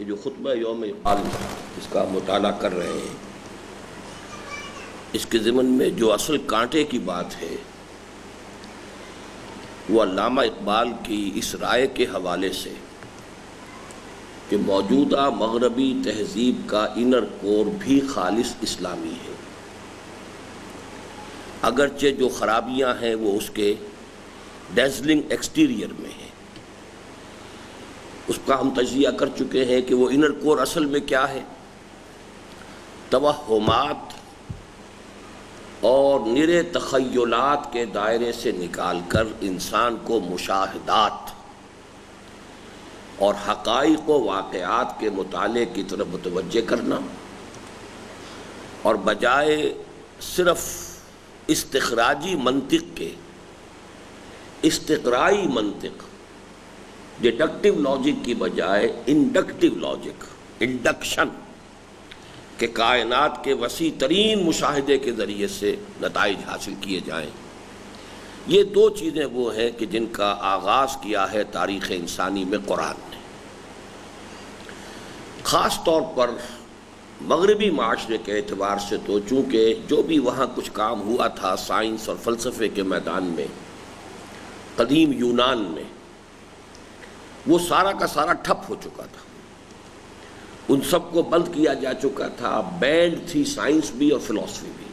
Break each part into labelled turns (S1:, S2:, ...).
S1: یہ جو خطبہ یوم اقبال اس کا مطالعہ کر رہے ہیں، اس کے ضمن میں جو اصل کانٹے کی بات ہے وہ علامہ اقبال کی اس رائے کے حوالے سے کہ موجودہ مغربی تہذیب کا انر کور بھی خالص اسلامی ہے، اگرچہ جو خرابیاں ہیں وہ اس کے ڈیزلنگ ایکسٹیریئر میں ہیں۔ اس کا ہم تجزیہ کر چکے ہیں کہ وہ انر کور اصل میں کیا ہے۔ توہمات اور نرے تخیلات کے دائرے سے نکال کر انسان کو مشاہدات اور حقائق و واقعات کے مطالعے کی طرف متوجہ کرنا، اور بجائے صرف استخراجی منطق کے استقرائی منطق، ڈیڈکٹیو لاجک کی بجائے انڈکٹیو لاجک، انڈکشن کہ کائنات کے وسیع ترین مشاہدے کے ذریعے سے نتائج حاصل کیے جائیں۔ یہ دو چیزیں وہ ہیں کہ جن کا آغاز کیا ہے تاریخ انسانی میں قرآن نے، خاص طور پر مغربی معاشرے کے اعتبار سے، تو چونکہ جو بھی وہاں کچھ کام ہوا تھا سائنس اور فلسفے کے میدان میں قدیم یونان میں، وہ سارا کا سارا ٹھپ ہو چکا تھا، ان سب کو بند کیا جا چکا تھا، بینڈ تھی سائنس بھی اور فلسفی بھی۔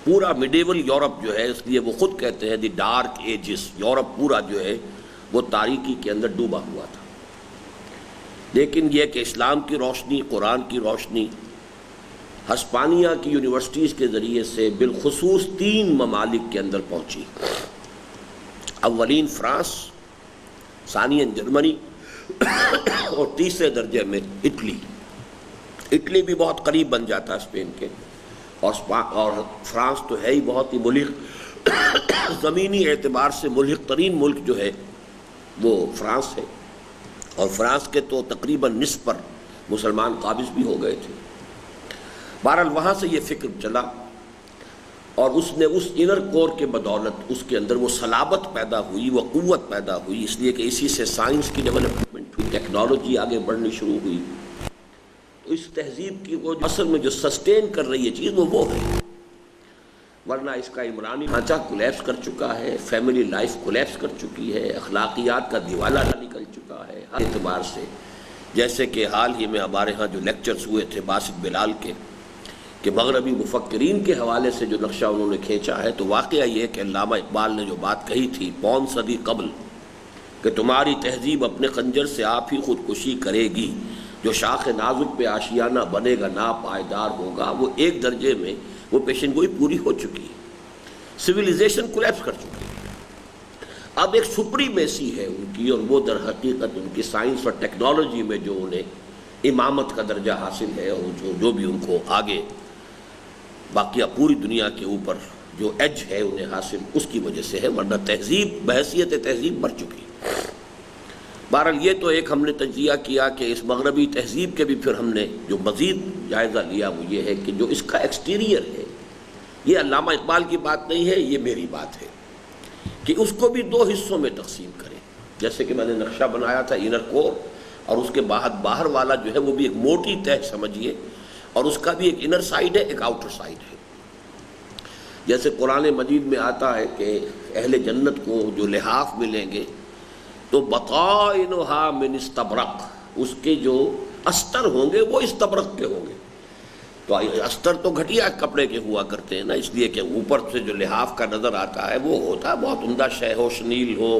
S1: پورا میڈیول یورپ جو ہے، اس لیے وہ خود کہتے ہیں دی ڈارک ایجز، یورپ پورا جو ہے وہ تاریکی کے اندر ڈوبا ہوا تھا۔ لیکن یہ کہ اسلام کی روشنی، قرآن کی روشنی ہسپانیہ کی یونیورسٹیز کے ذریعے سے بالخصوص 3 ممالک کے اندر پہنچی، اولین فرانس، ثانیاً جرمنی اور تیسرے درجے میں اٹلی۔ اٹلی بھی بہت قریب بن جاتا ہے اسپین کے، اور فرانس تو ہے ہی بہت ہی ملحق، زمینی اعتبار سے ملحق ترین ملک جو ہے وہ فرانس ہے، اور فرانس کے تو تقریباً نصف پر مسلمان قابض بھی ہو گئے تھے۔ بہرحال وہاں سے یہ فکر چلا، اور اس نے اس انر کور کے بدولت اس کے اندر وہ صلابت پیدا ہوئی، وہ قوت پیدا ہوئی، اس لیے کہ اسی سے سائنس کی ڈیولپمنٹ ہوئی، ٹیکنالوجی آگے بڑھنی شروع ہوئی۔ تو اس تہذیب کی وہ اصل میں جو سسٹین کر رہی ہے چیز وہ ہے، ورنہ اس کا عمرانی ڈھانچہ کولیپس کر چکا ہے، فیملی لائف کولیپس کر چکی ہے، اخلاقیات کا دیوالہ نکل چکا ہے ہر اعتبار سے۔ جیسے کہ حال ہی میں ہمارے ہاں جو لیکچرز ہوئے تھے باسط بلال کے، کہ مغربی مفکرین کے حوالے سے جو نقشہ انہوں نے کھینچا ہے، تو واقعہ یہ کہ علامہ اقبال نے جو بات کہی تھی 5 صدی قبل کہ تمہاری تہذیب اپنے خنجر سے آپ ہی خودکشی کرے گی، جو شاخ نازک پہ آشیانہ بنے گا نا پائیدار ہوگا، وہ ایک درجے میں وہ پیشن گوئی پوری ہو چکی ہے، سویلائزیشن کولیپس کر چکی ہے۔ اب ایک سپریمیسی ہے ان کی، اور وہ در حقیقت ان کی سائنس اور ٹیکنالوجی میں جو انہیں امامت کا درجہ حاصل ہے، اور جو بھی ان کو آگے باقیہ پوری دنیا کے اوپر جو ایج ہے انہیں حاصل، اس کی وجہ سے ہے، ورنہ تہذیب بحیثیت تہذیب مر چکی۔ بہرحال یہ تو ایک ہم نے تجزیہ کیا کہ اس مغربی تہذیب کے بھی پھر ہم نے جو مزید جائزہ لیا وہ یہ ہے کہ جو اس کا ایکسٹیریئر ہے، یہ علامہ اقبال کی بات نہیں ہے، یہ میری بات ہے، کہ اس کو بھی 2 حصوں میں تقسیم کریں۔ جیسے کہ میں نے نقشہ بنایا تھا انر کور، اور اس کے باہر والا جو ہے وہ بھی ایک موٹی تہ سمجھیے، اور اس کا بھی ایک انر سائیڈ ہے، ایک آؤٹر سائیڈ ہے۔ جیسے قرآن مجید میں آتا ہے کہ اہل جنت کو جو لحاف ملیں گے تو بطائنھا من استبرق، اس کے جو استر ہوں گے وہ استبرق کے ہوں گے۔ تو استر تو گھٹیا کپڑے کے ہوا کرتے ہیں نا، اس لیے کہ اوپر سے جو لحاف کا نظر آتا ہے وہ ہوتا ہے بہت عمدہ شے ہو، شنیل ہو،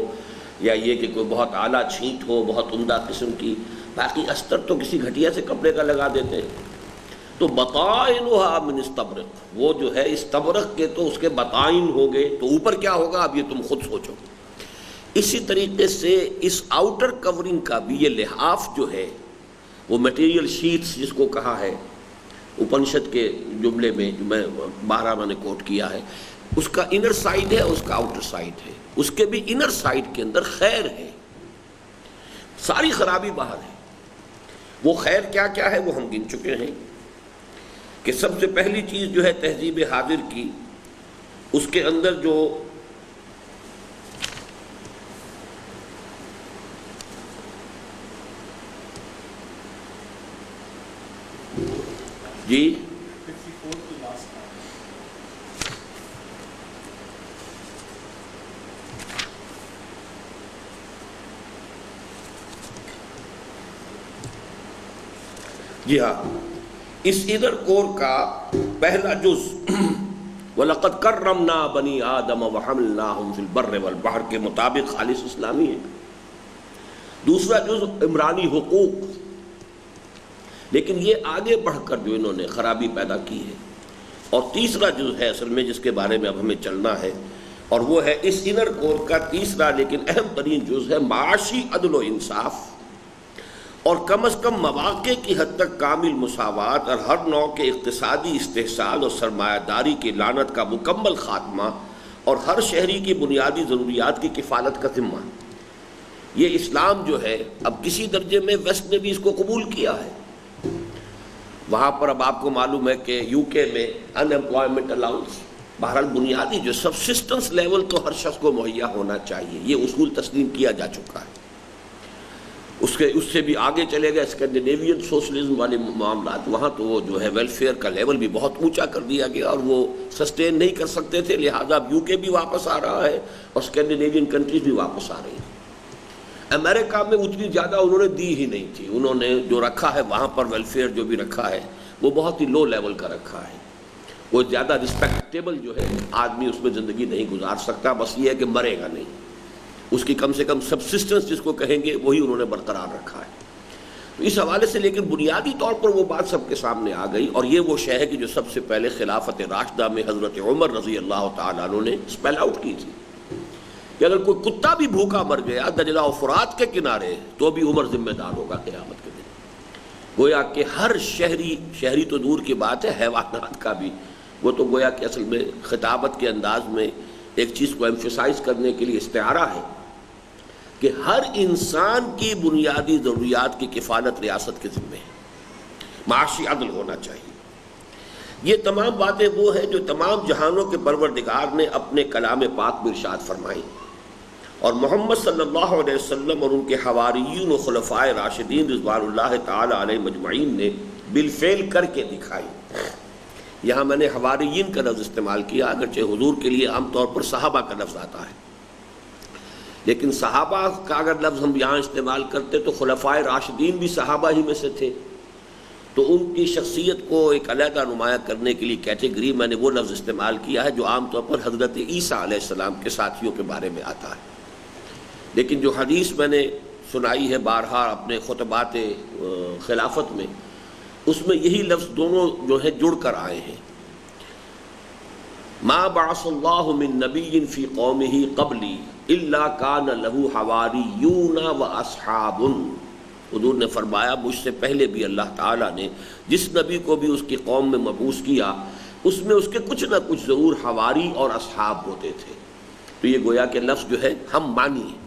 S1: یا یہ کہ کوئی بہت اعلیٰ چھینٹ ہو، بہت عمدہ قسم کی۔ باقی استر تو کسی گھٹیا سے کپڑے کا لگا دیتے ہیں۔ تو بطائنھا من استبرق، وہ جو ہے استبرق کے تو اس کے بطائن ہو گئے، تو اوپر کیا ہوگا اب یہ تم خود سوچو۔ اسی طریقے سے اس آؤٹر کورنگ کا بھی یہ لحاف جو ہے، وہ میٹیریل شیٹس جس کو کہا ہے اپنشد کے جملے میں جو میں 12 میں نے کوٹ کیا ہے، اس کا انر سائیڈ ہے، اس کا آؤٹر سائیڈ ہے۔ اس کے بھی انر سائیڈ کے اندر خیر ہے، ساری خرابی باہر ہے۔ وہ خیر کیا کیا ہے وہ ہم گن چکے ہیں، کہ سب سے پہلی چیز جو ہے تہذیب حاضر کی، اس کے اندر جو جی جی ہاں، اس ادھر کور کا پہلا جز وَلَقَدْ كَرَّمْنَا بَنِي آدَمَ وَحَمَلْنَاهُمْ فِي الْبَرِّ وَالْبَحْرِ کے مطابق خالص اسلامی ہے. دوسرا جز عمرانی حقوق، لیکن یہ آگے بڑھ کر جو انہوں نے خرابی پیدا کی ہے. اور تیسرا جز ہے اصل میں جس کے بارے میں اب ہمیں چلنا ہے، اور وہ ہے اس انر کور کا تیسرا لیکن اہم ترین جز ہے معاشی عدل و انصاف، اور کم از کم مواقع کی حد تک کامل مساوات اور ہر نوع کے اقتصادی استحصال اور سرمایہ داری کی لعنت کا مکمل خاتمہ، اور ہر شہری کی بنیادی ضروریات کی کفالت کا ذمہ. یہ اسلام جو ہے اب کسی درجے میں ویسٹ نے بھی اس کو قبول کیا ہے. وہاں پر اب آپ کو معلوم ہے کہ یو کے میں ان امپلائمنٹ الاؤنس، بہرحال بنیادی جو سبسسٹنس لیول تو ہر شخص کو مہیا ہونا چاہیے، یہ اصول تسلیم کیا جا چکا ہے. اس سے بھی آگے چلے گئے اسکینڈینیوین سوشلزم والے معاملات، وہاں تو وہ جو ہے ویلفیئر کا لیول بھی بہت اونچا کر دیا گیا، اور وہ سسٹین نہیں کر سکتے تھے، لہٰذا اب یو کے بھی واپس آ رہا ہے اور اسکینڈینیوین کنٹریز بھی واپس آ رہی ہیں. امریکہ میں اتنی زیادہ انہوں نے دی ہی نہیں تھی، انہوں نے جو رکھا ہے وہاں پر ویلفیئر جو بھی رکھا ہے وہ بہت ہی لو لیول کا رکھا ہے. وہ زیادہ رسپیکٹیبل جو ہے آدمی اس میں زندگی نہیں گزار سکتا، بس یہ ہے کہ مرے گا نہیں، اس کی کم سے کم سبسسٹنس جس کو کہیں گے وہی انہوں نے برقرار رکھا ہے. تو اس حوالے سے لیکن بنیادی طور پر وہ بات سب کے سامنے آ گئی، اور یہ وہ شے ہے کہ جو سب سے پہلے خلافت راشدہ میں حضرت عمر رضی اللہ تعالیٰ عنہ نے اسپیل آؤٹ کی تھی کہ اگر کوئی کتا بھی بھوکا مر گیا دجلہ و فرات کے کنارے تو بھی عمر ذمہ دار ہوگا قیامت کے دن. گویا کہ ہر شہری تو دور کی بات ہے، حیوانات کا بھی، وہ تو گویا کہ اصل میں خطابت کے انداز میں ایک چیز کو ایمفیسائز کرنے کے لیے استعارہ ہے کہ ہر انسان کی بنیادی ضروریات کی کفالت ریاست کے ذمہ ہے، معاشی عدل ہونا چاہیے. یہ تمام باتیں وہ ہیں جو تمام جہانوں کے پروردگار نے اپنے کلام پاک میں ارشاد فرمائی، اور محمد صلی اللہ علیہ وسلم اور ان کے حواریین و خلفائے راشدین رضوان اللہ تعالی علیہ مجمعین نے بالفعل کر کے دکھائی. یہاں میں نے حواریین کا لفظ استعمال کیا، اگرچہ حضور کے لیے عام طور پر صحابہ کا لفظ آتا ہے، لیکن صحابہ کا اگر لفظ ہم یہاں استعمال کرتے تو خلفائے راشدین بھی صحابہ ہی میں سے تھے، تو ان کی شخصیت کو ایک علیحدہ نمایاں کرنے کے لیے کیٹیگری میں نے وہ لفظ استعمال کیا ہے جو عام طور پر حضرت عیسیٰ علیہ السلام کے ساتھیوں کے بارے میں آتا ہے. لیکن جو حدیث میں نے سنائی ہے بارہا اپنے خطبات خلافت میں، اس میں یہی لفظ دونوں جو ہیں جڑ کر آئے ہیں. ما بعث اللہ من نبی فی قومہ قبلی الا کان لہ حواریون و اصحاب. حضور نے فرمایا مجھ سے پہلے بھی اللہ تعالیٰ نے جس نبی کو بھی اس کی قوم میں مبعوث کیا اس میں اس کے کچھ نہ کچھ ضرور حواری اور اصحاب ہوتے تھے. تو یہ گویا کہ لفظ جو ہے ہم مانی ہے.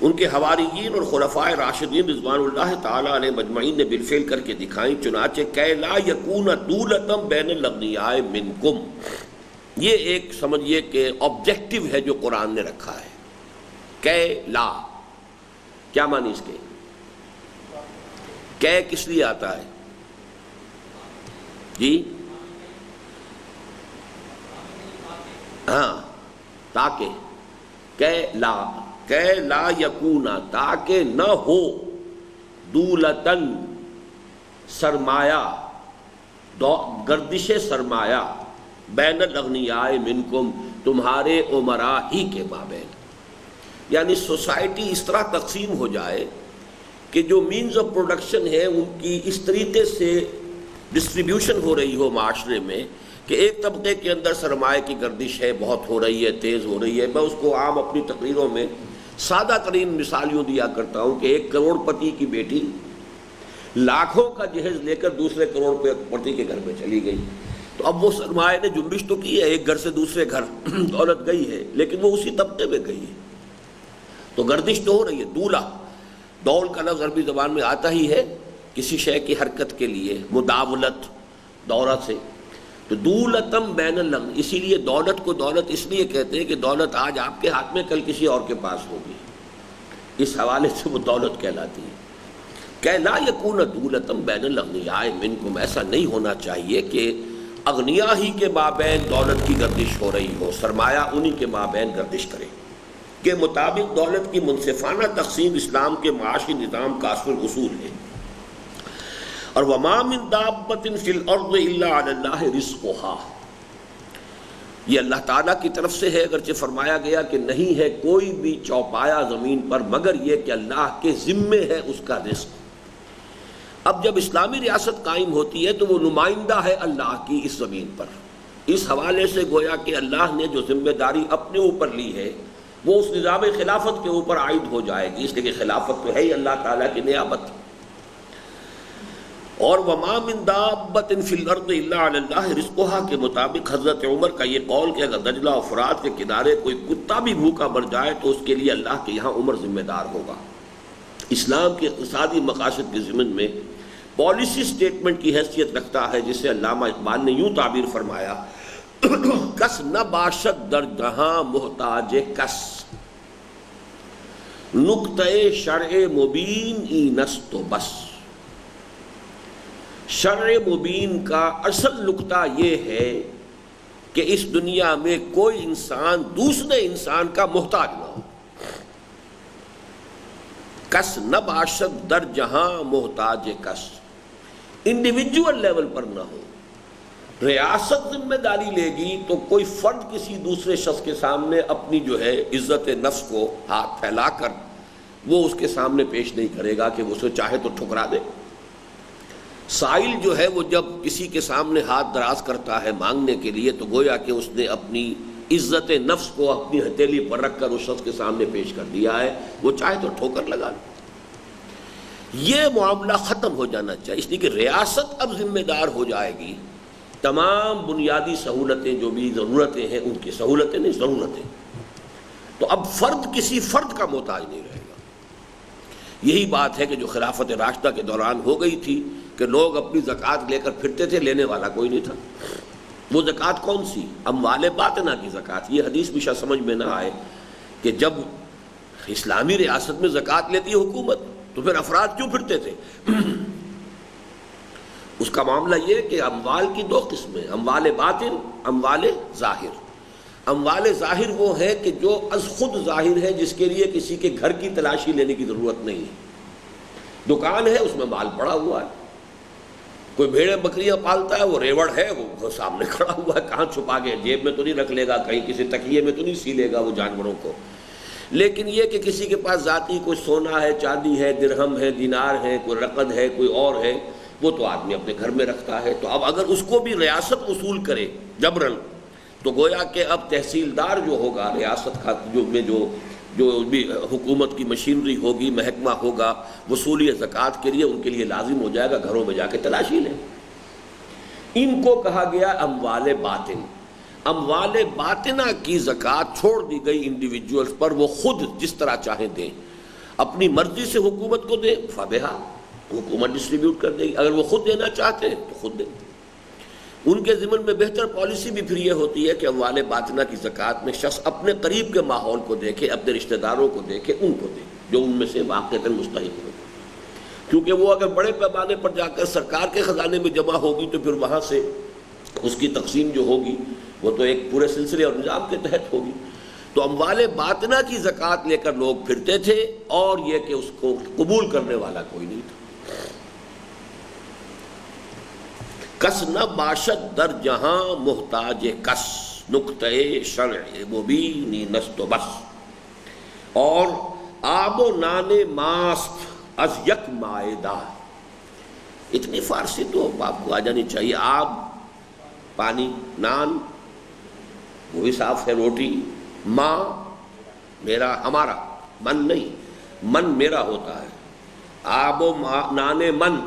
S1: ان کے حواریین اور خلفائے راشدین رضوان اللہ تعالیٰ علیہ مجمعین نے بالفعل کر کے دکھائیں، چنانچہ کہ لا یکون دولتم بین الاغنیاء منکم. یہ ایک سمجھیے کہ آبجیکٹو ہے جو قرآن نے رکھا ہے. کہ لا کیا معنی اس کے؟ کہ کس لیے آتا ہے جی؟ ہاں، تاکہ کہ لا یکونا، تاکہ نہ ہو، دولتن سرمایہ، گردش سرمایہ، بین الاغنیاء منکم تمہارے امراء ہی کے مابین. یعنی سوسائٹی اس طرح تقسیم ہو جائے کہ جو مینز آف پروڈکشن ہے ان کی اس طریقے سے ڈسٹریبیوشن ہو رہی ہو معاشرے میں کہ ایک طبقے کے اندر سرمایہ کی گردش ہے، بہت ہو رہی ہے، تیز ہو رہی ہے. میں اس کو عام اپنی تقریروں میں سادہ ترین مثال یوں دیا کرتا ہوں کہ ایک کروڑ پتی کی بیٹی لاکھوں کا جہیز لے کر دوسرے کروڑ پتی کے گھر میں چلی گئی. تو اب وہ سرمایہ نے جنبش تو کی ہے، ایک گھر سے دوسرے گھر دولت گئی ہے، لیکن وہ اسی طبقے میں گئی ہے، تو گردش تو ہو رہی ہے. دولا، دول کا لفظ عربی زبان میں آتا ہی ہے کسی شے کی حرکت کے لیے، مداولت، دورہ سے. تو دولتم بین الاغنیاء، اسی لیے دولت کو دولت اس لیے کہتے ہیں کہ دولت آج آپ کے ہاتھ میں کل کسی اور کے پاس ہوگی، اس حوالے سے وہ دولت کہلاتی ہے. کہ لا یکون دولۃ بین الاغنیاء منکم، ایسا نہیں ہونا چاہیے کہ اغنیاء ہی کے مابین دولت کی گردش ہو رہی ہو، سرمایہ انہی کے مابین گردش کرے، کے مطابق دولت کی منصفانہ تقسیم اسلام کے معاشی نظام کا اصل اصول ہے۔ اور وما من دابۃ فی الارض الا علی اللہ رزقھا، یہ اللہ تعالیٰ کی طرف سے ہے، اگرچہ فرمایا گیا کہ نہیں ہے کوئی بھی چوپایا زمین پر مگر یہ کہ اللہ کے ذمے ہے اس کا رزق۔ اب جب اسلامی ریاست قائم ہوتی ہے تو وہ نمائندہ ہے اللہ کی اس زمین پر، اس حوالے سے گویا کہ اللہ نے جو ذمہ داری اپنے اوپر لی ہے وہ اس نظام خلافت کے اوپر عائد ہو جائے گی، اس لیے کہ خلافت تو ہے ہی اللہ تعالیٰ کی نعمت۔ اور وما من دابۃ فی الارض الا علی اللہ رزقھا کے مطابق حضرت عمر کا یہ قول کہ اگر دجلہ و فرات کے کنارے کوئی کتا بھی بھوکا مر جائے تو اس کے لیے اللہ کے یہاں عمر ذمہ دار ہوگا۔ اسلام کے اقتصادی مقاصد کے ضمن میں پالیسی سٹیٹمنٹ کی حیثیت رکھتا ہے، جسے علامہ اقبال نے یوں تعبیر فرمایا، کس نہ باشد در جہاں محتاج کس، نقطۂ شرع مبین اینست و بس۔ شرع مبین کا اصل نقطہ یہ ہے کہ اس دنیا میں کوئی انسان دوسرے انسان کا محتاج نہ ہو، کس نہ باشد در جہاں محتاج کس، انڈیویجول لیول پر نہ ہو۔ ریاست ذمہ داری لے گی تو کوئی فرد کسی دوسرے شخص کے سامنے اپنی جو ہے عزت نفس کو ہاتھ پھیلا کر وہ اس کے سامنے پیش نہیں کرے گا کہ وہ اسے چاہے تو ٹھکرا دے۔ سائل جو ہے وہ جب کسی کے سامنے ہاتھ دراز کرتا ہے مانگنے کے لیے تو گویا کہ اس نے اپنی عزت نفس کو اپنی ہتھیلی پر رکھ کر اس شخص کے سامنے پیش کر دیا ہے، وہ چاہے تو ٹھوکر لگا لے۔ یہ معاملہ ختم ہو جانا چاہیے، اس لیے کہ ریاست اب ذمہ دار ہو جائے گی تمام بنیادی سہولتیں جو بھی ضرورتیں ہیں ان کی سہولتیں نہیں ضرورتیں، تو اب فرد کسی فرد کا محتاج نہیں رہے گا۔ یہی بات ہے کہ جو خلافت راشدہ کے دوران ہو گئی تھی کہ لوگ اپنی زکوٰۃ لے کر پھرتے تھے، لینے والا کوئی نہیں تھا۔ وہ زکوٰۃ کون سی؟ اموال باطنہ کی زکوٰۃ۔ یہ حدیث بھی شاید سمجھ میں نہ آئے کہ جب اسلامی ریاست میں زکوٰۃ لیتی ہے حکومت تو پھر افراد کیوں پھرتے تھے؟ اس کا معاملہ یہ کہ اموال کی دو قسمیں، اموال باطن، اموال ظاہر۔ اموال ظاہر وہ ہے کہ جو از خود ظاہر ہے، جس کے لیے کسی کے گھر کی تلاشی لینے کی ضرورت نہیں ہے۔ دکان ہے، اس میں مال پڑا ہوا ہے، کوئی بھیڑیں بکریاں پالتا ہے، وہ ریوڑ ہے، وہ سامنے کھڑا ہوا ہے، کہاں چھپا کے جیب میں تو نہیں رکھ لے گا، کہیں کسی تکیے میں تو نہیں سی لے گا وہ جانوروں کو۔ لیکن یہ کہ کسی کے پاس ذاتی کوئی سونا ہے، چاندی ہے، درہم ہے، دینار ہے، کوئی رقد ہے، کوئی اور ہے، وہ تو آدمی اپنے گھر میں رکھتا ہے۔ تو اب اگر اس کو بھی ریاست وصول کرے جبرن تو گویا کہ اب تحصیلدار جو ہوگا ریاست کا، جو بھی حکومت کی مشینری ہوگی، محکمہ ہوگا وصولی زکوٰۃ کے لیے، ان کے لیے لازم ہو جائے گا گھروں میں جا کے تلاشی لیں۔ ان کو کہا گیا اموال باطن۔ اموال باطنہ کی زکوٰۃ چھوڑ دی گئی انڈیویجولز پر، وہ خود جس طرح چاہیں دیں، اپنی مرضی سے حکومت کو دیں، فبہا، حکومت ڈسٹریبیوٹ کر دے گی۔ اگر وہ خود دینا چاہتے ہیں تو خود دیں۔ ان کے ضمن میں بہتر پالیسی بھی پھر یہ ہوتی ہے کہ اموال باطنہ کی زکوٰۃ میں شخص اپنے قریب کے ماحول کو دیکھے، اپنے رشتہ داروں کو دیکھے، ان کو دے جو ان میں سے واقعتاً مستحق ہو، کیونکہ وہ اگر بڑے پیمانے پر جا کر سرکار کے خزانے میں جمع ہوگی تو پھر وہاں سے اس کی تقسیم جو ہوگی وہ تو ایک پورے سلسلے اور نظام کے تحت ہوگی۔ تو اموال باطنہ کی زکوٰۃ لے کر لوگ پھرتے تھے، اور یہ کہ اس کو قبول کرنے والا کوئی نہیں تھا۔ کس نہ باشد در جہاں محتاج کس، نقطۂ شرع مبین نست و بس۔ اور آب و نان ماست از یک مائدہ، اتنی فارسی تو آپ کو آ جانی چاہیے۔ آب پانی، نان وہ بھی صاف ہے، روٹی، ماں میرا ہمارا، من نہیں، من میرا ہوتا ہے، آب و نان من،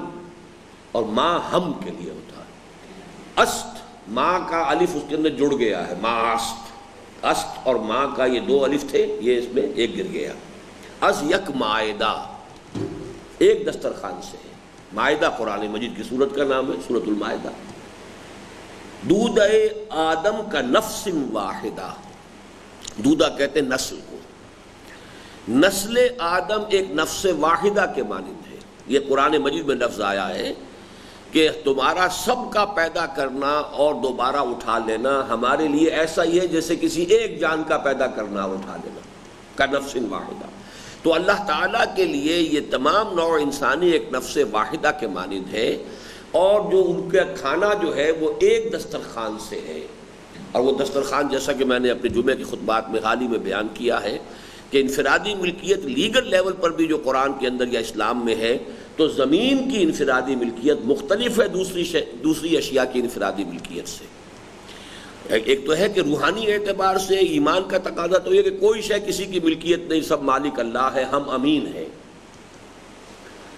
S1: اور ماں ہم کے لیے ہوتا ہے۔ است، ماں کا الف اس کے اندر جڑ گیا ہے، ماست، است اور ماں کا یہ دو الف تھے، یہ اس میں ایک گر گیا۔ از یک مائدہ، ایک دسترخوان سے ہے۔ مائدہ قرآن مجید کی سورت کا نام ہے، سورۃ المائدہ۔ دودھ آدم کا نفس واحدہ، دودھا کہتے ہیں نسل کو، نسل آدم ایک نفس واحدہ کے مانند ہے، یہ قرآن مجید میں لفظ آیا ہے کہ تمہارا سب کا پیدا کرنا اور دوبارہ اٹھا لینا ہمارے لیے ایسا ہی ہے جیسے کسی ایک جان کا پیدا کرنا اور اٹھا لینا، کَنَفْسٍ واحدہ۔ تو اللہ تعالیٰ کے لیے یہ تمام نوع انسانی ایک نفس واحدہ کے مانند ہے، اور جو ان کا کھانا جو ہے وہ ایک دسترخوان سے ہے، اور وہ دسترخوان جیسا کہ میں نے اپنے جمعے کی خطبات میں حال ہی میں بیان کیا ہے کہ انفرادی ملکیت لیگل لیول پر بھی جو قرآن کے اندر یا اسلام میں ہے، تو زمین کی انفرادی ملکیت مختلف ہے دوسری اشیاء کی انفرادی ملکیت سے۔ ایک تو ہے کہ روحانی اعتبار سے ایمان کا تقاضا تو یہ کہ کوئی شے کسی کی ملکیت نہیں، سب مالک اللہ ہے، ہم امین ہیں،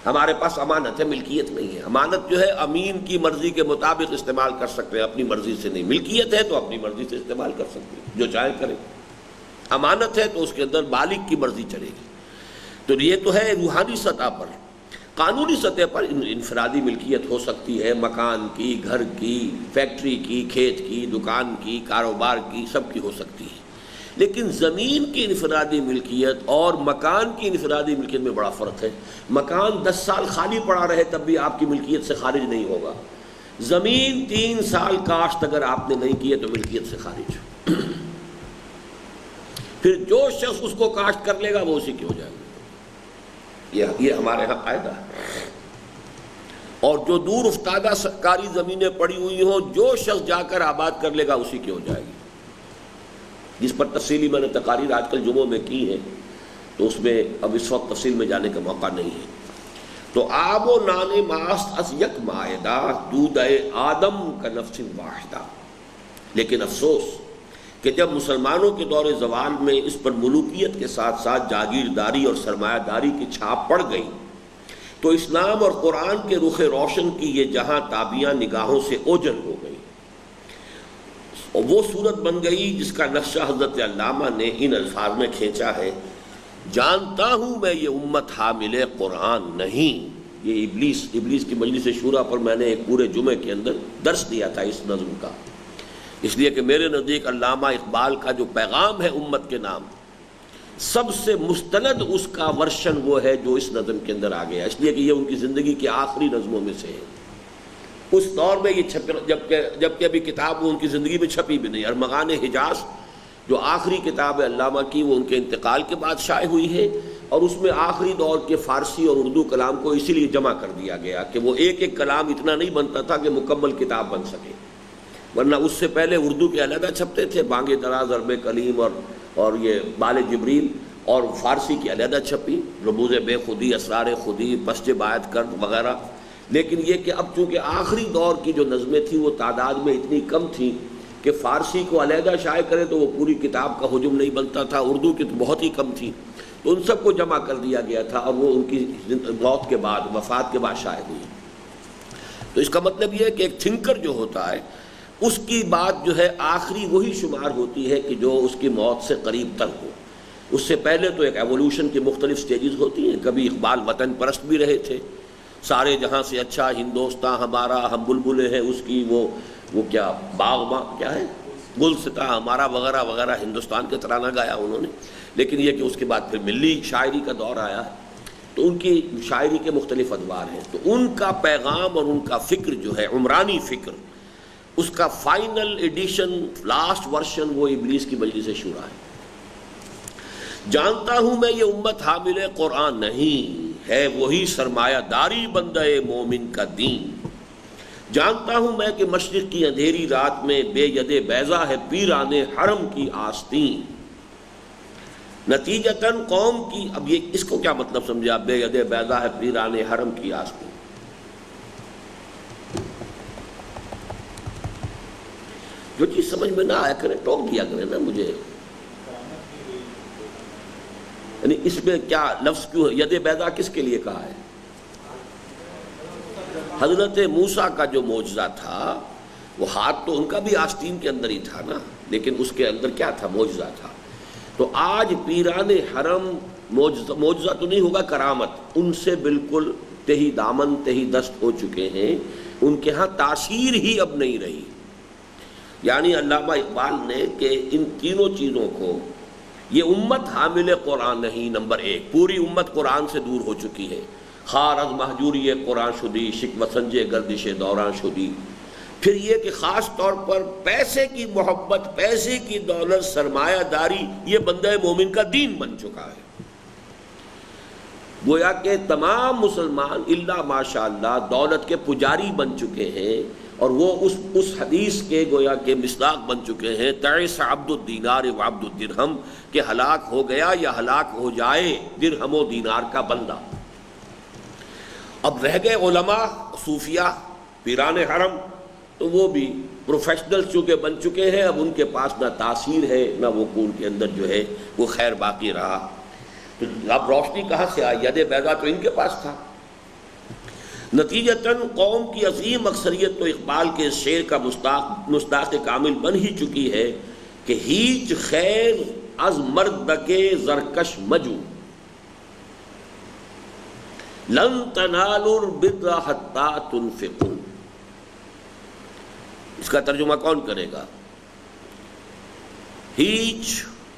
S1: ہمارے پاس امانت ہے، ملکیت نہیں ہے۔ امانت جو ہے امین کی مرضی کے مطابق استعمال کر سکتے ہیں، اپنی مرضی سے نہیں۔ ملکیت ہے تو اپنی مرضی سے استعمال کر سکتے ہیں، جو چاہے کریں۔ امانت ہے تو اس کے اندر مالک کی مرضی چلے گی۔ تو یہ تو ہے روحانی سطح پر۔ قانونی سطح پر انفرادی ملکیت ہو سکتی ہے، مکان کی، گھر کی، فیکٹری کی، کھیت کی، دکان کی، کاروبار کی، سب کی ہو سکتی ہے۔ لیکن زمین کی انفرادی ملکیت اور مکان کی انفرادی ملکیت میں بڑا فرق ہے۔ مکان 10 سال خالی پڑا رہے تب بھی آپ کی ملکیت سے خارج نہیں ہوگا، زمین 3 سال کاشت اگر آپ نے نہیں کیے تو ملکیت سے خارج ہو۔ پھر جو شخص اس کو کاشت کر لے گا وہ اسی کی ہو جائے گا، یہ ہمارے ہاں قاعدہ ہے۔ اور جو دور افتادہ سرکاری زمینیں پڑی ہوئی ہوں، جو شخص جا کر آباد کر لے گا اسی کی ہو جائے گی، جس پر تفصیلی میں نے تقاریر آج کل جمعوں میں کی ہے، تو اس میں اب اس وقت تفصیل میں جانے کا موقع نہیں ہے۔ تو آب و نان ماست از یک مائدہ دودھ آدم کا نفس واحدہ۔ لیکن افسوس کہ جب مسلمانوں کے دور زوال میں اس پر ملوکیت کے ساتھ ساتھ جاگیرداری اور سرمایہ داری کی چھاپ پڑ گئی، تو اسلام اور قرآن کے رخ روشن کی یہ جہاں تابیاں نگاہوں سے اوجھل ہو گئی، اور وہ صورت بن گئی جس کا نقشہ حضرت علامہ نے ان الفاظ میں کھینچا ہے: جانتا ہوں میں یہ امت حامل قرآن نہیں۔ یہ ابلیس کی مجلس شورا پر میں نے ایک پورے جمعے کے اندر درس دیا تھا اس نظم کا، اس لیے کہ میرے نزدیک علامہ اقبال کا جو پیغام ہے امت کے نام، سب سے مستند اس کا ورشن وہ ہے جو اس نظم کے اندر آ گیا، اس لیے کہ یہ ان کی زندگی کی آخری نظموں میں سے ہے۔ اس دور میں یہ جبکہ ابھی کتاب وہ ان کی زندگی میں چھپی بھی نہیں۔ ارمغان حجاز جو آخری کتاب ہے علامہ کی، وہ ان کے انتقال کے بعد شائع ہوئی ہے، اور اس میں آخری دور کے فارسی اور اردو کلام کو اسی لیے جمع کر دیا گیا کہ وہ ایک ایک کلام اتنا نہیں بنتا تھا کہ مکمل کتاب بن سکے، ورنہ اس سے پہلے اردو کے علیحدہ چھپتے تھے، بانگ دراز، ضرب کلیم اور یہ بال جبریل، اور فارسی کی علیحدہ چھپی، رموز بے خودی، اسرار خودی، پشت باعت کرد وغیرہ۔ لیکن یہ کہ اب چونکہ آخری دور کی جو نظمیں تھیں وہ تعداد میں اتنی کم تھیں کہ فارسی کو علیحدہ شائع کرے تو وہ پوری کتاب کا حجم نہیں بنتا تھا، اردو کی تو بہت ہی کم تھی، تو ان سب کو جمع کر دیا گیا تھا، اور وہ ان کی موت کے بعد، وفات کے بعد شائع ہوئی۔ تو اس کا مطلب یہ ہے کہ ایک تھنکر جو ہوتا ہے اس کی بات جو ہے آخری وہی شمار ہوتی ہے کہ جو اس کی موت سے قریب تر ہو۔ اس سے پہلے تو ایک ایوولوشن کی مختلف سٹیجز ہوتی ہیں۔ کبھی اقبال وطن پرست بھی رہے تھے، سارے جہاں سے اچھا ہندوستاں ہمارا، ہم بلبلے ہیں اس کی، وہ کیا باغ کیا ہے، گلستاں ہمارا وغیرہ وغیرہ، ہندوستان کے ترانہ گایا انہوں نے۔ لیکن یہ کہ اس کے بعد پھر ملی شاعری کا دور آیا، تو ان کی شاعری کے مختلف ادوار ہیں۔ تو ان کا پیغام اور ان کا فکر جو ہے عمرانی فکر، اس کا فائنل ایڈیشن، لاسٹ ورشن وہ ابلیس کی مجلس شورا ہے۔ جانتا ہوں میں یہ امت حامل قرآن نہیں، ہے وہی سرمایہ داری بندہ مومن کا دین۔ جانتا ہوں میں کہ مشرق کی اندھیری رات میں بے ید بیضا ہے پیران حرم کی آستین۔ نتیجتاً قوم کی، اب یہ اس کو کیا مطلب سمجھا، بے ید بیضا ہے پیران حرم کی آستین؟ جو چیز سمجھ میں نہ آیا کرے ٹوک دیا کرے نا مجھے، یعنی اس میں کیا لفظ کیوں ہے؟ ید بیضا کس کے لیے کہا ہے؟ حضرت موسیٰ کا جو معجزہ تھا، وہ ہاتھ تو ان کا بھی آستین کے اندر ہی تھا نا، لیکن اس کے اندر کیا تھا؟ معجزہ تھا۔ تو آج پیران حرم معجزہ تو نہیں ہوگا، کرامت، ان سے بالکل تہی دامن تہی دست ہو چکے ہیں، ان کے ہاں تاثیر ہی اب نہیں رہی۔ یعنی علامہ اقبال نے کہ ان تینوں چیزوں کو، یہ امت حامل قرآن نہیں، نمبر ایک، پوری امت قرآن سے دور ہو چکی ہے، خار از محجوری قرآن شدی، شکوہ سنجے گردش دوران شدی۔ پھر یہ کہ خاص طور پر پیسے کی محبت، پیسے کی دولت، سرمایہ داری، یہ بندہ مومن کا دین بن چکا ہے۔ گویا کہ تمام مسلمان الا ماشاء اللہ دولت کے پجاری بن چکے ہیں، اور وہ اس حدیث کے گویا کہ مصداق بن چکے ہیں، تعس عبد الدینار و عبد الدرہم، کہ ہلاک ہو گیا یا ہلاک ہو جائے درہم و دینار کا بندہ۔ اب رہ گئے علماء، صوفیاء، پیران حرم، تو وہ بھی پروفیشنل چونکہ بن چکے ہیں، اب ان کے پاس نہ تاثیر ہے، نہ وہ ان کے اندر جو ہے وہ خیر باقی رہا۔ تو اب روشنی کہاں سے آئی؟ ید بیضا تو ان کے پاس تھا۔ نتیجتاً قوم کی عظیم اکثریت تو اقبال کے اس شعر کا مصداق کامل بن ہی چکی ہے کہ ہیچ خیر از مردک زرکش مجو، لن تنالوا البر حتی تنفقوا۔ اس کا ترجمہ کون کرے گا؟ ہیچ،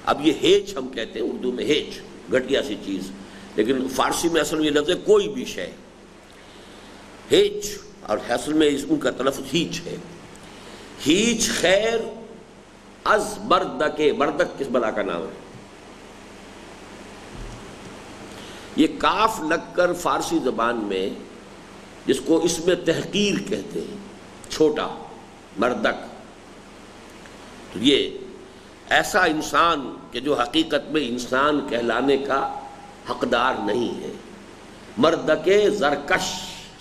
S1: اب یہ ہیچ ہم کہتے ہیں اردو میں، ہیچ گھٹیا سی چیز، لیکن فارسی میں اصل میں یہ لفظ ہے کوئی بھی شے، ہیچ، اور اصل میں ان کا تلفظ ہیچ ہے۔ ہیچ خیر از بردک، بردک کس بلا کا نام ہے؟ یہ کاف لگ کر فارسی زبان میں جس کو اس میں تحقیر کہتے ہیں، چھوٹا، مردک، تو یہ ایسا انسان کہ جو حقیقت میں انسان کہلانے کا حقدار نہیں ہے۔ مردک زرکش،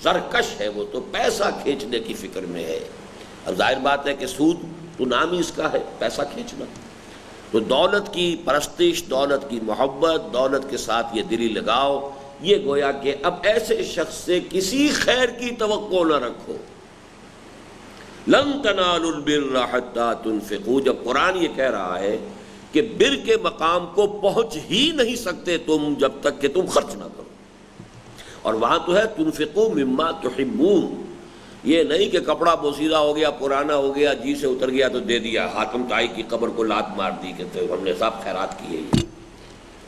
S1: زرکش ہے وہ، تو پیسہ کھینچنے کی فکر میں ہے۔ اب ظاہر بات ہے کہ سود تو نام ہی اس کا ہے، پیسہ کھینچنا۔ تو دولت کی پرستش، دولت کی محبت، دولت کے ساتھ یہ دلی لگاؤ، یہ گویا کہ اب ایسے شخص سے کسی خیر کی توقع نہ رکھو۔ لن تنالوا البر حتی تنفقوا، جب قرآن یہ کہہ رہا ہے کہ بر کے مقام کو پہنچ ہی نہیں سکتے تم جب تک کہ تم خرچ نہ کرو، اور وہاں تو ہے تنفقوا مما تحبون، یہ نہیں کہ کپڑا بوسیدہ ہو گیا، پرانا ہو گیا، جی سے اتر گیا تو دے دیا، حاتم طائی کی قبر کو لات مار دی کہ ہم نے سب خیرات کیے،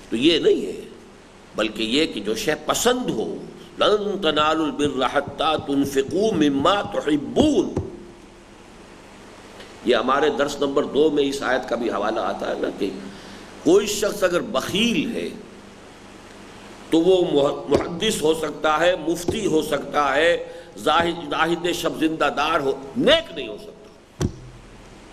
S1: تو یہ نہیں ہے، بلکہ یہ کہ جو شے پسند ہو، لن تنالوا البر حتی تنفقوا مما تحبون۔ یہ ہمارے درس نمبر 2 میں اس آیت کا بھی حوالہ آتا ہے نا کہ کوئی شخص اگر بخیل ہے تو وہ محدث ہو سکتا ہے، مفتی ہو سکتا ہے، زاہد شب زندہ دار ہو، نیک نہیں ہو سکتا۔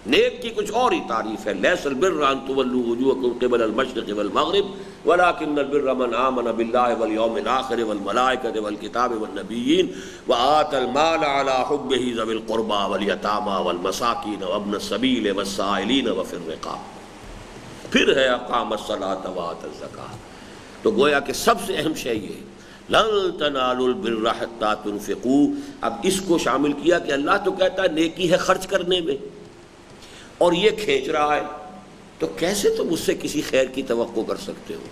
S1: نیک کی کچھ اور ہی تعریف ہے، لیس البر ان تولوا وجوہکم قبل المشرق والمغرب ولکن البر من آمن باللہ والیوم الآخر والملائکۃ والکتاب والنبیین وآتى المال على حبہ ذوی القربى والیتامى والمساکین وابن السبیل والسائلین وفی الرقاب۔ پھر ہے اقام الصلاۃ وآتى الزکاۃ۔ تو گویا کہ سب سے اہم شے یہ ہے لن تنالوا البر حتی تنفقوا۔ اب اس کو شامل کیا کہ اللہ تو کہتا ہے نیکی ہے خرچ کرنے میں، اور یہ کھینچ رہا ہے، تو کیسے تم اس سے کسی خیر کی توقع کر سکتے ہو؟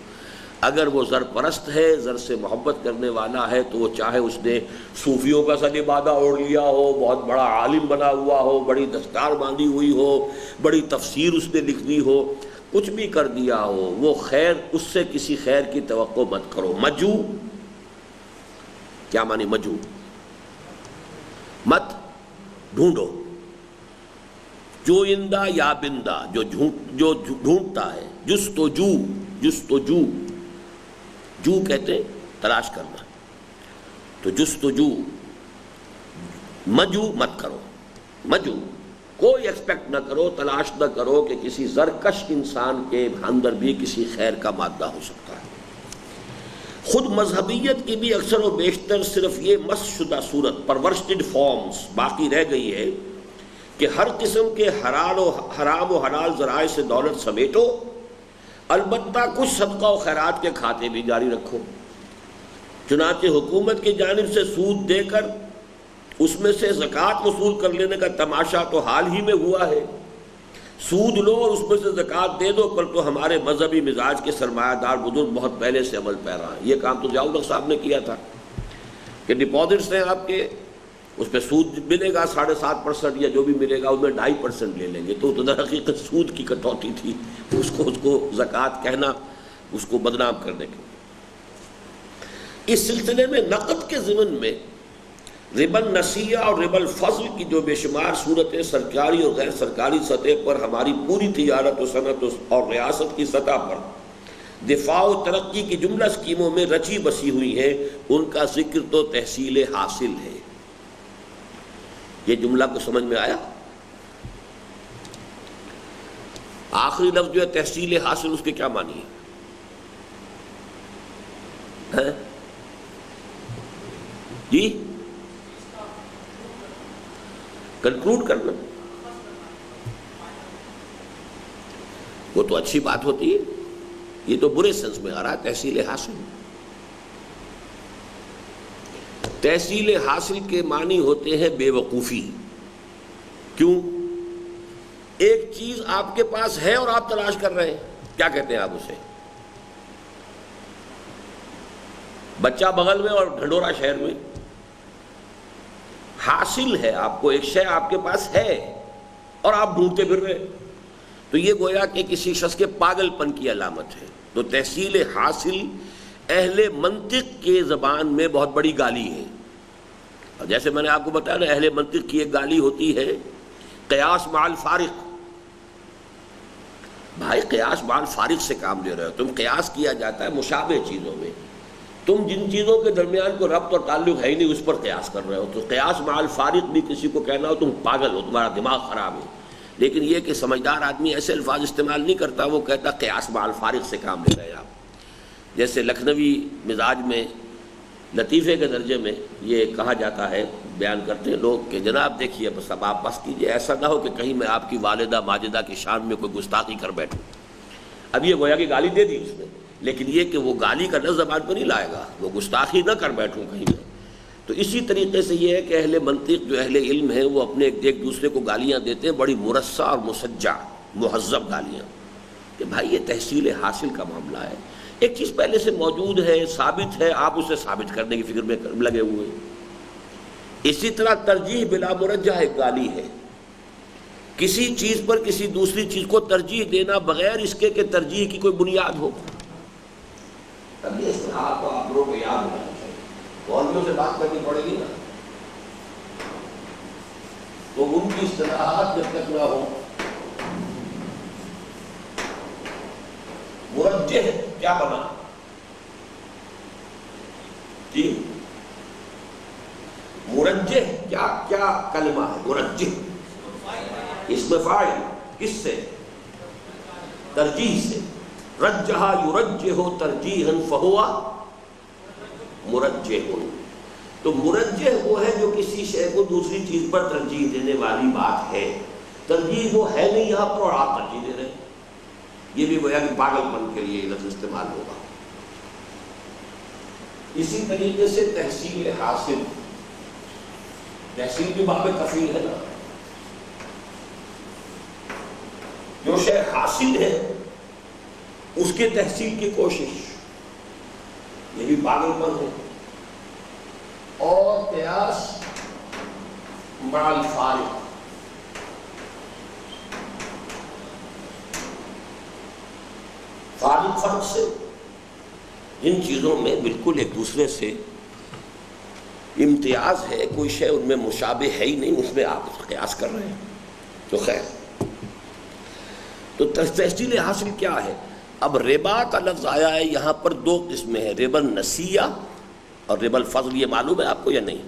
S1: اگر وہ زر پرست ہے، زر سے محبت کرنے والا ہے، تو وہ چاہے اس نے صوفیوں کا سا لبادہ اوڑھ لیا ہو، بہت بڑا عالم بنا ہوا ہو، بڑی دستار باندھی ہوئی ہو، بڑی تفسیر اس نے لکھ دی ہو، کچھ بھی کر دیا ہو، وہ خیر، اس سے کسی خیر کی توقع مت کرو۔ مجو کیا معنی؟ مجو مت ڈھونڈو، جوئندہ یا بندہ، جو ڈھونڈتا ہے، جستجو، جستجو، جو کہتے ہیں تلاش کرنا، تو جستجو، مجو مت کرو، مجو کوئی ایکسپیکٹ نہ کرو، تلاش نہ کرو کہ کسی زرکش انسان کے اندر بھی کسی خیر کا مادہ ہو سکتا ہے۔ خود مذہبیت کی بھی اکثر و بیشتر صرف یہ مس شدہ صورت، پرورسٹڈ فارمز باقی رہ گئی ہے کہ ہر قسم کے حرام و حلال ذرائع سے دولت سمیٹو، البتہ کچھ صدقہ و خیرات کے کھاتے بھی جاری رکھو۔ چنانچہ حکومت کی جانب سے سود دے کر اس میں سے زکوٰۃ وصول کر لینے کا تماشا تو حال ہی میں ہوا ہے۔ سود لو اور اس میں سے زکوٰۃ دے دو، پر تو ہمارے مذہبی مزاج کے سرمایہ دار بزرگ بہت پہلے سے عمل پیرا ہیں۔ یہ کام تو ضیاء الحق صاحب نے کیا تھا کہ ڈپازٹس ہیں آپ کے، اس پہ سود ملے گا 7.5% یا جو بھی ملے گا اس میں 2.5% لے لیں گے، تو در حقیقت سود کی کٹوتی تھی، اس کو زکوٰۃ کہنا، اس کو بدنام کرنے کے۔ اس سلسلے میں نقد کے ضمن میں ربا النسیہ اور ربا الفضل کی جو بے شمار صورتیں سرکاری اور غیر سرکاری سطح پر ہماری پوری تجارت و صنعت اور ریاست کی سطح پر دفاع و ترقی کی جملہ اسکیموں میں رچی بسی ہوئی ہیں، ان کا ذکر تو تحصیل حاصل ہے۔ یہ جملہ کو سمجھ میں آیا؟ آخری لفظ جو ہے تحصیل حاصل، اس کے کیا معنی ہے؟ جی، کنکلوڈ کرنا، وہ تو اچھی بات ہوتی ہے، یہ تو برے سینس میں آ رہا ہے تحصیل حاصل۔ تحصیل حاصل کے معنی ہوتے ہیں بے وقوفی۔ کیوں؟ ایک چیز آپ کے پاس ہے اور آپ تلاش کر رہے ہیں، کیا کہتے ہیں آپ اسے؟ بچہ بغل میں اور ڈھنڈورا شہر میں۔ حاصل ہے آپ کو، ایک شے آپ کے پاس ہے اور آپ ڈھونڈتے پھر رہے، تو یہ گویا کہ کسی شخص کے پاگل پن کی علامت ہے۔ تو تحصیل حاصل اہل منطق کے زبان میں بہت بڑی گالی ہے، اور جیسے میں نے آپ کو بتایا نا، اہل منطق کی ایک گالی ہوتی ہے قیاس مع الفارق۔ بھائی قیاس مع الفارق سے کام لے رہے ہو تم، قیاس کیا جاتا ہے مشابہ چیزوں میں، تم جن چیزوں کے درمیان کوئی ربط اور تعلق ہے ہی نہیں اس پر قیاس کر رہے ہو، تو قیاس مع الفارق بھی کسی کو کہنا ہو تم پاگل ہو، تمہارا دماغ خراب ہے۔ لیکن یہ کہ سمجھدار آدمی ایسے الفاظ استعمال نہیں کرتا، وہ کہتا قیاس مع الفارق سے کام لے رہے ہیں آپ۔ جیسے لکھنوی مزاج میں لطیفے کے درجے میں یہ کہا جاتا ہے، بیان کرتے ہیں لوگ کہ جناب دیکھیے بس اب آپ بس کیجیے، ایسا نہ ہو کہ کہیں میں آپ کی والدہ ماجدہ کی شان میں کوئی گستاخی کر بیٹھوں۔ اب یہ گویا کہ گالی دے دی اس نے، لیکن یہ کہ وہ گالی کا لفظ زبان پہ نہیں لائے گا، وہ گستاخی نہ کر بیٹھوں کہیں میں۔ تو اسی طریقے سے یہ ہے کہ اہل منطق جو اہل علم ہیں وہ اپنے ایک دوسرے کو گالیاں دیتے ہیں، بڑی مرصع اور مسجع مہذب گالیاں، کہ بھائی یہ تحصیل حاصل کا معاملہ ہے، ایک چیز پہلے سے موجود ہے، ثابت ہے، آپ اسے ثابت کرنے کی فکر میں لگے ہوئے ہیں۔ اسی طرح ترجیح بلا مرجح ایک گالی ہے، کسی چیز پر کسی دوسری چیز کو ترجیح دینا بغیر اس کے کہ ترجیح کی کوئی بنیاد ہو۔ اب یہ اصطلاحات کو آپ لوگوں کو یاد ہونا چاہیے، مولویوں سے بات کرنی پڑے گی نا، تو ان کی اصطلاحات جب تک نہ ہو۔ مرجح کیا بنا؟ جی مرجح کیا کلمہ ہے؟ مرجح اسم فاعل، کس سے؟ ترجیح سے۔ رجح یرجح ترجیحا فہو مرجح۔ تو مرجح وہ ہے جو کسی شے کو دوسری چیز پر ترجیح دینے والی بات ہے، ترجیح وہ ہے نہیں یہاں پر اور آپ ترجیح دے رہے ہیں، یہ بھی گویا کہ پاگل پن کے لیے لفظ استعمال ہوگا۔ اسی طریقے سے تحصیل حاصل، تحصیل بھی باب کفیل ہے نا، جو شے حاصل ہے اس کے تحصیل کی کوشش، یہ بھی پاگل پن ہے۔ اور قیاس مع الفارق، فارق فرق سے، ان چیزوں میں بالکل ایک دوسرے سے امتیاز ہے، کوئی شے ان میں مشابہ ہے ہی نہیں، اس میں آپ قیاس کر رہے ہیں۔ تو خیر، تو تحصیل حاصل کیا ہے؟ اب ربا کا لفظ آیا ہے یہاں پر دو قسمیں ہیں، ربا النسیہ اور ربا الفضل۔ یہ معلوم ہے آپ کو یا نہیں؟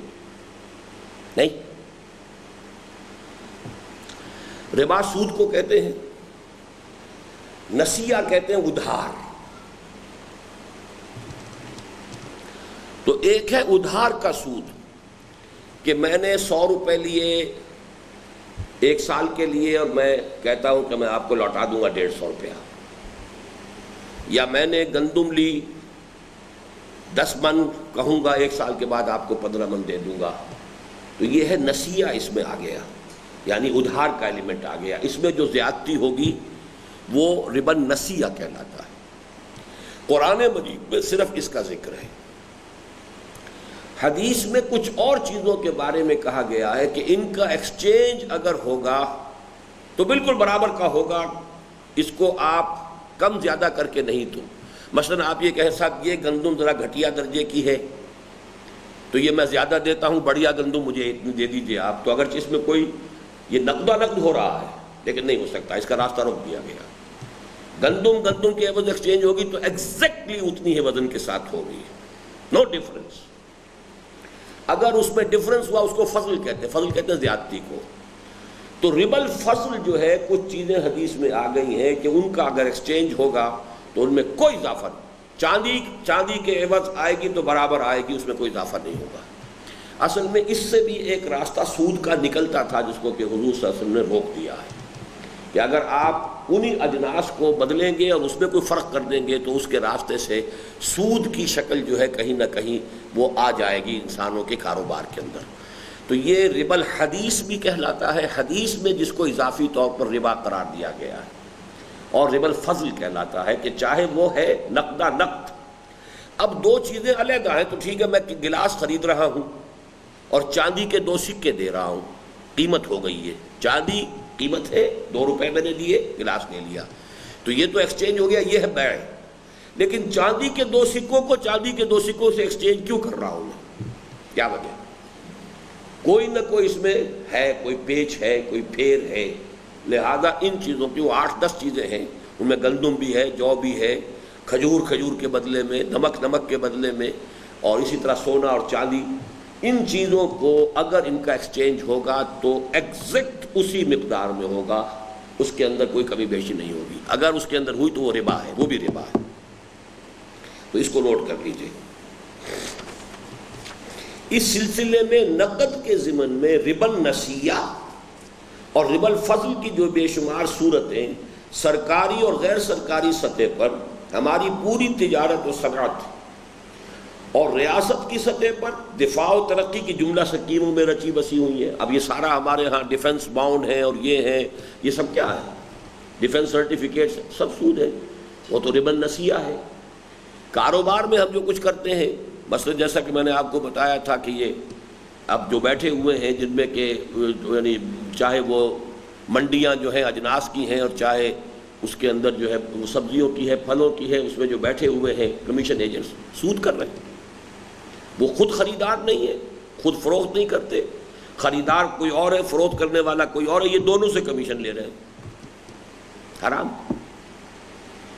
S1: نہیں؟ ربا سود کو کہتے ہیں، نسیہ کہتے ہیں ادھار۔ تو ایک ہے ادھار کا سود، کہ میں نے 100 روپے لیے 1 سال کے لیے اور میں کہتا ہوں کہ میں آپ کو لوٹا دوں گا 150 روپیہ، یا میں نے گندم لی 10 من، کہوں گا 1 سال کے بعد آپ کو 15 من دے دوں گا، تو یہ ہے نسیہ، اس میں آ گیا، یعنی ادھار کا ایلیمنٹ آ گیا۔ اس میں جو زیادتی ہوگی وہ ربا النسیہ کہلاتا ہے۔ قرآن مجید میں صرف اس کا ذکر ہے، حدیث میں کچھ اور چیزوں کے بارے میں کہا گیا ہے کہ ان کا ایکسچینج اگر ہوگا تو بالکل برابر کا ہوگا، اس کو آپ کم زیادہ کر کے نہیں دو۔ مثلا آپ یہ کہیں صاحب یہ گندم ذرا گھٹیا درجے کی ہے تو یہ میں زیادہ دیتا ہوں، بڑھیا گندم مجھے اتنی دے دیجئے آپ، تو اگرچہ اس میں کوئی یہ نقد و نقد ہو رہا ہے لیکن نہیں ہو سکتا، اس کا راستہ روک دیا گیا۔ گندم کے عوض ایکسچینج ہوگی تو ایگزیکٹلی اتنی ہی وزن کے ساتھ ہوگی، نو ڈفرنس۔ اگر اس میں ڈفرنس ہوا اس کو فضل کہتے ہیں زیادتی کو۔ تو ربا الفضل جو ہے، کچھ چیزیں حدیث میں آ گئی ہیں کہ ان کا اگر ایکسچینج ہوگا تو ان میں کوئی اضافہ نہیں، چاندی کے عوض آئے گی تو برابر آئے گی، اس میں کوئی اضافہ نہیں ہوگا۔ اصل میں اس سے بھی ایک راستہ سود کا نکلتا تھا جس کو کہ حضور صلی اللہ علیہ وسلم نے روک دیا ہے کہ اگر آپ انہی اجناس کو بدلیں گے اور اس میں کوئی فرق کر دیں گے تو اس کے راستے سے سود کی شکل جو ہے کہیں نہ کہیں وہ آ جائے گی انسانوں کے کاروبار کے اندر۔ تو یہ ربا الحدیث بھی کہلاتا ہے، حدیث میں جس کو اضافی طور پر ربا قرار دیا گیا ہے، اور ربا الفضل کہلاتا ہے کہ چاہے وہ ہے نقدہ نقد۔ اب دو چیزیں علیحدہ ہیں، تو ٹھیک ہے میں گلاس خرید رہا ہوں اور چاندی کے 2 سکے دے رہا ہوں، قیمت ہو گئی ہے، چاندی قیمت ہے 2 روپے میں نے دیے، گلاس لے لیا، تو یہ تو ایکسچینج ہو گیا، یہ ہے بیع۔ لیکن چاندی کے 2 سکوں کو چاندی کے 2 سکوں سے ایکسچینج کیوں کر رہا ہوں میں؟ کیا وجہ؟ کوئی نہ کوئی اس میں ہے، کوئی پیچ ہے، کوئی پھیر ہے، لہذا ان چیزوں کی وہ 8-10 چیزیں ہیں، ان میں گندم بھی ہے، جو بھی ہے، کھجور کے بدلے میں، نمک کے بدلے میں، اور اسی طرح سونا اور چاندی، ان چیزوں کو اگر ان کا ایکسچینج ہوگا تو ایگزیکٹ اسی مقدار میں ہوگا، اس کے اندر کوئی کمی بیشی نہیں ہوگی۔ اگر اس کے اندر ہوئی تو وہ ربا ہے، وہ بھی ربا ہے۔ تو اس کو نوٹ کر لیجئے۔ اس سلسلے میں نقد کے ضمن میں ربا النسیہ اور ربا الفضل کی جو بے شمار صورتیں سرکاری اور غیر سرکاری سطح پر ہماری پوری تجارت و صنعت اور ریاست کی سطح پر دفاع و ترقی کی جملہ سکیموں میں رچی بسی ہوئی ہیں۔ اب یہ سارا ہمارے ہاں ڈیفنس باؤنڈ ہیں اور یہ ہیں، یہ سب کیا ہے؟ ڈیفنس سرٹیفکیٹس، سب سود ہے، وہ تو ربا النسیہ ہے۔ کاروبار میں ہم جو کچھ کرتے ہیں، مثلا جیسا کہ میں نے آپ کو بتایا تھا کہ یہ اب جو بیٹھے ہوئے ہیں جن میں کہ یعنی چاہے وہ منڈیاں جو ہیں اجناس کی ہیں اور چاہے اس کے اندر جو ہے سبزیوں کی ہے، پھلوں کی ہے، اس میں جو بیٹھے ہوئے ہیں کمیشن ایجنٹس سود کر رہے ہیں۔ وہ خود خریدار نہیں ہے، خود فروخت نہیں کرتے، خریدار کوئی اور ہے، فروخت کرنے والا کوئی اور ہے، یہ دونوں سے کمیشن لے رہے ہیں، حرام۔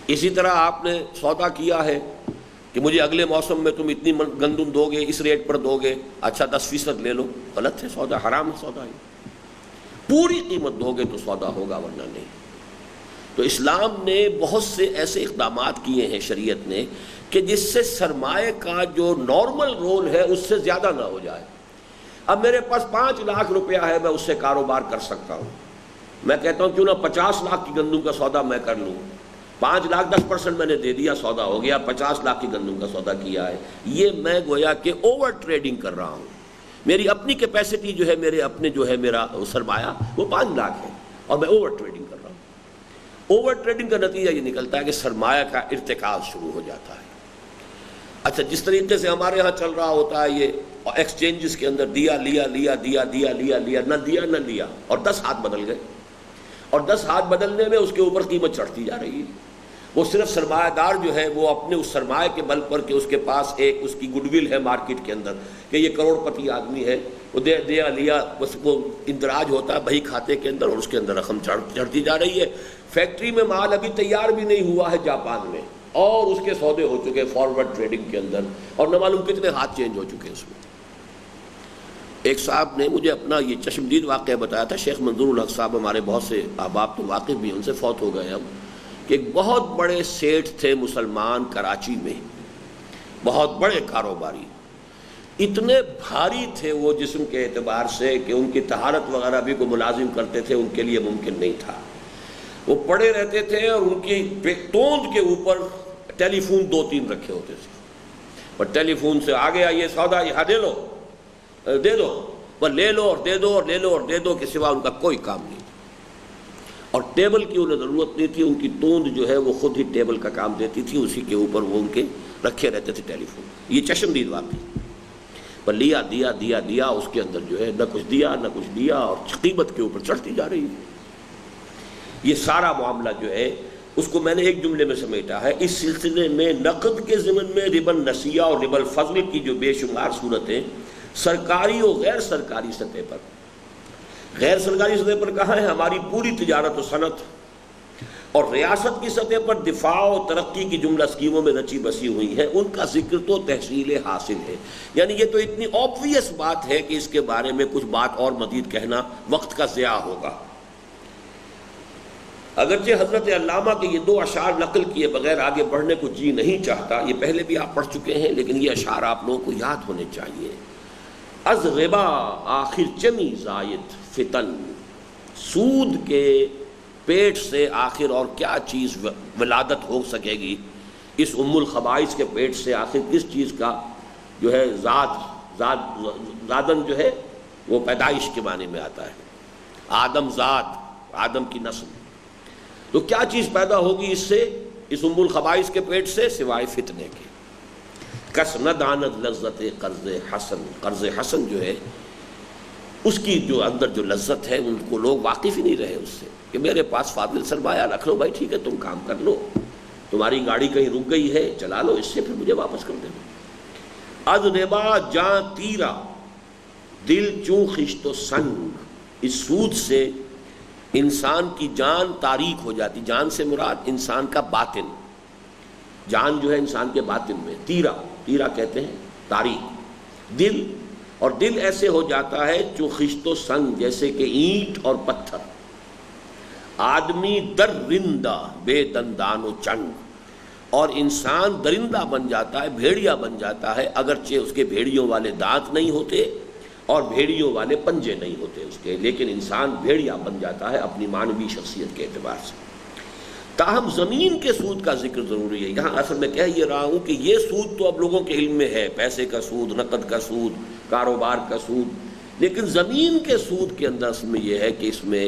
S1: اسی طرح آپ نے سودا کیا ہے کہ مجھے اگلے موسم میں تم اتنی گندم دو گے، اس ریٹ پر دو گے، اچھا 10% لے لو، غلط ہے سودا، حرام ہے سودا، پوری قیمت دو گے تو سودا ہوگا ورنہ نہیں۔ تو اسلام نے بہت سے ایسے اقدامات کیے ہیں شریعت نے کہ جس سے سرمایہ کا جو نارمل رول ہے اس سے زیادہ نہ ہو جائے۔ اب میرے پاس 5 لاکھ روپیہ ہے، میں اس سے کاروبار کر سکتا ہوں، میں کہتا ہوں کیوں نہ 50 لاکھ کی گندم کا سودا میں کر لوں، 5 لاکھ 10% میں نے دے دیا، سودا ہو گیا، 50 لاکھ کی گندم کا سودا کیا ہے۔ یہ میں گویا کہ اوور ٹریڈنگ کر رہا ہوں، میری اپنی کیپیسٹی جو ہے، میرے اپنے جو ہے میرا سرمایہ وہ 5 لاکھ ہے اور میں اوور ٹریڈنگ کر رہا ہوں۔ اوور ٹریڈنگ کا نتیجہ یہ نکلتا ہے کہ سرمایہ کا ارتکاز شروع ہو جاتا ہے۔ اچھا، جس طریقے سے ہمارے ہاں چل رہا ہوتا ہے یہ ایکسچینجز کے اندر دیا لیا لیا دیا دیا لیا لیا، نہ دیا نہ لیا، اور 10 ہاتھ بدل گئے، اور 10 ہاتھ بدلنے میں اس کے اوپر قیمت چڑھتی جا رہی ہے۔ وہ صرف سرمایہ دار جو ہے وہ اپنے اس سرمایہ کے بل پر کہ اس کے پاس ایک اس کی گڈ ول ہے مارکیٹ کے اندر کہ یہ کروڑ پتی آدمی ہے، وہ دیا لیا، بس وہ اندراج ہوتا ہے بہی کھاتے کے اندر اور اس کے اندر رقم چڑھتی جا رہی ہے۔ فیکٹری میں مال ابھی تیار بھی نہیں ہوا ہے جاپان میں، اور اس کے سودے ہو چکے فارورڈ ٹریڈنگ کے اندر، اور نہ معلوم کتنے ہاتھ چینج ہو چکے اس میں۔ ایک صاحب نے مجھے اپنا یہ چشمدید واقعہ بتایا تھا، شیخ منظور الحق صاحب، ہمارے بہت سے احباب تو واقف بھی ان سے فوت ہو گئے اب، کہ ایک بہت بڑے سیٹھ تھے مسلمان کراچی میں، بہت بڑے کاروباری، اتنے بھاری تھے وہ جسم کے اعتبار سے کہ ان کی طہارت وغیرہ بھی کو ملازم کرتے تھے ان کے لیے ممکن نہیں تھا۔ وہ پڑے رہتے تھے اور ان کی توند کے اوپر ٹیلی فون 2-3 رکھے ہوتے تھے، اور ٹیلی فون سے آ گیا یہ سودا، یہاں دے لو دے دو، بس لے لو اور دے دو اور لے لو اور دے دو کے سوا ان کا کوئی کام نہیں تھا۔ اور ٹیبل کی انہیں ضرورت نہیں تھی، ان کی توند جو ہے وہ خود ہی ٹیبل کا کام دیتی تھی، اسی کے اوپر وہ ان کے رکھے رہتے تھے ٹیلی فون۔ یہ چشمدید واقعی پر لیا دیا دیا دیا، اس کے اندر جو ہے نہ کچھ دیا نہ کچھ دیا، اور قیمت کے اوپر چڑھتی جا رہی ہے۔ یہ سارا معاملہ جو ہے اس کو میں نے ایک جملے میں سمیٹا ہے. اس سلسلے میں نقد کے ضمن میں ربا النسیہ اور ربا الفضل کی جو بے شمار صورتیں سرکاری اور غیر سرکاری سطح پر، غیر سرکاری سطح پر کہاں ہے؟ ہماری پوری تجارت و صنعت، اور ریاست کی سطح پر دفاع و ترقی کی جملہ اسکیموں میں رچی بسی ہوئی ہیں، ان کا ذکر تو تحصیل حاصل ہے. یعنی یہ تو اتنی آبویس بات ہے کہ اس کے بارے میں کچھ بات اور مزید کہنا وقت کا ضیاع ہوگا. اگرچہ حضرت علامہ کے یہ 2 اشعار نقل کیے بغیر آگے بڑھنے کو جی نہیں چاہتا، یہ پہلے بھی آپ پڑھ چکے ہیں، لیکن یہ اشعار آپ لوگوں کو یاد ہونے چاہیے. از ربا آخر چمی زائد فتن، سود کے پیٹ سے آخر اور کیا چیز ولادت ہو سکے گی؟ اس ام الخبائث کے پیٹ سے آخر کس چیز کا جو ہے زادن جو ہے وہ پیدائش کے معنی میں آتا ہے، آدم زاد، آدم کی نسل. تو کیا چیز پیدا ہوگی اس سے، اس ام الخبائث کے پیٹ سے، سوائے فتنے کے. کس نہ داند لذت قرض حسن، قرض حسن جو ہے اس کی جو اندر جو لذت ہے ان کو لوگ واقف ہی نہیں رہے اس سے، کہ میرے پاس فاضل سرمایہ رکھ لو بھائی، ٹھیک ہے تم کام کر لو، تمہاری گاڑی کہیں رک گئی ہے چلا لو، اس سے پھر مجھے واپس کر دینا. از ربا جاں تیرا دل چوں خشت و سنگ، اس سود سے انسان کی جان تاریک ہو جاتی. جان سے مراد انسان کا باطن، جان جو ہے انسان کے باطن میں، تیرا، تیرا کہتے ہیں تاریک، دل، اور دل ایسے ہو جاتا ہے جو خشت و سنگ، جیسے کہ اینٹ اور پتھر. آدمی درندہ بے دندان و چنگ، اور انسان درندہ بن جاتا ہے، بھیڑیا بن جاتا ہے، اگرچہ اس کے بھیڑیوں والے دانت نہیں ہوتے اور بھیڑیوں والے پنجے نہیں ہوتے اس کے، لیکن انسان بھیڑیا بن جاتا ہے اپنی معنوی شخصیت کے اعتبار سے. تاہم زمین کے سود کا ذکر ضروری ہے. یہاں اصل میں کہہ یہ رہا ہوں کہ یہ سود تو اب لوگوں کے علم میں ہے، پیسے کا سود، نقد کا سود، کاروبار کا سود، لیکن زمین کے سود کے اندر اصل میں یہ ہے کہ اس میں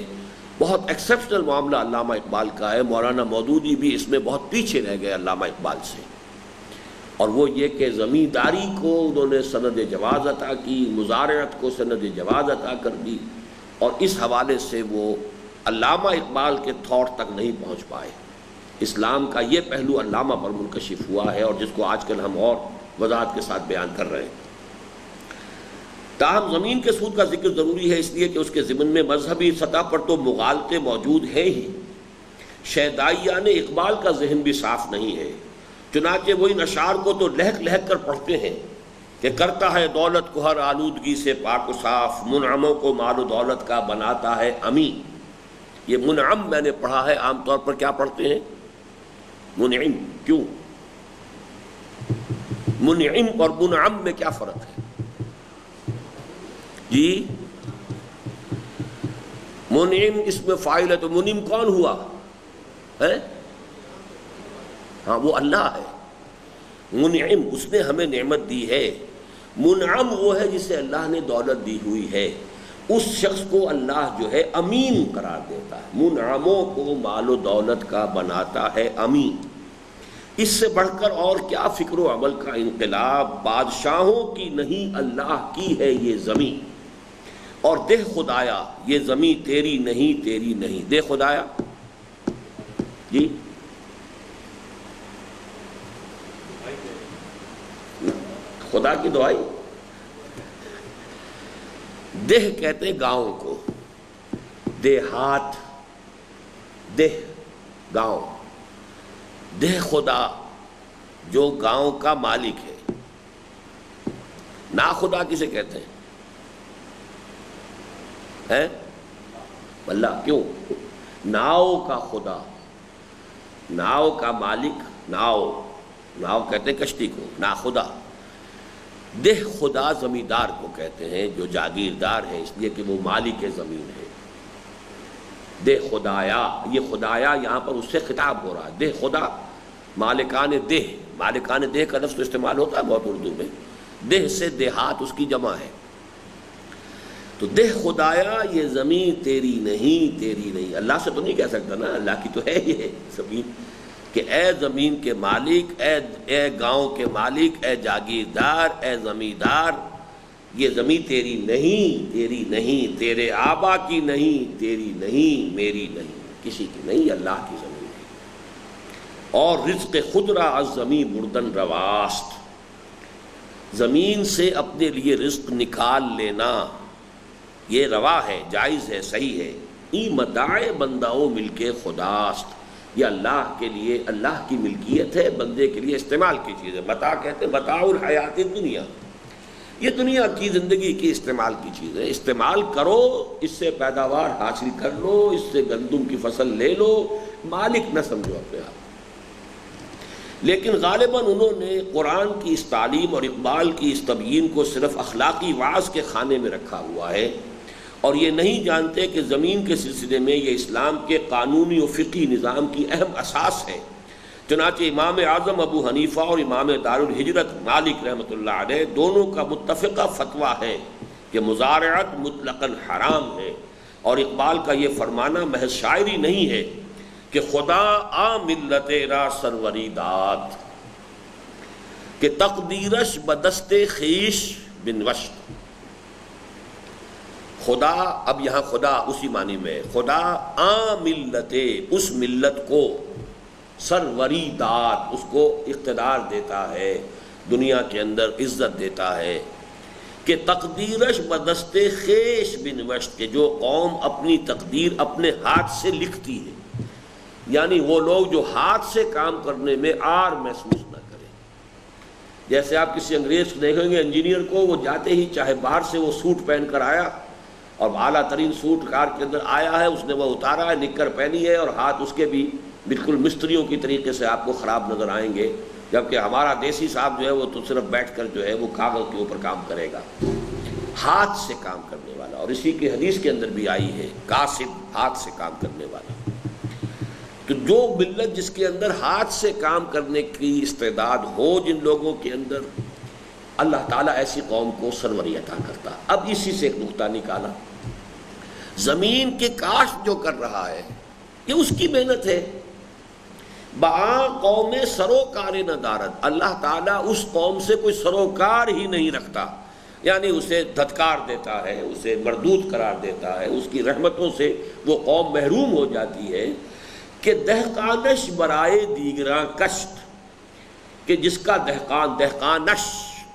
S1: بہت ایکسیپشنل معاملہ علامہ اقبال کا ہے. مولانا مودودی بھی اس میں بہت پیچھے رہ گئے علامہ اقبال سے، اور وہ یہ کہ زمینداری کو انہوں نے سند جواز عطا کی، مزارعت کو سند جواز عطا کر دی، اور اس حوالے سے وہ علامہ اقبال کے تھاٹ تک نہیں پہنچ پائے. اسلام کا یہ پہلو علامہ پر منکشف ہوا ہے، اور جس کو آج کل ہم اور وضاحت کے ساتھ بیان کر رہے ہیں. تاہم زمین کے سود کا ذکر ضروری ہے، اس لیے کہ اس کے ضمن میں مذہبی سطح پر تو مغالطے موجود ہیں ہی. شیدائیہ نے اقبال کا ذہن بھی صاف نہیں ہے، چنانچہ وہ ان اشعار کو تو لہک لہک کر پڑھتے ہیں کہ کرتا ہے دولت کو ہر آلودگی سے پاک و صاف، منعموں کو مال و دولت کا بناتا ہے امی. یہ منعم میں نے پڑھا ہے، عام طور پر کیا پڑھتے ہیں؟ منعم. کیوں؟ منعم اور منعم میں کیا فرق ہے جی؟ منعم اس میں فاعل ہے، تو منعم کون ہوا ہے؟ ہاں وہ اللہ ہے. منعم اس نے ہمیں نعمت دی ہے. منعم وہ ہے جسے اللہ نے دولت دی ہوئی ہے، اس شخص کو اللہ جو ہے امین قرار دیتا ہے. منعموں کو مال و دولت کا بناتا ہے امین. اس سے بڑھ کر اور کیا فکر و عمل کا انقلاب. بادشاہوں کی نہیں اللہ کی ہے یہ زمین، اور دہ خدایا یہ زمین تیری نہیں تیری نہیں. دہ خدایا جی خدا کی دعائی. دہ کہتے ہیں گاؤں کو، دیہات، دہ گاؤں. دہ خدا جو گاؤں کا مالک ہے. نا خدا کسے کہتے ہیں؟ اللہ. کیوں؟ ناؤ کا خدا، ناؤ کا مالک. ناؤ، ناؤ کہتے ہیں کشتی کو، نا خدا. دہ خدا زمیندار کو کہتے ہیں جو جاگیردار ہے، اس لیے کہ وہ مالک زمین ہے. دہ خدایا، یہ خدایا یہاں پر اس سے خطاب ہو رہا ہے. دہ خدا مالکان دہ، مالکان دہ کا لفظ استعمال ہوتا ہے بہت اردو میں. دہ سے دیہات اس کی جمع ہے. تو دہ خدایا یہ زمین تیری نہیں تیری نہیں. اللہ سے تو نہیں کہہ سکتا نا، اللہ کی تو ہے یہ زمین، کہ اے زمین کے مالک، اے گاؤں کے مالک، اے جاگیردار، اے زمیندار، یہ زمین تیری نہیں تیری نہیں، تیرے آبا کی نہیں تیری نہیں، میری نہیں، کسی کی نہیں، اللہ کی زمین ہے. اور رزق خود را از زمین بردن رواست، زمین سے اپنے لیے رزق نکال لینا یہ روا ہے، جائز ہے، صحیح ہے۔ ای متاع بنداؤ ملک خداست، یہ اللہ کے لیے، اللہ کی ملکیت ہے، بندے کے لیے استعمال کی چیز ہے۔ متاع کہتے ہیں متاع الحیات دنیا، یہ دنیا کی زندگی کی استعمال کی چیز ہے، استعمال کرو، اس سے پیداوار حاصل کر لو، اس سے گندم کی فصل لے لو، مالک نہ سمجھو اپنے آپ۔ لیکن غالباً انہوں نے قرآن کی اس تعلیم اور اقبال کی اس تبیین کو صرف اخلاقی وعظ کے خانے میں رکھا ہوا ہے، اور یہ نہیں جانتے کہ زمین کے سلسلے میں یہ اسلام کے قانونی و فقہی نظام کی اہم اساس ہے۔ چنانچہ امام اعظم ابو حنیفہ اور امام دارالہجرت مالک رحمۃ اللہ علیہ دونوں کا متفقہ فتویٰ ہے کہ مزارعت مطلقاً حرام ہے، اور اقبال کا یہ فرمانا محض شاعری نہیں ہے کہ خدا آ ملت را سروری داد کہ تقدیرش بدست خیش بنوشت۔ خدا، اب یہاں خدا اسی معنی میں، خدا آ ملت، اس ملت کو، سروری داد، اس کو اقتدار دیتا ہے، دنیا کے اندر عزت دیتا ہے کہ تقدیرش بدست خیش بنوشت، کہ جو قوم اپنی تقدیر اپنے ہاتھ سے لکھتی ہے، یعنی وہ لوگ جو ہاتھ سے کام کرنے میں عار محسوس نہ کریں۔ جیسے آپ کسی انگریز کو دیکھیں گے انجینئر کو، وہ جاتے ہی چاہے باہر سے وہ سوٹ پہن کر آیا اور اعلیٰ ترین سوٹ کار کے اندر آیا ہے، اس نے وہ اتارا ہے، نکر پہنی ہے، اور ہاتھ اس کے بھی بالکل مستریوں کی طریقے سے آپ کو خراب نظر آئیں گے، جبکہ ہمارا دیسی صاحب جو ہے وہ تو صرف بیٹھ کر جو ہے وہ کاغذ کے اوپر کام کرے گا، ہاتھ سے کام کرنے والا۔ اور اسی کی حدیث کے اندر بھی آئی ہے کاسب، ہاتھ سے کام کرنے والا۔ تو جو ملت جس کے اندر ہاتھ سے کام کرنے کی استعداد ہو جن لوگوں کے اندر، اللہ تعالیٰ ایسی قوم کو سروری عطا کرتا۔ اب اسی سے ایک نقطہ نکالا، زمین کے کاشت جو کر رہا ہے یہ اس کی محنت ہے۔ با قوم سروکار ندارت، اللہ تعالیٰ اس قوم سے کوئی سروکار ہی نہیں رکھتا، یعنی اسے دھتکار دیتا ہے، اسے مردود قرار دیتا ہے، اس کی رحمتوں سے وہ قوم محروم ہو جاتی ہے کہ دہقانش برائے دیگراں کشت، کہ جس کا دہقانش،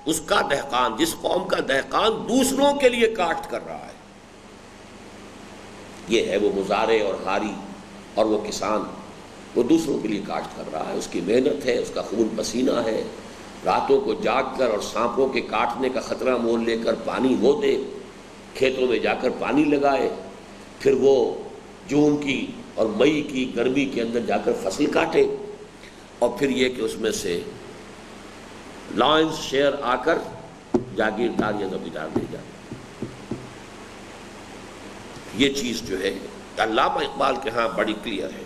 S1: اس کا دہقان، جس قوم کا دہقان دوسروں کے لیے کاشت کر رہا ہے، یہ ہے وہ مزارع اور ہاری، اور وہ کسان وہ دوسروں کے لیے کاشت کر رہا ہے، اس کی محنت ہے، اس کا خون پسینہ ہے، راتوں کو جاگ کر اور سانپوں کے کاٹنے کا خطرہ مول لے کر پانی وہ دے، کھیتوں میں جا کر پانی لگائے، پھر وہ جون کی اور مئی کی گرمی کے اندر جا کر فصل کاٹے، اور پھر یہ کہ اس میں سے لائنز شیئر آ کر جاگیردار یا زمیندار دے جائے۔ یہ چیز جو ہے علامہ اقبال کے ہاں بڑی کلیئر ہے۔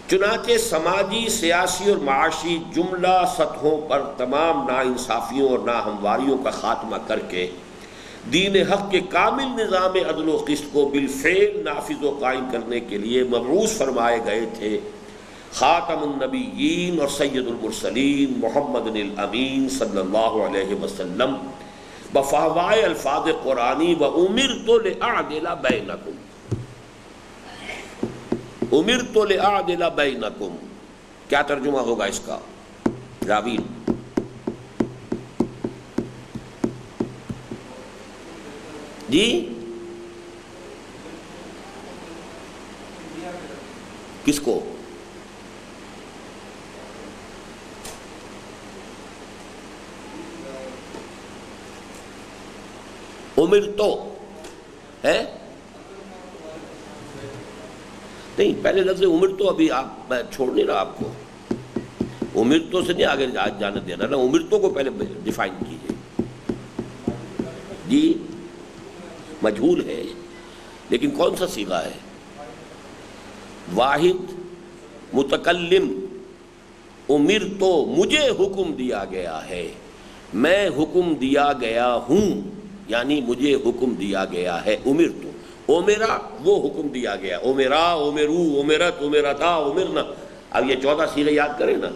S1: چنانچہ سماجی، سیاسی اور معاشی جملہ سطحوں پر تمام ناانصافیوں اور ناہمواریوں کا خاتمہ کر کے دین حق کے کامل نظام عدل و قسط کو بالفعل نافذ و قائم کرنے کے لیے مبعوث فرمائے گئے تھے خاتم النبیین اور سید المرسلین محمد الامین صلی اللہ علیہ وسلم بفہوائے الفاظ قرآنی وَأُمِرْتُ لِأَعْدِلَ بَيْنَكُمْ۔ اُمِرْتُ لِأَعْدِلَ بَيْنَكُمْ کیا ترجمہ ہوگا اس کا؟ راوین جی کس کو؟ امرتو ہے نہیں، پہلے لفظ امرتو ابھی آپ میں چھوڑ نہیں رہا آپ کو، امرتو سے نہیں آگے جانے دے رہا نا، امرتو کو پہلے ڈیفائن کیجئے جی۔ مجہول ہے لیکن کون سا صیغہ ہے؟ واحد متکلم، امرتو مجھے حکم دیا گیا ہے، میں حکم دیا گیا ہوں، یعنی مجھے حکم دیا گیا ہے۔ امرتو، اومیرا وہ حکم دیا گیا، اومیرا، اومیرو، اومیرت، اومیرتا، امرنا۔ اب یہ 14 صیغے یاد کریں نا،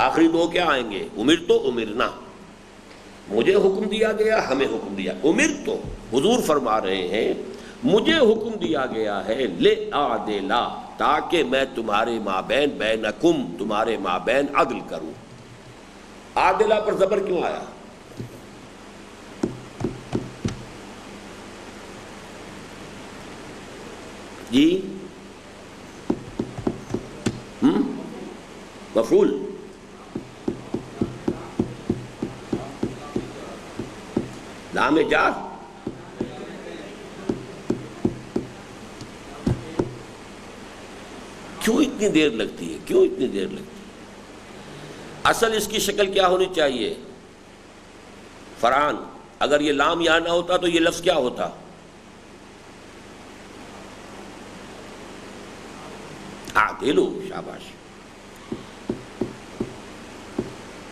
S1: آخری 2 کیا آئیں گے؟ امرتو، امرنا۔ مجھے حکم دیا گیا، ہمیں حکم دیا۔ امرتو، حضور فرما رہے ہیں مجھے حکم دیا گیا ہے لِأَعْدِلَ، تاکہ میں تمہارے مابین بینکم، تمہارے مابین عدل کروں۔ عادلہ پر زبر کیوں آیا؟ جی مفعول، لام جار، کیوں اتنی دیر لگتی ہے؟ کیوں اتنی دیر لگتی ہے؟ اصل اس کی شکل کیا ہونی چاہیے فرحان؟ اگر یہ لام یہاں نہ ہوتا تو یہ لفظ کیا ہوتا؟ عادلو، شاباش،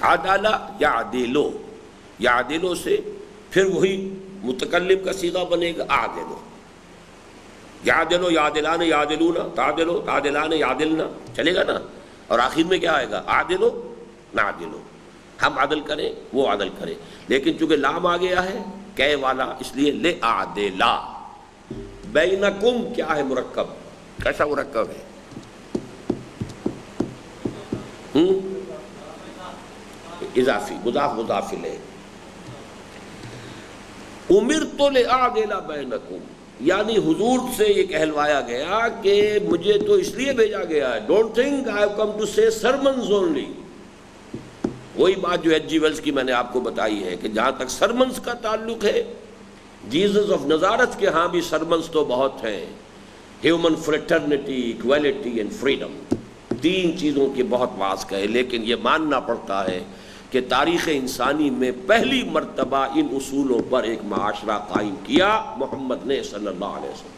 S1: عدالہ یعدلو، یعدلو سے پھر وہی متکلم کا صیغہ بنے گا عادلو، یعدلو یعدلان یعدلون، تعدلو تعدلان یعدلنا، چلے گا نا؟ اور آخر میں کیا آئے گا؟ عادلو نعدلو، ہم عدل کریں وہ عدل کرے، لیکن چونکہ لام آ گیا ہے کہ والا، اس لیے لِأَعْدِلَ۔ بینکم کیا ہے؟ مرکب، کیسا مرکب ہے؟ اضافی، مضاف مضاف الیہ۔ امرت لأعدل بینکم، یعنی حضور سے یہ کہلوایا گیا کہ مجھے تو اس لیے بھیجا گیا ہے، don't think I have come to say sermons only. وہی بات جو ایچ جی ویلز کی میں نے آپ کو بتائی ہے کہ جہاں تک سرمنز کا تعلق ہے، جیزس آف نزارت کے ہاں بھی سرمنز تو بہت ہیں، human fraternity, equality and freedom, تین چیزوں کے بہت واعظ کہے، لیکن یہ ماننا پڑتا ہے کہ تاریخ انسانی میں پہلی مرتبہ ان اصولوں پر ایک معاشرہ قائم کیا محمد نے صلی اللہ علیہ وسلم۔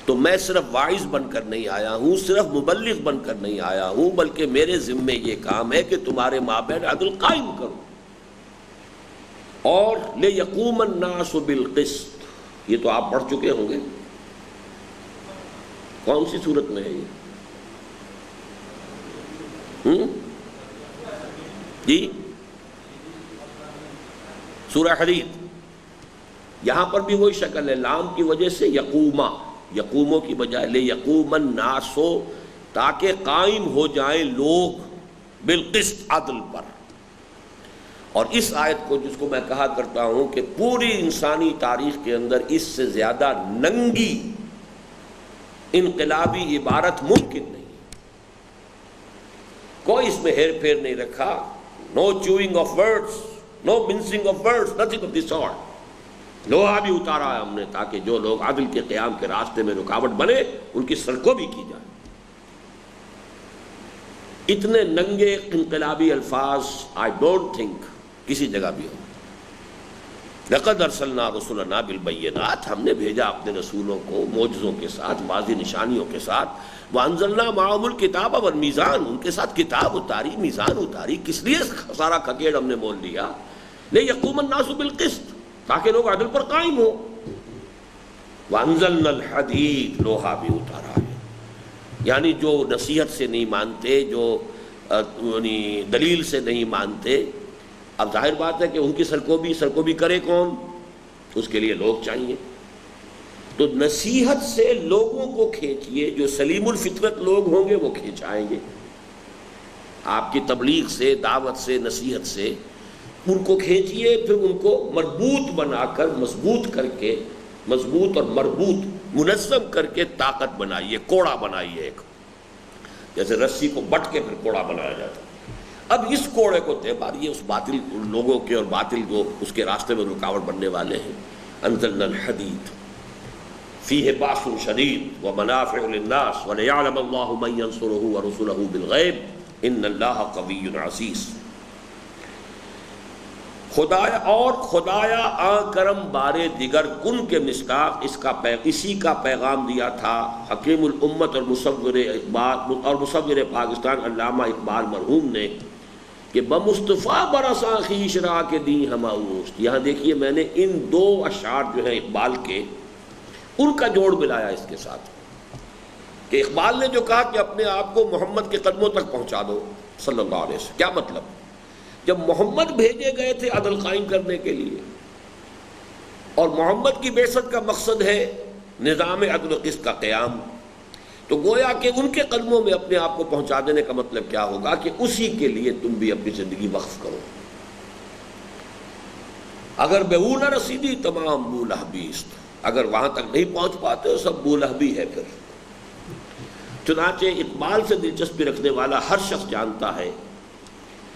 S1: تو میں صرف واعظ بن کر نہیں آیا ہوں، صرف مبلغ بن کر نہیں آیا ہوں، بلکہ میرے ذمے یہ کام ہے کہ تمہارے مابین عدل قائم کروں۔ اور لِيَقُومَ النَّاسُ بِالْقِسْطِ، یہ تو آپ پڑھ چکے ہوں گے، کون سی صورت میں ہے یہ؟ جی سورہ حدید، یہاں پر بھی وہی شکل ہے، لام کی وجہ سے یقوما، یقوموں کی بجائے لِيَقُومَ النَّاسُ، تاکہ قائم ہو جائیں لوگ بالقسط، عدل پر۔ اور اس آیت کو، جس کو میں کہا کرتا ہوں کہ پوری انسانی تاریخ کے اندر اس سے زیادہ ننگی انقلابی عبارت ممکن نہیں، کوئی اس میں ہیر پھیر نہیں رکھا، no chewing of words, no mincing of words, nothing of this sort. لوہا بھی اتارا ہے ہم نے تاکہ جو لوگ عدل کے قیام کے راستے میں رکاوٹ بنے ان کی سرکوب بھی کی جائے۔ اتنے ننگے انقلابی الفاظ آئی ڈونٹ تھنک کسی جگہ بھی ہو۔ لقد ارسلنا رسلنا بالبینات، ہم نے بھیجا اپنے رسولوں کو معجزوں کے ساتھ، واضح نشانیوں کے ساتھ۔ وانزلنا معهم الکتاب والمیزان، ان کے ساتھ کتاب اتاری، میزان اتاری۔ کس لیے سارا کھکیڑ ہم نے بول دیا؟ لیقوم الناس بالقسط، تاکہ لوگ عدل پر قائم ہو۔ وانزلنا الحدید، لوہا بھی اتارا ہے، یعنی جو نصیحت سے نہیں مانتے، جو دلیل سے نہیں مانتے، اب ظاہر بات ہے کہ ان کی سرکوبی کرے کون؟ اس کے لیے لوگ چاہیے۔ تو نصیحت سے لوگوں کو کھینچیے، جو سلیم الفطرت لوگ ہوں گے وہ کھینچائیں گے۔ آپ کی تبلیغ سے، دعوت سے، نصیحت سے ان کو کھینچیے، پھر ان کو مربوط بنا کر، مضبوط کر کے، مضبوط اور مربوط، منظم کر کے طاقت بنائیے، کوڑا بنائیے، ایک جیسے رسی کو بٹ کے پھر کوڑا بنایا جاتا ہے۔ اب اس کوڑے کو طے ماریے اس باطل لوگوں کے اور باطل جو اس کے راستے میں رکاوٹ بننے والے ہیں۔ انزلنا الحدید فیہ باس شدید ومنافع للناس ولیعلم اللہ من ینصرہ ورسلہ بالغیب ان اللہ قوی عزیز۔ خدایا اور خدایا آن کرم بارے دیگر کن کے مصداق اسی کا پیغام دیا تھا حکیم الامت اور مصور پاکستان علامہ اقبال مرحوم نے کہ بمصطفیٰ برساں خویش را کے دی ہم اوست۔ یہاں دیکھیے میں نے ان دو اشعار جو ہیں اقبال کے، ان کا جوڑ ملایا اس کے ساتھ کہ اقبال نے جو کہا کہ اپنے آپ کو محمد کے قدموں تک پہنچا دو صلی اللہ علیہ وسلم، کیا مطلب؟ جب محمد بھیجے گئے تھے عدل قائم کرنے کے لیے اور محمد کی بعثت کا مقصد ہے نظام عدل و قسط کا قیام، تو گویا کہ ان کے قدموں میں اپنے آپ کو پہنچا دینے کا مطلب کیا ہوگا کہ اسی کے لیے تم بھی اپنی زندگی وقف کرو۔ اگر بے وہ نہ رسیدی تمام بو لہبی است، اگر وہاں تک نہیں پہنچ پاتے تو سب بو لہبی ہے پھر۔ چنانچہ اقبال سے دلچسپی رکھنے والا ہر شخص جانتا ہے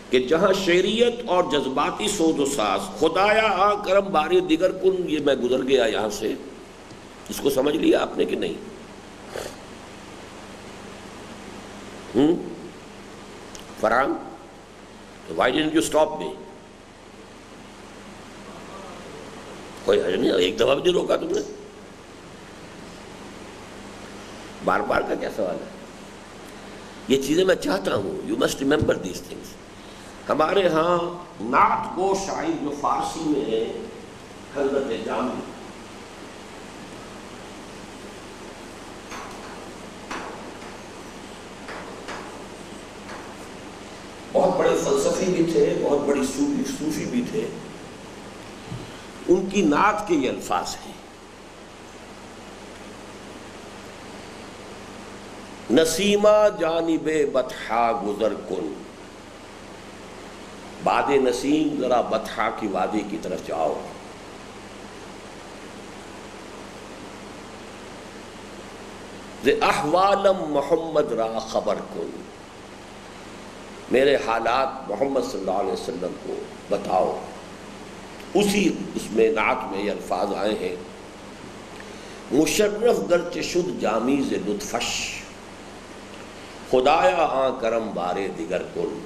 S1: کہ جہاں شعریت اور جذباتی سوز و ساز، خدایا آ کرم باری دیگر کن، یہ میں گزر گیا یہاں سے، اس کو سمجھ لیا آپ نے کہ نہیں؟ Farhan, why didn't you stop me? کوئی حرج نہیں، ایک دفعہ بھی نہیں روکا تم نے، بار بار کا کیا سوال ہے؟ یہ چیزیں میں چاہتا ہوں، you must remember these things. ہمارے ہاں نعت گو شاعر جو فارسی میں ہے حضرت جامی، بہت بڑے فلسفی بھی تھے، بہت بڑی صوفی بھی تھے، ان کی نعت کے یہ الفاظ ہیں: نسیمہ جانب بطحا گزر کن، باد نسیم ذرا بطحا کی وادی کی طرف جاؤ، ز احوالم محمد را خبر کن، میرے حالات محمد صلی اللہ علیہ وسلم کو بتاؤ۔ اسی اس میں نعت میں یہ الفاظ آئے ہیں: مشرف گرچہ شد جامی ز لطفش، خدایا آں کرم بارے دیگر کن،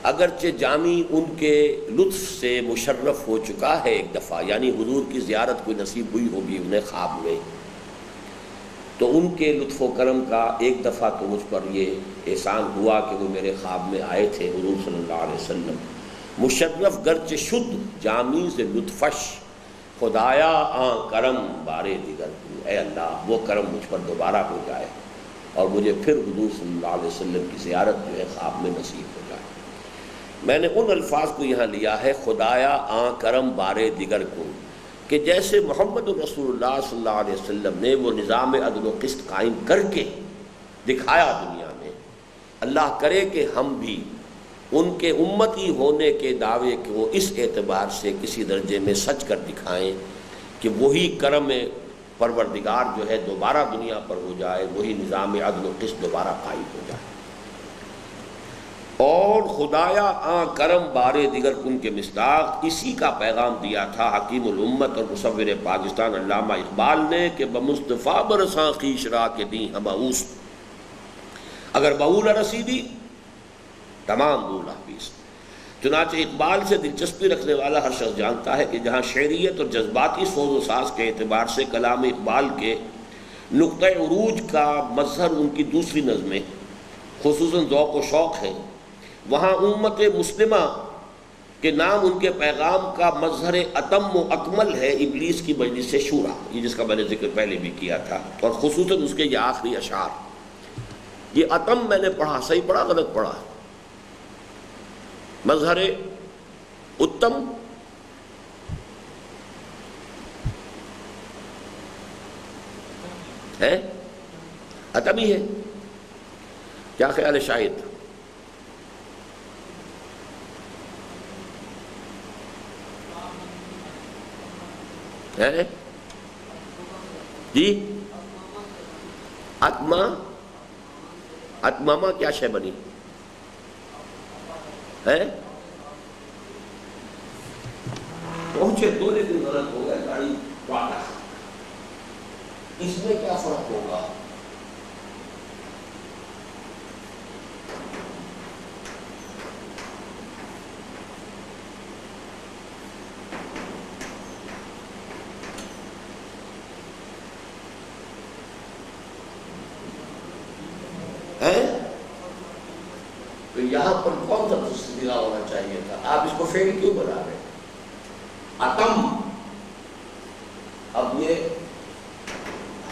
S1: اگرچہ جامی ان کے لطف سے مشرف ہو چکا ہے ایک دفعہ، یعنی حضور کی زیارت کوئی نصیب ہوئی ہوگی انہیں خواب میں، تو ان کے لطف و کرم کا ایک دفعہ تو مجھ پر یہ احسان ہوا کہ وہ میرے خواب میں آئے تھے حضور صلی اللہ علیہ وسلم۔ مشرف گرچہ شد جامی سے لطفش، خدایا آں کرم بارے دیگر کن، اے اللہ وہ کرم مجھ پر دوبارہ ہو جائے اور مجھے پھر حضور صلی اللہ علیہ وسلم کی زیارت جو ہے خواب میں نصیب ہو جائے۔ میں نے ان الفاظ کو یہاں لیا ہے خدایا آں کرم بارے دیگر کن، کہ جیسے محمد رسول اللہ صلی اللہ علیہ وسلم نے وہ نظام عدل و قسط قائم کر کے دکھایا دنیا میں، اللہ کرے کہ ہم بھی ان کے امتی ہونے کے دعوے کو اس اعتبار سے کسی درجے میں سچ کر دکھائیں کہ وہی کرم پروردگار جو ہے دوبارہ دنیا پر ہو جائے، وہی نظام عدل و قسط دوبارہ قائم ہو جائے۔ اور خدایا آں کرم بارے دیگر کن کے مصداق اسی کا پیغام دیا تھا حکیم الامت اور مصور پاکستان علامہ اقبال نے کہ بمصطفیٰ برساں خیش را کے دیں ہماؤس، اگر بہو نہ رسیدی تمام بولا بیس۔ چنانچہ اقبال سے دلچسپی رکھنے والا ہر شخص جانتا ہے کہ جہاں شعریت اور جذباتی سوز و ساز کے اعتبار سے کلام اقبال کے نقطۂ عروج کا مظہر ان کی دوسری نظمیں خصوصاً ذوق و شوق ہے، وہاں امت مسلمہ کے نام ان کے پیغام کا مظہر اتم و اکمل ہے ابلیس کی مجلس شورا، یہ جس کا میں نے ذکر پہلے بھی کیا تھا، اور خصوصاً اس کے یہ آخری اشعار۔ یہ اتم میں نے پڑھا، صحیح پڑھا غلط پڑھا؟ مظہر اتم ہے، اتم ہی ہے، کیا خیال ہے شاید؟ ہے جی؟ اتما، اتماما کیا شے بنی ہے؟ پہنچے دو لیکن غلط ہو گیا، گاڑی والا، اس میں کیا فرق ہوگا؟ تو یہاں پر کون سا تصدیقہ ہونا چاہیے تھا؟ آپ اس کو فعل کیوں بنا رہے ہیں؟ اتم، اب یہ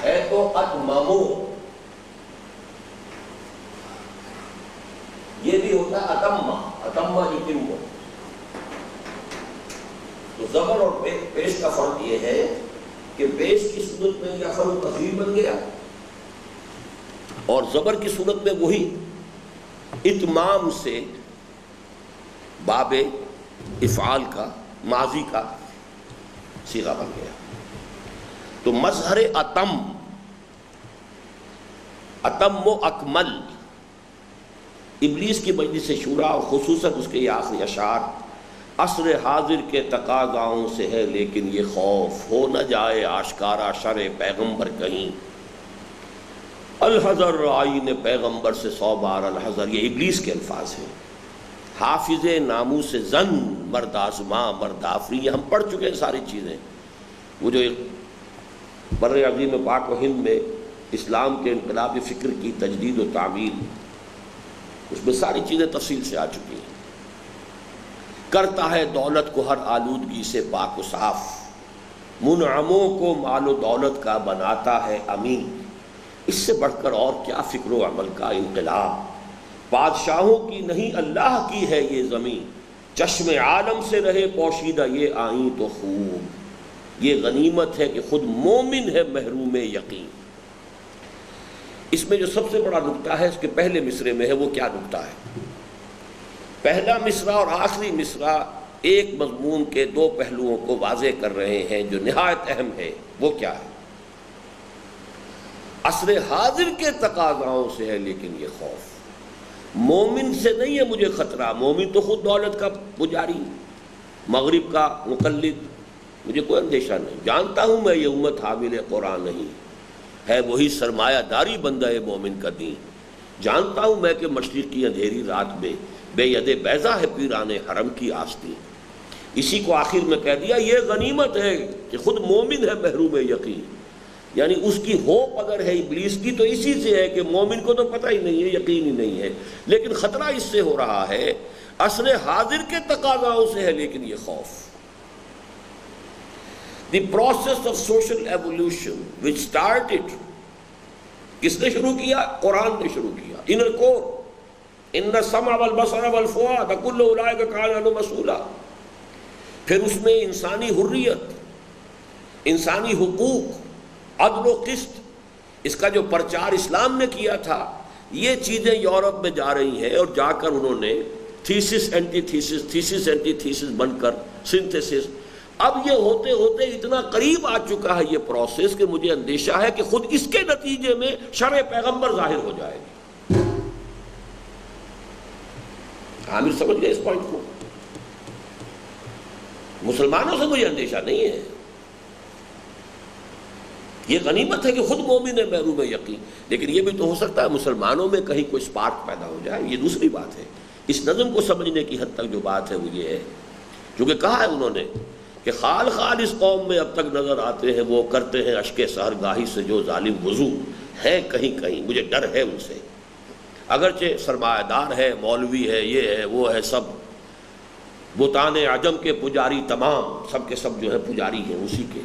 S1: ہے تو اتممو، یہ بھی ہوتا ہے اتمہ، اتمہ یتمو۔ تو زبر اور پیش کا فرق یہ ہے کہ پیش کی صورت میں یا خبر تفریح بن گیا اور زبر کی صورت میں وہی اتمام سے باب افعال کا ماضی کا صیغہ بن گیا. تو مظہر اتم و اکمل ابلیس کی مجلس شورا اور خصوصاً اس کے یہ آخری اشعار عصر حاضر کے تقاضاؤں سے ہے لیکن یہ خوف ہو نہ جائے آشکارا شر پیغمبر کہیں الحذر آئین پیغمبر سے 100 بار الحذر. یہ ابلیس کے الفاظ ہیں. حافظ ناموس زن مرد آزما مرد آفری یہ ہم پڑھ چکے ہیں ساری چیزیں. وہ جو بر عظیم پاک و ہند میں اسلام کے انقلاب فکر کی تجدید و تعمیل اس میں ساری چیزیں تفصیل سے آ چکی ہیں. کرتا ہے دولت کو ہر آلودگی سے پاک و صاف منعموں کو مال و دولت کا بناتا ہے امین. اس سے بڑھ کر اور کیا فکر و عمل کا انقلاب. بادشاہوں کی نہیں اللہ کی ہے یہ زمین چشم عالم سے رہے پوشیدہ یہ آئیں تو خوب. یہ غنیمت ہے کہ خود مومن ہے محروم یقین. اس میں جو سب سے بڑا نکتہ ہے اس کے پہلے مصرے میں ہے. وہ کیا نکتہ ہے؟ پہلا مصرع اور آخری مصرع ایک مضمون کے دو پہلوؤں کو واضح کر رہے ہیں جو نہایت اہم ہے. وہ کیا ہے؟ عصر حاضر کے تقاضاؤں سے ہے لیکن یہ خوف. مومن سے نہیں ہے مجھے خطرہ. مومن تو خود دولت کا پجاری مغرب کا مقلد. مجھے کوئی اندیشہ نہیں. جانتا ہوں میں یہ امت حامل قرآن نہیں ہے وہی سرمایہ داری بندہ ہے مومن کا دین. جانتا ہوں میں کہ مشرقی اندھیری رات میں بے ید بیضا ہے پیران حرم کی آستی. اسی کو آخر میں کہہ دیا یہ غنیمت ہے کہ خود مومن ہے محروم یقین. یعنی اس کی ہوپ اگر ہے ابلیس کی تو اسی سے ہے کہ مومن کو تو پتہ ہی نہیں ہے یقین ہی نہیں ہے لیکن خطرہ اس سے ہو رہا ہے. عصر حاضر کے تقاضاؤں سے ہے لیکن یہ خوف. The process of social evolution which started کس نے شروع کیا؟ قرآن نے شروع کیا. ان القور ان السمع والبصر والفؤاد کل اولئک کان عنہ مسئولا. پھر اس میں انسانی حریت انسانی حقوق عدل و قسط اس کا جو پرچار اسلام نے کیا تھا یہ چیزیں یورپ میں جا رہی ہیں اور جا کر انہوں نے thesis antithesis thesis antithesis بن کر سنتھسس. اب یہ ہوتے ہوتے اتنا قریب آ چکا ہے یہ پروسیس کہ مجھے اندیشہ ہے کہ خود اس کے نتیجے میں شرع پیغمبر ظاہر ہو جائے گی. عامر سمجھ گئے اس پوائنٹ کو؟ مسلمانوں سے مجھے اندیشہ نہیں ہے. یہ غنیمت ہے کہ خود مومن ہے محروم یقین. لیکن یہ بھی تو ہو سکتا ہے مسلمانوں میں کہیں کوئی سپارک پیدا ہو جائے. یہ دوسری بات ہے. اس نظم کو سمجھنے کی حد تک جو بات ہے وہ یہ ہے کیونکہ کہا ہے انہوں نے کہ خال خال اس قوم میں اب تک نظر آتے ہیں وہ کرتے ہیں اشک سحرگاہی سے جو ظالم وضو ہے کہیں کہیں. مجھے ڈر ہے ان سے. اگرچہ سرمایہ دار ہے مولوی ہے یہ ہے وہ ہے سب بتان عجم کے پجاری تمام سب کے سب جو ہے پجاری ہیں اسی کے.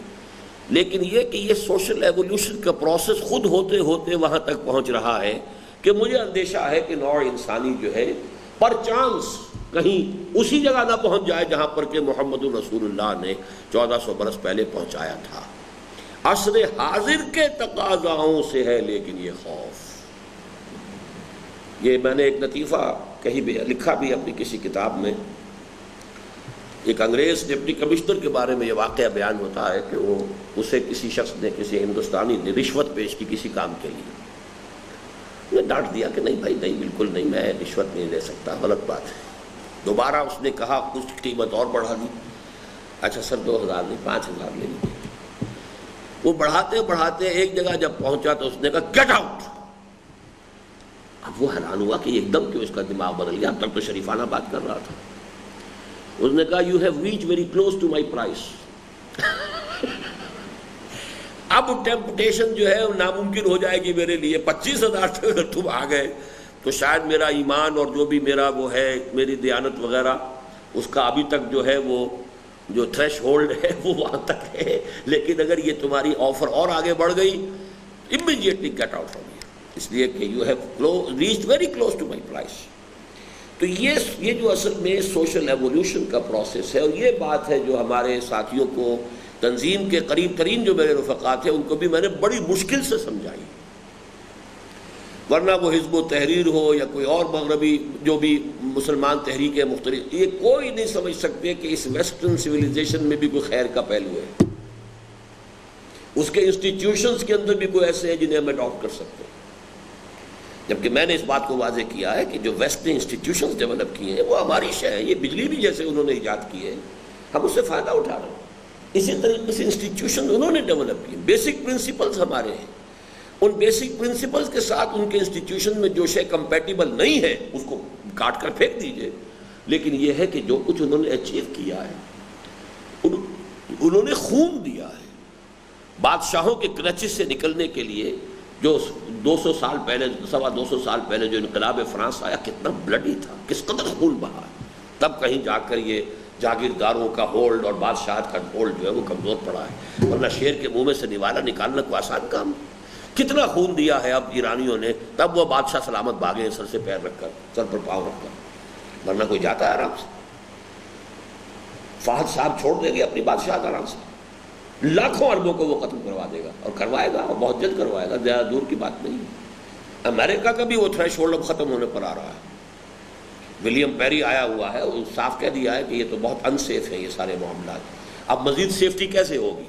S1: لیکن یہ کہ یہ سوشل ایولیوشن کا پروسیس خود ہوتے ہوتے وہاں تک پہنچ رہا ہے کہ مجھے اندیشہ ہے کہ نوع انسانی جو ہے پر چانس کہیں اسی جگہ نہ پہنچ جائے جہاں پر کہ محمد رسول اللہ نے 1400 برس پہلے پہنچایا تھا. عصر حاضر کے تقاضاؤں سے ہے لیکن یہ خوف. یہ میں نے ایک لطیفہ کہیں بھی لکھا بھی اپنی کسی کتاب میں. ایک انگریز ڈپٹی کمشنر کے بارے میں یہ واقعہ بیان ہوتا ہے کہ وہ اسے کسی شخص نے کسی ہندوستانی نے رشوت پیش کی کسی کام کے لیے. نے ڈانٹ دیا کہ نہیں بھائی نہیں بالکل نہیں میں رشوت نہیں لے سکتا غلط بات ہے. دوبارہ اس نے کہا کچھ قیمت اور بڑھا دی. اچھا سر 2000 نہیں 5000 لے لیجیے. وہ بڑھاتے بڑھاتے ایک جگہ جب پہنچا تو اس نے کہا گیٹ آؤٹ. اب وہ حیران ہوا کہ ایک دم کیوں اس کا دماغ بدل گیا. اب تک تو شریفانہ بات کر رہا تھا. اس نے کہا you have reach very close to my price. اب ٹیمپٹیشن جو ہے ناممکن ہو جائے گی میرے لیے. 25,000 تک اگر تم آ گئے تو شاید میرا ایمان اور جو بھی میرا وہ ہے میری دیانت وغیرہ اس کا ابھی تک جو ہے وہ جو تھریش ہولڈ ہے وہ وہاں تک ہے. لیکن اگر یہ تمہاری آفر اور آگے بڑھ گئی immediately get out from here. اس لیے کہ you have reach very close to my price. تو یہ جو اصل میں سوشل ایولیوشن کا پروسیس ہے اور یہ بات ہے جو ہمارے ساتھیوں کو تنظیم کے قریب ترین جو میرے رفقا تھے ان کو بھی میں نے بڑی مشکل سے سمجھائی، ورنہ وہ حزب و تحریر ہو یا کوئی اور مغربی جو بھی مسلمان تحریکیں مختلف، یہ کوئی نہیں سمجھ سکتے کہ اس ویسٹرن سویلائزیشن میں بھی کوئی خیر کا پہلو ہے، اس کے انسٹیٹیوشنز کے اندر بھی کوئی ایسے ہیں جنہیں ہم اڈاپٹ کر سکتے ہیں. جبکہ میں نے اس بات کو واضح کیا ہے کہ جو ویسٹ نے انسٹیٹیوشنز ڈیولپ کیے ہیں وہ ہماری شے ہیں. یہ بجلی بھی جیسے انہوں نے ایجاد کی ہے ہم اس سے فائدہ اٹھا رہے ہیں، اسی طریقے سے انسٹیٹیوشن انہوں نے ڈیولپ کیے، بیسک پرنسپلز ہمارے ہیں. ان بیسک پرنسپلز کے ساتھ ان کے انسٹیٹیوشن میں جو شے کمپیٹیبل نہیں ہے اس کو کاٹ کر پھینک دیجئے. لیکن یہ ہے کہ جو کچھ انہوں نے اچیو کیا ہے انہوں نے خون دیا ہے. بادشاہوں کے کلچز سے نکلنے کے لیے جو 200 سال پہلے 250 سال پہلے جو انقلاب فرانس آیا کتنا بلڈی تھا، کس قدر خون بہا. تب کہیں جا کر یہ جاگیرداروں کا ہولڈ اور بادشاہت کا ہولڈ جو ہے وہ کمزور پڑا ہے، ورنہ شیر کے منہ میں سے نوالا نکالنا کوئی آسان کام. کتنا خون دیا ہے اب ایرانیوں نے، تب وہ بادشاہ سلامت بھاگے سر سے پیر رکھ کر، سر پر پاؤں رکھ کر، ورنہ کوئی جاتا ہے آرام سے. فہد صاحب چھوڑ دیں گے اپنی بادشاہت آرام سے، لاکھوں اربوں کو وہ ختم کروا دے گا اور کروائے گا، اور بہت جلد کروائے گا، زیادہ دور کی بات نہیں. امریکہ کا بھی وہ تھریش ہولڈ اب ختم ہونے پر آ رہا ہے. ولیم پیری آیا ہوا ہے، وہ صاف کہہ دیا ہے کہ یہ تو بہت ان سیف ہے یہ سارے معاملات. اب مزید سیفٹی کیسے ہوگی؟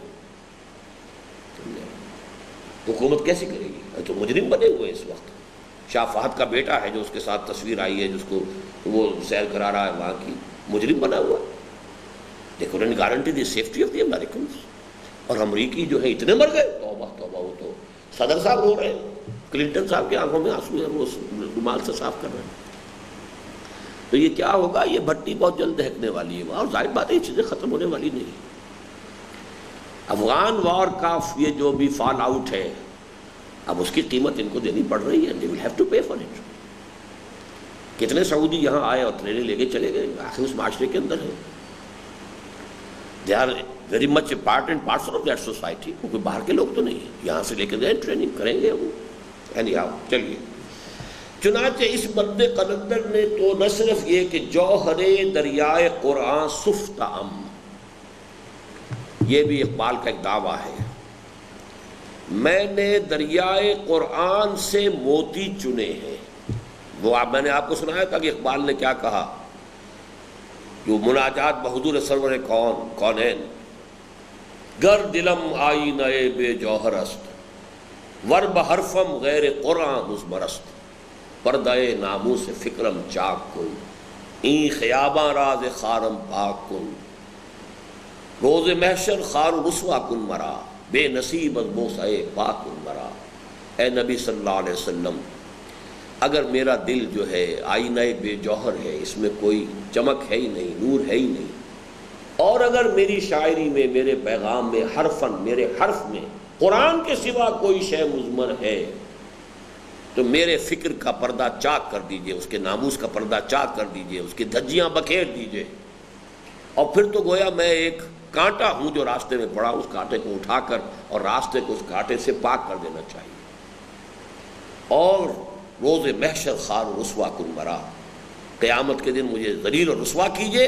S1: حکومت کیسے کرے گی؟ تو مجرم بنے ہوئے اس وقت. شاہ فہد کا بیٹا ہے جو اس کے ساتھ تصویر آئی ہے جس کو وہ سیر کرا رہا ہے وہاں کی، مجرم بنا ہوا. دیکھو انہوں نے guarantee the safety of the Americans, اور امریکی جو ہے اتنے مر گئے. توبہ توبہ. وہ تو صدر صاحب رو رہے ہیں، کلنٹن صاحب کی آنکھوں میں آنسو ہیں، وہ رومال سے صاف کر رہے ہیں. تو یہ کیا ہوگا؟ یہ بھٹی بہت جلد دہکنے والی ہے وہاں، اور ظاہر بات ہے یہ چیزیں ختم ہونے والی نہیں. افغان وار کا یہ جو بھی فال آؤٹ ہے اب اس کی قیمت ان کو دینی پڑ رہی ہے. they will have to pay for it. کتنے سعودی یہاں آئے اور ٹریننگ لے کے چلے گئے، آخر اس معاشرے کے اندر ہے. they are very much a part and parcel of that society. کوئی باہر کے لوگ تو نہیں ہیں، یہاں سے لے کے گئے ٹریننگ کریں گے وہ. anyhow چلیے. چنانچہ اس بند قلندر نے تو نہ صرف یہ کہ جوہر دریائے قرآن صفتام، یہ بھی اقبال کا ایک دعویٰ ہے، میں نے دریائے قرآن سے موتی چنے ہیں. وہ میں نے آپ کو سنایا تھا کہ اقبال نے کیا کہا، جو مناجات بحضور سرور کونین، گر دلم آئینہ بے جوہر است، ور بحرفم غیر قرآن مزمرست، پردہ ناموس فکرم چاک کن، این خیاباں راز خارم پاک کن، روز محشر خار رسوا کن مرا، بے نصیب از بوسہ پاک کن مرا. اے نبی صلی اللہ علیہ وسلم، اگر میرا دل جو ہے آئینہ بے جوہر ہے، اس میں کوئی چمک ہے ہی نہیں، نور ہے ہی نہیں، اور اگر میری شاعری میں، میرے پیغام میں، حرفن میرے حرف میں قرآن کے سوا کوئی شے مضمر ہے تو میرے فکر کا پردہ چاک کر دیجئے، اس کے ناموس کا پردہ چاک کر دیجئے، اس کی دھجیاں بکھیر دیجئے. اور پھر تو گویا میں ایک کانٹا ہوں جو راستے میں پڑا، اس کانٹے کو اٹھا کر اور راستے کو اس کانٹے سے پاک کر دینا چاہیے. اور روز محشر خار رسوا کن مرا، قیامت کے دن مجھے ذلیل اور رسوا کیجئے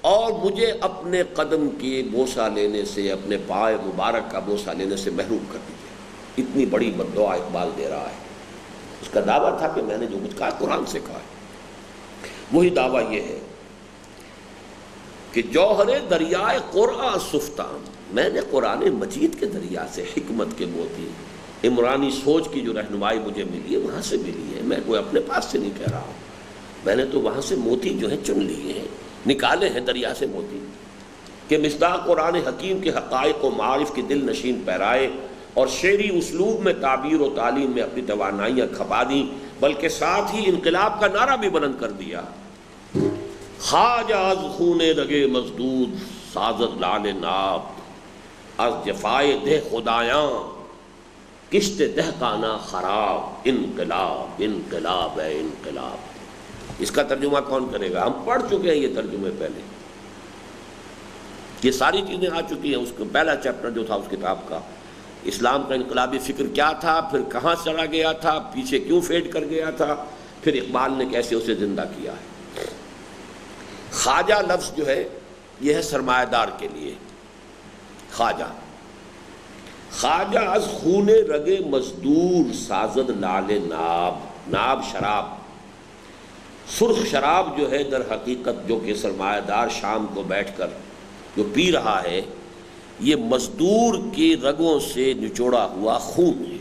S1: اور مجھے اپنے قدم کی بوسہ لینے سے، اپنے پائے مبارک کا بوسہ لینے سے محروم کر دیجئے. اتنی بڑی بددعا اقبال دے رہا ہے. اس کا دعویٰ تھا کہ میں نے جو کچھ کہا قرآن سے کہا ہے. وہی دعویٰ یہ ہے کہ جوہر دریائے قرآن صفتام، میں نے قرآن مجید کے دریا سے حکمت کے موتی، عمرانی سوچ کی جو رہنمائی مجھے ملی ہے وہاں سے ملی ہے. میں کوئی اپنے پاس سے نہیں کہہ رہا ہوں، میں نے تو وہاں سے موتی جو ہے چن لیے ہیں، نکالے ہیں دریا سے موتی، کہ مصداق قرآن حکیم کے حقائق و معارف کی دل نشین پیرائے اور شعری اسلوب میں تعبیر و تعلیم میں اپنی توانائیاں کھپا دیں، بلکہ ساتھ ہی انقلاب کا نعرہ بھی بلند کر دیا. خواجہ از خون رگے مزدود سازد لال ناب، از جفائے دہ خدایاں کشت دہقانہ خراب، انقلاب انقلاب ہے انقلاب. اس کا ترجمہ کون کرے گا؟ ہم پڑھ چکے ہیں یہ ترجمے پہلے، یہ ساری چیزیں آ چکی ہیں. اس کا پہلا چیپٹر جو تھا اس کتاب کا، اسلام کا انقلابی فکر کیا تھا، پھر کہاں چلا گیا تھا، پیچھے کیوں فیڈ کر گیا تھا، پھر اقبال نے کیسے اسے زندہ کیا ہے. خواجہ لفظ جو ہے یہ ہے سرمایہ دار کے لیے. خواجہ خواجہ از خون رگ مزدور سازد لال ناب، ناب شراب، سرخ شراب جو ہے در حقیقت جو کہ سرمایہ دار شام کو بیٹھ کر جو پی رہا ہے، یہ مزدور کے رگوں سے نچوڑا ہوا خون ہے۔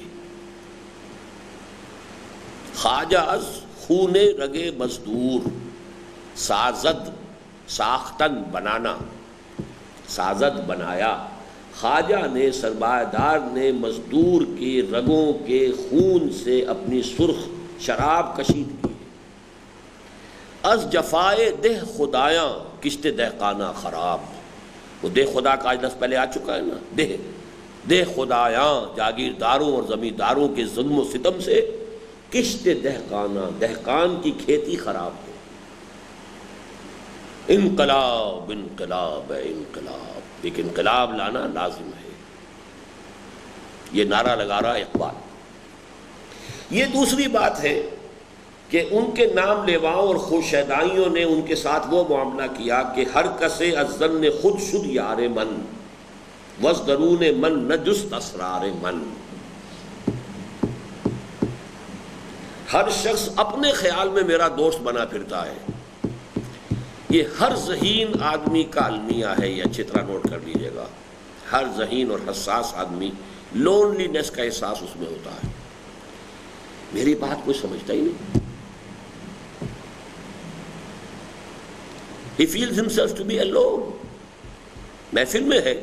S1: خواجہ از خون رگ مزدور سازد، ساختن بنانا، سازد بنایا، خواجہ نے سرمایہ دار نے مزدور کے رگوں کے خون سے اپنی سرخ شراب کشید کی۔ از جفائے دہ خدایاں کشت دہقانہ خراب، وہ دہ خدا کا آج لفظ پہلے آ چکا ہے نا، دہ خدایاں جاگیرداروں اور زمینداروں کے ظلم و ستم سے کشت دہقانہ، دہقان کی کھیتی خراب ہو۔ انقلاب انقلاب ہے انقلاب، ایک انقلاب لانا لازم ہے، یہ نعرہ لگا رہا ہے اقبال۔ یہ دوسری بات ہے کہ ان کے نام لیواؤں اور خوشیدائیوں نے ان کے ساتھ وہ معاملہ کیا کہ ہر کسے از ظن خود شد یار من، وز درون من نہ جست اسرار من، ہر شخص اپنے خیال میں میرا دوست بنا پھرتا ہے۔ یہ ہر ذہین آدمی کا المیہ ہے، یہ اچھی طرح نوٹ کر لیجیے گا، ہر ذہین اور حساس آدمی لونلی نیس کا احساس اس میں ہوتا ہے۔ میری بات کوئی سمجھتا ہی نہیں۔ He feels himself to be alone۔ محفل میں ہے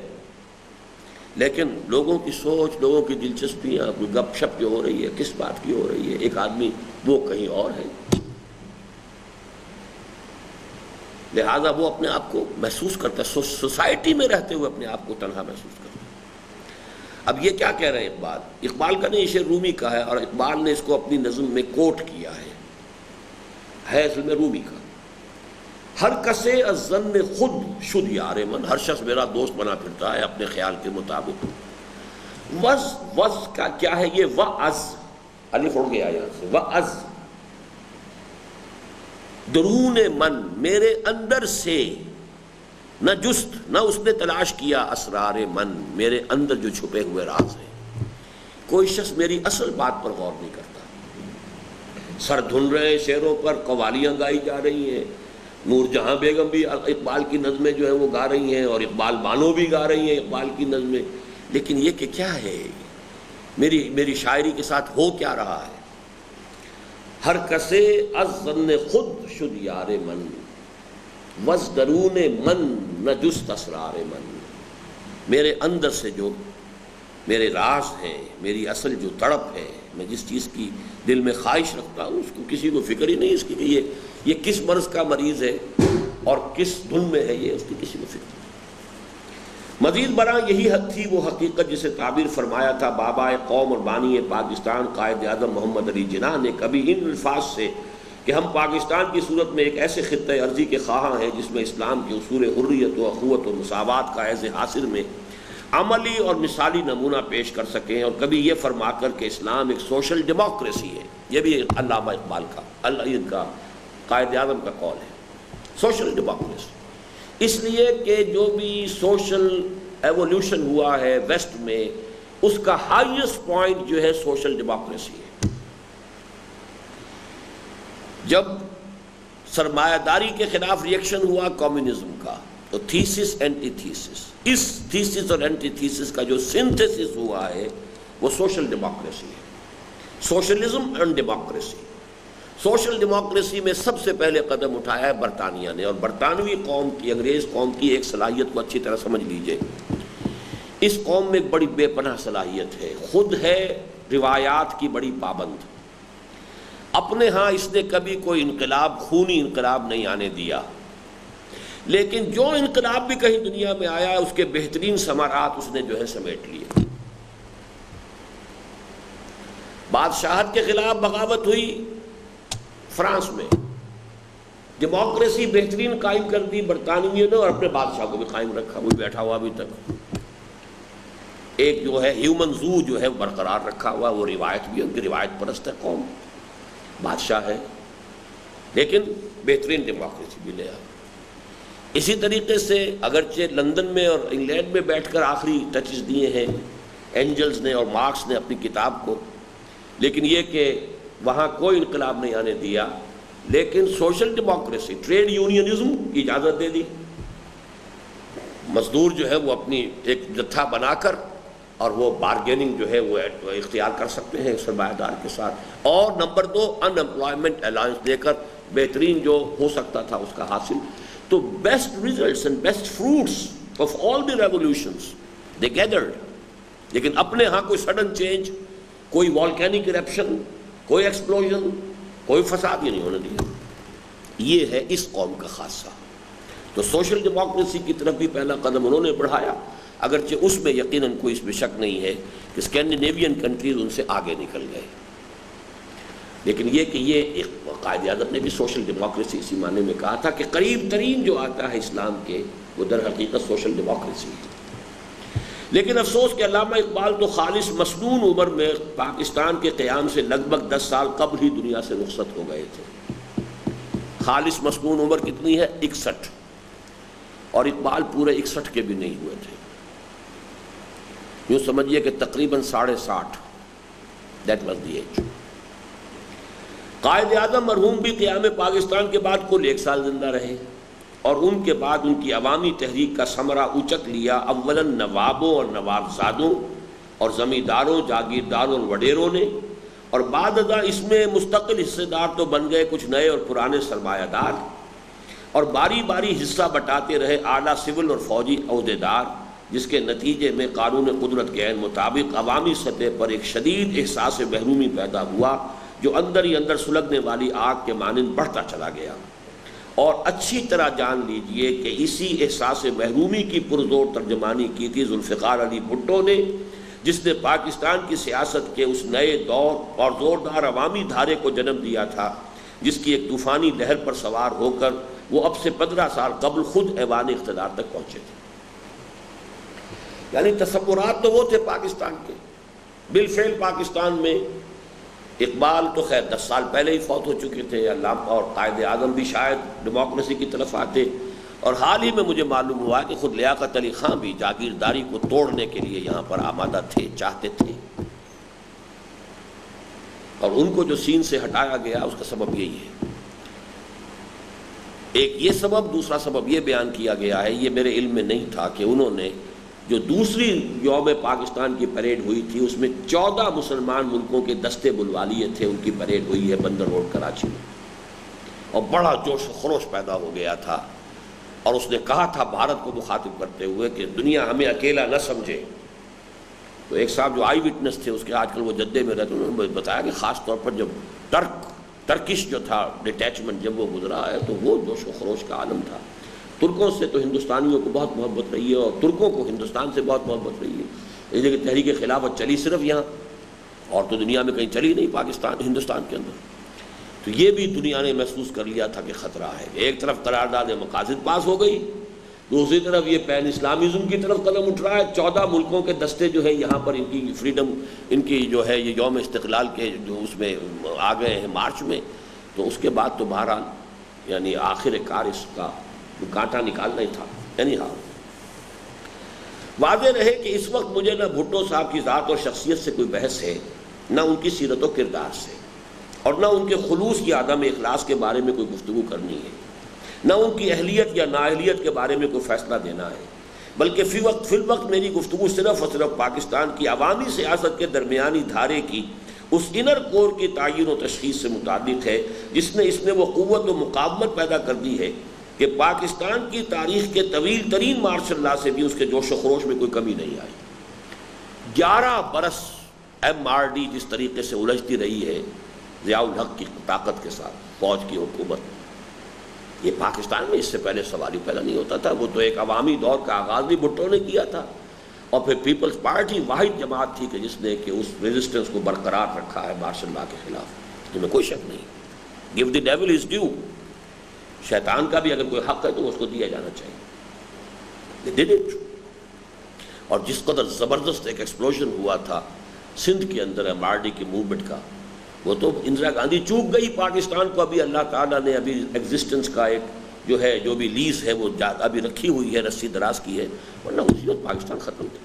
S1: لیکن لوگوں کی سوچ، لوگوں کی دلچسپیاں، کوئی گپ شپ جو ہو رہی ہے کس بات کی ہو رہی ہے، ایک آدمی وہ کہیں اور ہے، لہذا وہ اپنے آپ کو محسوس کرتا ہے، سوسائٹی میں رہتے ہوئے اپنے آپ کو تنہا محسوس کرتا ہے۔ اب یہ کیا کہہ رہے ہیں اقبال؟ اقبال کا نہیں، یہ شعر رومی کا ہے، اور اقبال نے اس کو اپنی نظم میں کوٹ کیا ہے اصل میں رومی کا۔ ہر کسے از ظن خود شد یار من، ہر شخص میرا دوست بنا پھرتا ہے اپنے خیال کے مطابق۔ وز کا کیا ہے؟ یہ وعز، الف اڑ گیا یہاں سے، وعز درون من، میرے اندر سے، نہ جست، نہ اس نے تلاش کیا اسرار من، میرے اندر جو چھپے ہوئے راز ہیں۔ کوئی شخص میری اصل بات پر غور نہیں کرتا۔ سر دھن رہے شعروں پر قوالیاں گائی جا رہی ہیں، نور جہاں بیگم بھی اقبال کی نظمیں جو ہیں وہ گا رہی ہیں، اور اقبال بانو بھی گا رہی ہیں اقبال کی نظمیں، لیکن یہ کہ کیا ہے میری شاعری کے ساتھ ہو کیا رہا ہے؟ ہر کسے از ظن خود شد یار من، وز درون من نہ جست اسرار من، میرے اندر سے جو میرے راز ہیں، میری اصل جو تڑپ ہے، میں جس چیز کی دل میں خواہش رکھتا ہوں اس کو کسی کو فکر ہی نہیں اس کی کہ یہ کس مرض کا مریض ہے اور کس دھن میں ہے، یہ اس کی کسی کو فکر نہیں۔ مزید برآں یہی حد تھی وہ حقیقت جسے تعبیر فرمایا تھا بابا قوم اور بانی پاکستان قائد اعظم محمد علی جناح نے کبھی ان الفاظ سے کہ ہم پاکستان کی صورت میں ایک ایسے خطۂ ارضی کے خواہاں ہیں جس میں اسلام کے اصول حریت و اخوت و مساوات کا عز حاصل میں عملی اور مثالی نمونہ پیش کر سکیں، اور کبھی یہ فرما کر کہ اسلام ایک سوشل ڈیموکریسی ہے۔ یہ بھی علامہ اقبال کا قائد اعظم کا قول ہے، سوشل ڈیموکریسی، اس لیے کہ جو بھی سوشل ایولیوشن ہوا ہے ویسٹ میں اس کا ہائیسٹ پوائنٹ جو ہے سوشل ڈیموکریسی ہے۔ جب سرمایہ داری کے خلاف ریئیکشن ہوا کمیونزم کا، تو تھیسس اینٹی تھیسس، اس تھیسس اور اینٹی تھیسس کا جو سنتھسس ہوا ہے وہ سوشل ڈیموکریسی ہے، socialism and democracy. Social democracy میں سب سے پہلے قدم اٹھایا ہے برطانیہ نے، اور برطانوی قوم کی، انگریز قوم کی ایک صلاحیت کو اچھی طرح سمجھ لیجئے، اس قوم میں ایک بڑی بے پناہ صلاحیت ہے، خود ہے روایات کی بڑی پابند، اپنے ہاں اس نے کبھی کوئی انقلاب، خونی انقلاب نہیں آنے دیا، لیکن جو انقلاب بھی کہیں دنیا میں آیا ہے اس کے بہترین ثمرات اس نے جو ہے سمیٹ لیے۔ بادشاہت کے خلاف بغاوت ہوئی فرانس میں، ڈیموکریسی بہترین قائم کر دی برطانویوں نے، اور اپنے بادشاہ کو بھی قائم رکھا، وہ بیٹھا ہوا ابھی تک، ایک جو ہے ہیومن زو جو ہے برقرار رکھا ہوا، وہ روایت بھی ان کی روایت پرست ہے قوم، بادشاہ ہے لیکن بہترین ڈیموکریسی بھی لے آ۔ اسی طریقے سے اگرچہ لندن میں اور انگلینڈ میں بیٹھ کر آخری ٹچز دیے ہیں اینجلز نے اور مارکس نے اپنی کتاب کو، لیکن یہ کہ وہاں کوئی انقلاب نہیں آنے دیا، لیکن سوشل ڈیموکریسی، ٹریڈ یونینزم کی اجازت دے دی۔ مزدور جو ہے وہ اپنی ایک جتھا بنا کر اور وہ بارگیننگ جو ہے وہ اختیار کر سکتے ہیں سرمایہ دار کے ساتھ، اور نمبر 2 ان امپلائمنٹ الائنس دے کر بہترین جو ہو سکتا تھا اس کا حاصل۔ تو best results and best fruits of all the revolutions they gathered, لیکن اپنے ہاں کوئی سڈن چینج، کوئی والکینک ایرپشن، کوئی ایکسپلوژن، کوئی فساد یہ نہیں ہونے دیا۔ یہ ہے اس قوم کا خاصہ۔ تو سوشل ڈیموکریسی کی طرف بھی پہلا قدم انہوں نے بڑھایا، اگرچہ اس میں یقیناً کوئی اس میں شک نہیں ہے کہ اسکینڈینیوین کنٹریز ان سے آگے نکل گئے، لیکن یہ کہ یہ ایک قائد اعظم نے بھی سوشل ڈیموکریسی اسی معنی میں کہا تھا کہ قریب ترین جو آتا ہے اسلام کے وہ در حقیقت سوشل ڈیموکریسی ہے۔ لیکن افسوس کہ علامہ اقبال تو خالص مسنون عمر میں پاکستان کے قیام سے لگ بھگ 10 سال قبل ہی دنیا سے رخصت ہو گئے تھے۔ خالص مسنون عمر کتنی ہے؟ 61، اور اقبال پورے 61 کے بھی نہیں ہوئے تھے، یوں سمجھیے کہ تقریباً 60.5، that was the age. Quaid Azam مرحوم بھی قیام پاکستان کے بعد کل 1 سال زندہ رہے، اور ان کے بعد ان کی عوامی تحریک کا ثمرہ اچک لیا اولاً نوابوں اور نوابزادوں اور زمینداروں، جاگیرداروں اور وڈیروں نے، اور بعد ازاں اس میں مستقل حصے دار تو بن گئے کچھ نئے اور پرانے سرمایہ دار، اور باری باری حصہ بٹاتے رہے اعلیٰ سول اور فوجی عہدیدار، جس کے نتیجے میں قانون قدرت کے عین مطابق عوامی سطح پر ایک شدید احساس محرومی پیدا ہوا جو اندر ہی اندر سلگنے والی آگ کے مانند بڑھتا چلا گیا۔ اور اچھی طرح جان لیجئے کہ اسی احساس محرومی کی پرزور ترجمانی کی تھی ذوالفقار علی بھٹو نے، جس نے پاکستان کی سیاست کے اس نئے دور اور زوردار عوامی دھارے کو جنم دیا تھا، جس کی ایک طوفانی لہر پر سوار ہو کر وہ اب سے 15 سال قبل خود ایوان اقتدار تک پہنچے تھے۔ یعنی تصورات تو وہ تھے پاکستان کے، بالفعل پاکستان میں اقبال تو خیر 10 سال پہلے ہی فوت ہو چکے تھے، علامہ اور قائد اعظم بھی شاید ڈیموکریسی کی طرف آتے، اور حال ہی میں مجھے معلوم ہوا کہ خود لیاقت علی خان بھی جاگیرداری کو توڑنے کے لیے یہاں پر آمادہ تھے، چاہتے تھے، اور ان کو جو سین سے ہٹایا گیا اس کا سبب یہی ہے۔ ایک یہ سبب، دوسرا سبب یہ بیان کیا گیا ہے، یہ میرے علم میں نہیں تھا، کہ انہوں نے جو دوسری یوم پاکستان کی پریڈ ہوئی تھی اس میں 14 مسلمان ملکوں کے دستے بلوا لیے تھے، ان کی پریڈ ہوئی ہے بندر روڈ کراچی میں، اور بڑا جوش و خروش پیدا ہو گیا تھا، اور اس نے کہا تھا بھارت کو مخاطب کرتے ہوئے کہ دنیا ہمیں اکیلا نہ سمجھے۔ تو ایک صاحب جو آئی وٹنس تھے، اس کے آج کل وہ جدے میں رہتے، انہوں نے بتایا کہ خاص طور پر جب ترکش جو تھا ڈیٹیچمنٹ جب وہ گزرا ہے تو وہ جوش و خروش کا عالم تھا۔ ترکوں سے تو ہندوستانیوں کو بہت محبت رہی ہے، اور ترکوں کو ہندوستان سے بہت محبت رہی ہے، اس لیے کہ تحریک خلافت چلی صرف یہاں، اور تو دنیا میں کہیں چلی نہیں، پاکستان ہندوستان کے اندر۔ تو یہ بھی دنیا نے محسوس کر لیا تھا کہ خطرہ ہے۔ ایک طرف قرارداد مقاصد پاس ہو گئی، دوسری طرف یہ پین اسلامزم کی طرف قدم اٹھ رہا ہے۔ 14 ملکوں کے دستے جو ہے یہاں پر ان کی فریڈم، ان کی جو ہے یہ یوم استقلال کے جو اس میں آ گئے ہیں مارچ میں، تو اس کے بعد تو بہرحال یعنی آخر کار اس کا کانٹا نکالنا ہی تھا۔ یعنی ہاں واضح رہے کہ اس وقت مجھے نہ بھٹو صاحب کی ذات اور شخصیت سے کوئی بحث ہے، نہ ان کی سیرت و کردار سے، اور نہ ان کے خلوص یا عدم اخلاص کے بارے میں کوئی گفتگو کرنی ہے، نہ ان کی اہلیت یا نااہلیت کے بارے میں کوئی فیصلہ دینا ہے، بلکہ فی الوقت میری گفتگو صرف اور صرف پاکستان کی عوامی سیاست کے درمیانی دھارے کی اس انر کور کی تعین و تشخیص سے متعلق ہے، جس نے اس میں وہ قوت و مقاومت پیدا کر دی ہے کہ پاکستان کی تاریخ کے طویل ترین مارشل لا سے بھی اس کے جوش و خروش میں کوئی کمی نہیں آئی۔ 11 برس ایم آر ڈی جس طریقے سے الجھتی رہی ہے ضیاء الحق کی طاقت کے ساتھ، فوج کی حکومت، یہ پاکستان میں اس سے پہلے سوال ہی پیدا نہیں ہوتا تھا۔ وہ تو ایک عوامی دور کا آغاز بھی بھٹو نے کیا تھا، اور پھر پیپلز پارٹی واحد جماعت تھی کہ جس نے کہ اس ریزسٹنس کو برقرار رکھا ہے مارشل لا کے خلاف، جن میں کوئی شک نہیں۔ Give the dual is due, شیطان کا بھی اگر کوئی حق ہے تو اس کو دیا جانا چاہیے۔ They did it۔ اور جس قدر زبردست ایک ایکسپلوژن ہوا تھا سندھ کے اندر ایم آر ڈی کی موومنٹ کا، وہ تو اندرا گاندھی چوک گئی پاکستان کو، ابھی اللہ تعالیٰ نے ابھی ایگزسٹنس کا ایک جو ہے جو بھی لیز ہے وہ ابھی رکھی ہوئی ہے، رسی دراز کی ہے، ورنہ اسی وقت پاکستان ختم تھا۔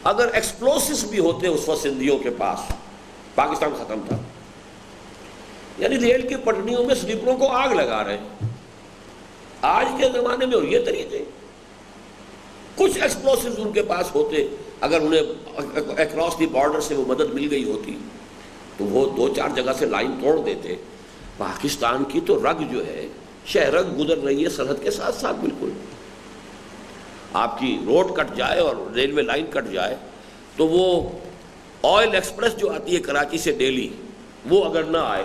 S1: اگر ایکسپلوسوس بھی ہوتے اس وقت سندھیوں کے پاس، پاکستان ختم تھا۔ یعنی ریل کی پٹریوں میں سلیپروں کو آگ لگا رہے ہیں آج کے زمانے میں، اور یہ طریقے کچھ ایکسپلوسوز ان کے پاس ہوتے، اگر انہیں اکراس دی بارڈر سے وہ مدد مل گئی ہوتی تو وہ 2-4 جگہ سے لائن توڑ دیتے۔ پاکستان کی تو رگ جو ہے، شہرگ گزر رہی ہے سرحد کے ساتھ ساتھ، بالکل آپ کی روڈ کٹ جائے اور ریلوے لائن کٹ جائے تو وہ آئل ایکسپریس جو آتی ہے کراچی سے ڈیلی، وہ اگر نہ آئے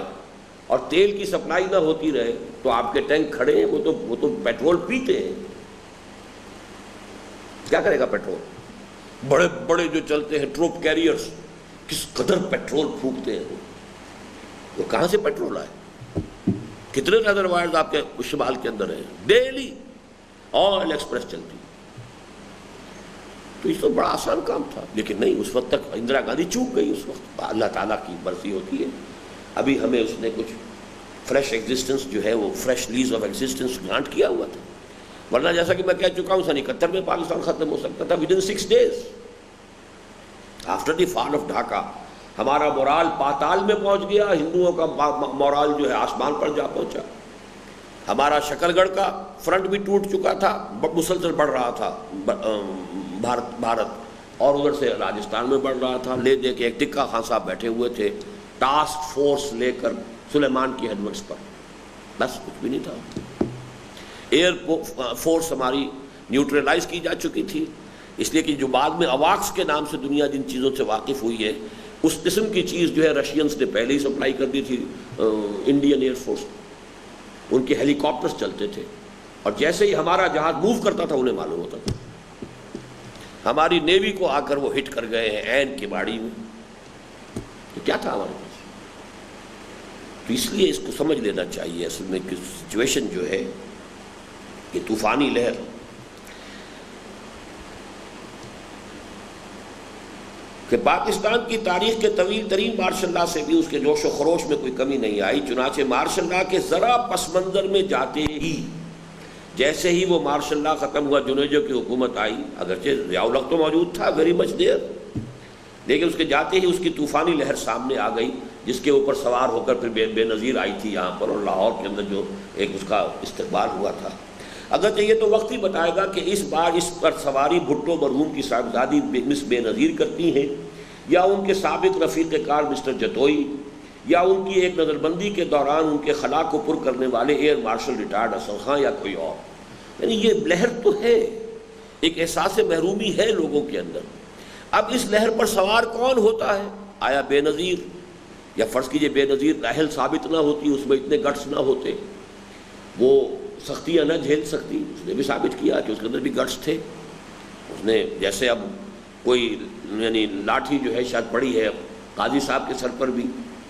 S1: اور تیل کی سپلائی نہ ہوتی رہے تو آپ کے ٹینک کھڑے ہیں، وہ تو پیٹرول پیتے ہیں۔ کیا کرے گا پیٹرول؟ بڑے بڑے جو چلتے ہیں ٹروپ کیریئرز، کس قدر پیٹرول پھونکتے ہیں، وہ کہاں سے پیٹرول آئے؟ کتنے ریزروائرز آپ کے شمال کے اندر ہیں، ڈیلی آئل ایکسپریس چلتی۔ تو اس تو بڑا آسان کام تھا، لیکن نہیں، اس وقت تک اندرا گاندھی چوک گئی۔ اس وقت اللہ تعالیٰ کی مرضی ہوتی ہے، ابھی ہمیں اس نے کچھ فریش ایگزسٹنس جو ہے، وہ fresh lease of existence grant کیا ہوا تھا، ورنہ جیسا کہ میں کہہ چکا ہوں 1971 میں پاکستان ختم ہو سکتا تھا ودن 6 days after the fall of Dhaka. ہمارا مورال پاتال میں پہنچ گیا، ہندوؤں کا مورال جو ہے آسمان پر جا پہنچا۔ ہمارا شکل گڑھ کا فرنٹ بھی ٹوٹ چکا تھا، مسلسل بڑھ رہا تھا بھارت، اور ادھر سے راجستھان میں بڑھ رہا تھا۔ لے دے کے ایک ٹکا خان صاحب بیٹھے ہوئے تھے ٹاسک فورس لے کر سلیمان کی ہیڈورڈز پر، بس کچھ بھی نہیں تھا۔ ایئر فورس ہماری نیوٹرلائز کی جا چکی تھی، اس لیے کہ جو بعد میں اواکس کے نام سے دنیا جن چیزوں سے واقف ہوئی ہے، اس قسم کی چیز جو ہے رشینز نے پہلے ہی سپلائی کر دی تھی انڈین ایئر فورس، ان کے ہیلی کاپٹرز چلتے تھے، اور جیسے ہی ہمارا جہاز موو کرتا تھا انہیں معلوم ہوتا تھا۔ ہماری نیوی کو آ کر وہ ہٹ کر گئے ہیں عین کے باڑی میں، تو کیا تھا ہمارے پاس؟ تو اس لیے اس کو سمجھ لینا چاہیے اصل میں کہ سچویشن جو ہے کہ طوفانی لہر کہ پاکستان کی تاریخ کے طویل ترین مارشل لا سے بھی اس کے جوش و خروش میں کوئی کمی نہیں آئی، چنانچہ مارشل لا کے ذرا پس منظر میں جاتے ہی، جیسے ہی وہ مارشل لا ختم ہوا، جنیجو کی حکومت آئی، اگرچہ ضیاء الحق تو موجود تھا ویری مچ دیر، لیکن اس کے جاتے ہی اس کی طوفانی لہر سامنے آ گئی، جس کے اوپر سوار ہو کر پھر بے نظیر آئی تھی یہاں پر، اور لاہور کے اندر جو ایک اس کا استقبال ہوا تھا۔ اگرچہ یہ تو وقت ہی بتائے گا کہ اس بار اس پر سواری بھٹو مرحوم کی صاحبزادی مس بے نظیر کرتی ہیں، یا ان کے سابق رفیق کار مسٹر جتوئی، یا ان کی ایک نظر بندی کے دوران ان کے خلا کو پر کرنے والے air marshal retired Asad Khan, یا کوئی اور۔ یعنی یہ لہر تو ہے، ایک احساس محرومی ہے لوگوں کے اندر۔ اب اس لہر پر سوار کون ہوتا ہے؟ آیا بے نظیر، یا فرض کیجئے بے نظیر راحل ثابت نہ ہوتی، اس میں اتنے گٹس نہ ہوتے، وہ سختیاں نہ جھیل سکتی، اس نے بھی ثابت کیا کہ اس کے اندر بھی گٹس تھے۔ اس نے جیسے اب کوئی یعنی لاٹھی جو ہے شاید پڑی ہے قاضی صاحب کے سر پر بھی،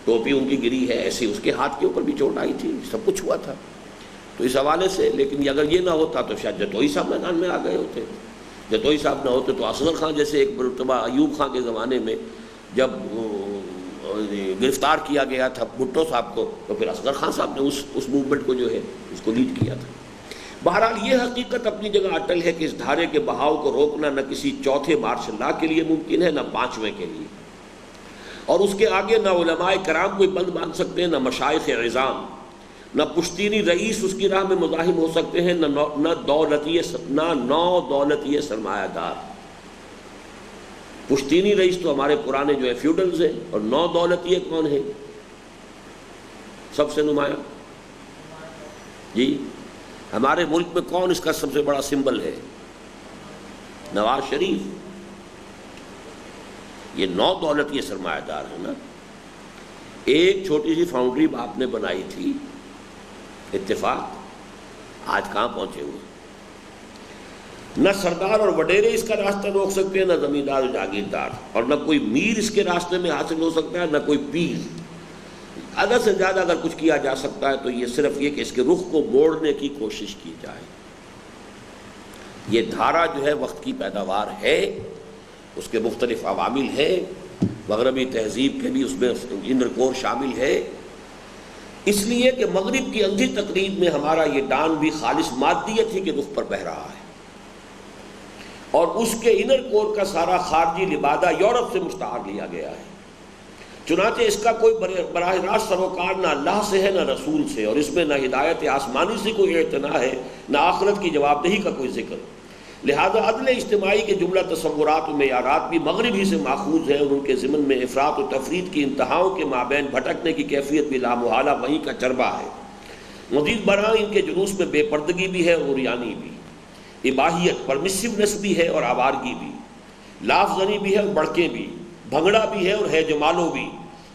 S1: ٹوپی ان کی گری ہے، ایسے اس کے ہاتھ کے اوپر بھی چوٹ آئی تھی، سب کچھ ہوا تھا۔ تو اس حوالے سے لیکن اگر یہ نہ ہوتا تو شاید جتوئی صاحب میدان میں آ گئے ہوتے، جتوئی صاحب نہ ہوتے تو اصغر خان جیسے ایک مرتبہ ایوب خان کے زمانے میں جب گرفتار کیا گیا تھا بھٹو صاحب کو، تو پھر اصغر خان صاحب نے اس موومنٹ کو جو ہے اس کو لیڈ کیا تھا۔ بہرحال یہ حقیقت اپنی جگہ اٹل ہے کہ اس دھارے کے بہاؤ کو روکنا نہ کسی چوتھے مارشل لا کے لیے ممکن ہے، نہ پانچویں کے لیے، اور اس کے آگے نہ علماء کرام کوئی بند باندھ سکتے ہیں، نہ مشائخ عظام، نہ پشتینی رئیس اس کی راہ میں مزاحم ہو سکتے ہیں، نہ نو دولتی سرمایہ دار۔ پشتینی رئیس تو ہمارے پرانے جو ہے فیوڈلز ہیں، اور نو دولتی کون ہے سب سے نمایاں؟ جی ہمارے ملک میں کون اس کا سب سے بڑا سمبل ہے؟ نواز شریف۔ یہ نو دولتی سرمایہ دار ہے نا۔ ایک چھوٹی سی فاؤنڈری آپ نے بنائی تھی، اتفاق، آج کہاں پہنچے ہوئے؟ نہ سردار اور وڈیرے اس کا راستہ روک سکتے ہیں، نہ زمیندار اور جاگیردار، اور نہ کوئی میر اس کے راستے میں حاصل ہو سکتا ہے، نہ کوئی پیر۔ زیادہ سے زیادہ اگر کچھ کیا جا سکتا ہے تو یہ صرف یہ کہ اس کے رخ کو موڑنے کی کوشش کی جائے۔ یہ دھارا جو ہے وقت کی پیداوار ہے، اس کے مختلف عوامل ہیں، مغربی تہذیب کے بھی اس میں انر کور شامل ہے۔ اس لیے کہ مغرب کی اندھی تقریب میں ہمارا یہ ڈان بھی خالص مادیت ہی کے رخ پر بہہ رہا ہے، اور اس کے انر کور کا سارا خارجی لبادہ یورپ سے مستعار لیا گیا ہے۔ چنانچہ اس کا کوئی براہ راست سروکار نہ اللہ سے ہے نہ رسول سے، اور اس میں نہ ہدایت آسمانی سے کوئی اعتنا ہے، نہ آخرت کی جواب دہی کا کوئی ذکر۔ لہذا عدل اجتماعی کے جملہ تصورات و معیارات بھی مغرب ہی سے ماخوذ ہیں، اور ان کے ضمن میں افراط و تفرید کی انتہاؤں کے مابین بھٹکنے کی کیفیت بھی لامحالہ وہیں کا چربہ ہے۔ مزید برآں ان کے جلوس میں بے پردگی بھی ہے اور عریانی بھی، اباحیت پرمسیونیس بھی ہے اور آوارگی بھی، لاف زنی بھی ہے اور بڑکیں بھی، بھنگڑا بھی ہے اور ہے جمالو بھی،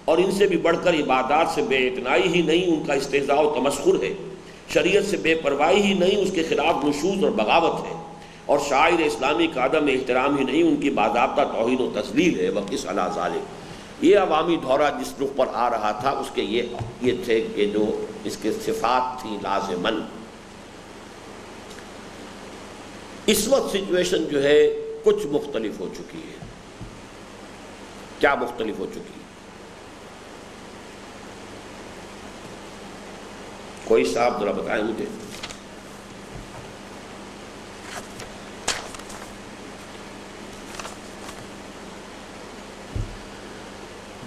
S1: اور ان سے بھی بڑھ کر عبادات سے بے اعتنائی ہی نہیں ان کا استہزاء و تمسخر ہے، شریعت سے بے پرواہی ہی نہیں اس کے خلاف نشوز اور بغاوت ہے، اور شاعر اسلامی کا عدم احترام ہی نہیں ان کی باضابطہ توہین و تذلیل ہے۔ وقس علی ذالک، یہ عوامی دورہ جس رخ پر آ رہا تھا اس کے یہ تھے کہ جو اس کے صفات تھیں لازماً۔ اس وقت سچویشن جو ہے کچھ مختلف ہو چکی ہے۔ کیا مختلف ہو چکی ہے؟ کوئی صاحب ذرا بتائیں مجھے۔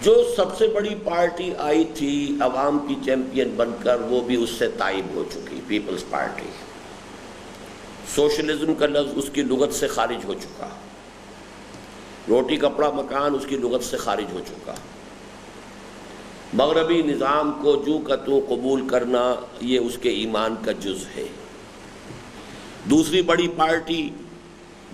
S1: جو سب سے بڑی پارٹی آئی تھی عوام کی چیمپئن بن کر، وہ بھی اس سے تائب ہو چکی، پیپلز پارٹی۔ سوشلزم کا لفظ اس کی لغت سے خارج ہو چکا، روٹی کپڑا مکان اس کی لغت سے خارج ہو چکا، مغربی نظام کو جو کا تو قبول کرنا یہ اس کے ایمان کا جز ہے۔ دوسری بڑی پارٹی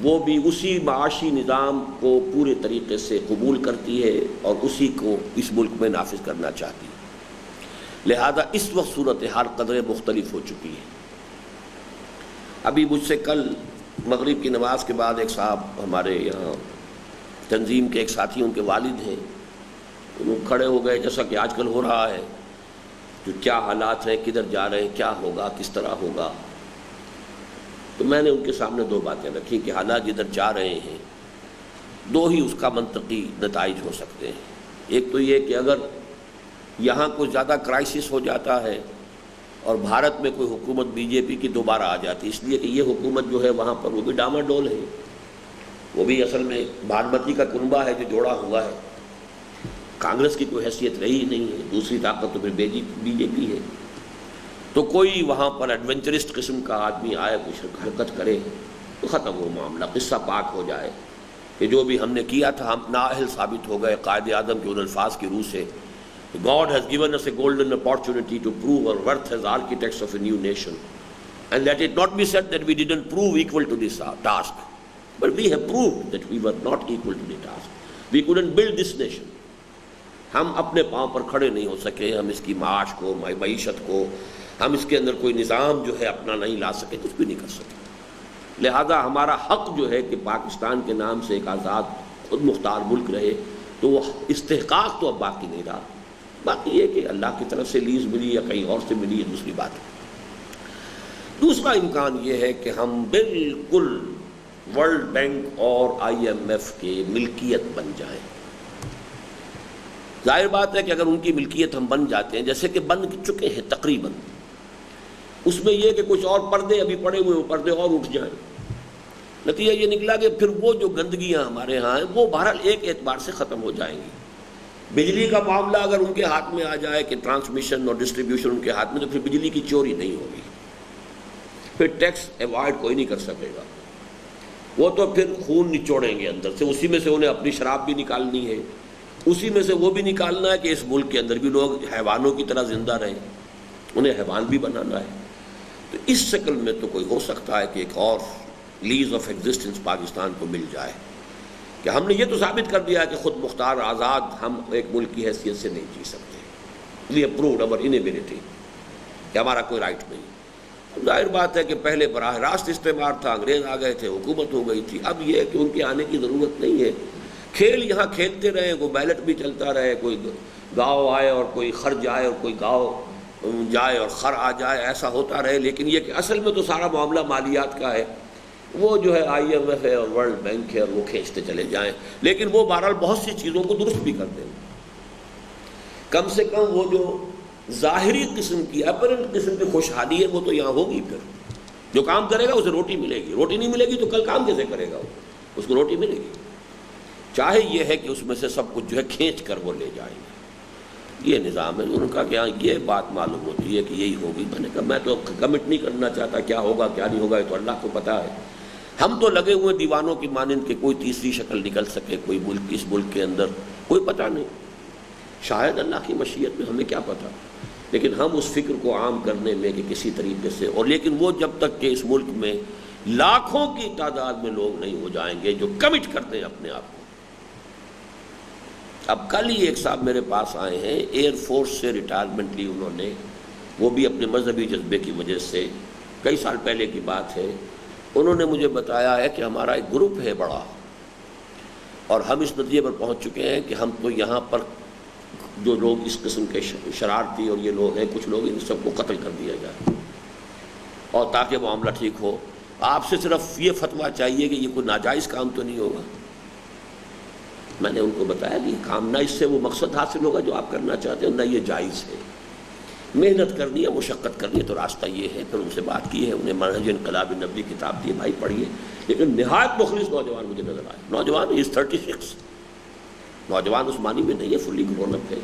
S1: وہ بھی اسی معاشی نظام کو پورے طریقے سے قبول کرتی ہے اور اسی کو اس ملک میں نافذ کرنا چاہتی ہے۔ لہذا اس وقت صورتحال قدرے مختلف ہو چکی ہے۔ ابھی مجھ سے کل مغرب کی نماز کے بعد ایک صاحب ہمارے یہاں تنظیم کے ایک ساتھی، ان کے والد ہیں، وہ کھڑے ہو گئے جیسا کہ آج کل ہو رہا ہے، جو کیا حالات ہیں، کدھر جا رہے ہیں، کیا ہوگا، کس طرح ہوگا۔ تو میں نے ان کے سامنے دو باتیں رکھی کہ حالات جدھر جا رہے ہیں دو ہی اس کا منطقی نتائج ہو سکتے ہیں۔ ایک تو یہ کہ اگر یہاں کوئی زیادہ کرائسس ہو جاتا ہے اور بھارت میں کوئی حکومت بی جے پی کی دوبارہ آ جاتی، اس لیے کہ یہ حکومت جو ہے وہاں پر وہ بھی ڈاما ڈول ہے، وہ بھی اصل میں بھانمتی کا کنبہ ہے جو جوڑا ہوا ہے، کانگریس کی کوئی حیثیت رہی نہیں ہے، دوسری طاقت تو پھر بی جے پی ہے۔ تو کوئی وہاں پر ایڈونچرسٹ قسم کا آدمی آئے، کچھ حرکت کرے تو ختم ہو معاملہ، قصہ پاک ہو جائے کہ جو بھی ہم نے کیا تھا ہم نااہل ثابت ہو گئے قائد اعظم کے ان الفاظ کی روح سے۔ God has given us a golden opportunity to prove our worth as architects of a new nation, and let it not be said that we didn't prove equal to this task, but we have proved that we were not equal to the task. We couldn't build this nation. ہم اپنے پاؤں پر کھڑے نہیں ہو سکے، ہم اس کی معاش کو، معیشت کو، ہم اس کے اندر کوئی نظام جو ہے اپنا نہیں لا سکے، کچھ بھی نہیں کر سکے۔ لہذا ہمارا حق جو ہے کہ پاکستان کے نام سے ایک آزاد خود مختار ملک رہے، تو وہ استحقاق تو اب باقی نہیں رہا۔ باقی یہ کہ اللہ کی طرف سے لیز ملی یا کہیں اور سے ملی ہے دوسری بات ہے۔ دوسرا امکان یہ ہے کہ ہم بالکل ورلڈ بینک اور IMF کے ملکیت بن جائیں۔ ظاہر بات ہے کہ اگر ان کی ملکیت ہم بن جاتے ہیں، جیسے کہ بن چکے ہیں تقریباً، اس میں یہ کہ کچھ اور پردے ابھی پڑے ہوئے وہ پردے اور اٹھ جائیں، نتیجہ یہ نکلا کہ پھر وہ جو گندگیاں ہمارے ہاں ہیں وہ بہرحال ایک اعتبار سے ختم ہو جائیں گی۔ بجلی کا معاملہ اگر ان کے ہاتھ میں آ جائے کہ ٹرانسمیشن اور ڈسٹریبیوشن ان کے ہاتھ میں، تو پھر بجلی کی چوری نہیں ہوگی، پھر ٹیکس ایوائڈ کوئی نہیں کر سکے گا، وہ تو پھر خون نچوڑیں گے اندر سے، اسی میں سے انہیں اپنی شراب بھی نکالنی ہے، اسی میں سے وہ بھی نکالنا ہے کہ اس ملک کے اندر بھی لوگ حیوانوں کی طرح زندہ رہیں، انہیں حیوان بھی بنانا ہے۔ تو اس شکل میں تو کوئی ہو سکتا ہے کہ ایک اور لیز آف ایگزسٹنس پاکستان کو مل جائے کہ ہم نے یہ تو ثابت کر دیا کہ خود مختار آزاد ہم ایک ملک کی حیثیت سے نہیں جی سکتے، وی اپرووڈ اور انیبلٹی کہ ہمارا کوئی رائٹ نہیں۔ ظاہر بات ہے کہ پہلے براہ راست استعمار تھا، انگریز آ گئے تھے، حکومت ہو گئی تھی، اب یہ کہ ان کے آنے کی ضرورت نہیں ہے، کھیل یہاں کھیلتے رہے، کوئی بیلٹ بھی چلتا رہے، کوئی گاؤں آئے اور کوئی خر جائے اور کوئی گاؤں جائے اور خر آ جائے، ایسا ہوتا رہے، لیکن یہ کہ اصل میں تو سارا معاملہ مالیات کا ہے، وہ جو ہے IMF ہے اور ورلڈ بینک ہے اور وہ کھینچتے چلے جائیں، لیکن وہ بہرحال بہت سی چیزوں کو درست بھی کر دیں۔ کم سے کم وہ جو ظاہری قسم کی اپرنٹ قسم کی خوشحالی ہے وہ تو یہاں ہوگی. پھر جو کام کرے گا اسے روٹی ملے گی، روٹی نہیں ملے گی تو کل کام کیسے کرے گا وہ؟ اس کو روٹی ملے گی. چاہے یہ ہے کہ اس میں سے سب کچھ جو ہے کھینچ کر وہ لے جائیں گے. یہ نظام ہے. ان کا کیا یہ بات معلوم ہوتی ہے کہ یہی ہوگی. میں نے کہا میں تو کمٹ نہیں کرنا چاہتا، کیا ہوگا کیا نہیں ہوگا یہ تو اللہ کو پتہ ہے. ہم تو لگے ہوئے دیوانوں کی مانند کہ کوئی تیسری شکل نکل سکے کوئی ملک اس ملک کے اندر، کوئی پتہ نہیں. شاید اللہ کی مشیت میں، ہمیں کیا پتہ. لیکن ہم اس فکر کو عام کرنے میں کہ کسی طریقے سے، اور لیکن وہ جب تک کہ اس ملک میں لاکھوں کی تعداد میں لوگ نہیں ہو جائیں گے جو کمٹ کرتے ہیں اپنے آپ کو. اب کل ہی ایک صاحب میرے پاس آئے ہیں، ایئر فورس سے ریٹائرمنٹ لی انہوں نے، وہ بھی اپنے مذہبی جذبے کی وجہ سے. کئی سال پہلے کی بات ہے. انہوں نے مجھے بتایا ہے کہ ہمارا ایک گروپ ہے بڑا، اور ہم اس نتیجے پر پہنچ چکے ہیں کہ ہم تو یہاں پر جو لوگ اس قسم کے شرارتی اور یہ لوگ ہیں، کچھ لوگ ان سب کو قتل کر دیا جائے، اور تاکہ معاملہ ٹھیک ہو آپ سے صرف یہ فتویٰ چاہیے کہ یہ کوئی ناجائز کام تو نہیں ہوگا. میں نے ان کو بتایا کہ یہ کام نہ اس سے وہ مقصد حاصل ہوگا جو آپ کرنا چاہتے ہیں، نہ یہ جائز ہے. محنت کرنی ہے، مشقت کرنی ہے، تو راستہ یہ ہے. پھر ان سے بات کی ہے، انہیں منہج انقلاب نبوی کتاب دی، بھائی پڑھیے. لیکن نہایت مخلص نوجوان مجھے نظر آئے. نوجوان از 36، نوجوان اس معنی میں نہیں ہے، فلی گرون اپ ہے،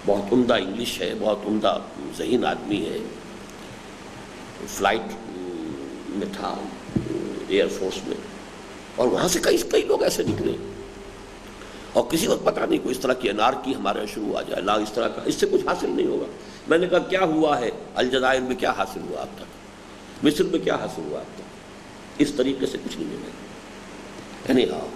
S1: بہت عمدہ انگلش ہے، بہت عمدہ ذہین آدمی ہے. فلائٹ میں تھا ایئر فورس میں، اور وہاں سے کئی لوگ ایسے نکلے، اور کسی وقت پتہ نہیں کوئی اس طرح کی انارکی ہمارے یہاں شروع آ جائے، لا اس طرح کا، اس سے کچھ حاصل نہیں ہوگا. میں نے کہا کیا ہوا ہے الجزائر میں، کیا حاصل ہوا اب تک، مصر میں کیا حاصل ہوا اب تک؟ اس طریقے سے کچھ نہیں ملے گا. یعنی ہاں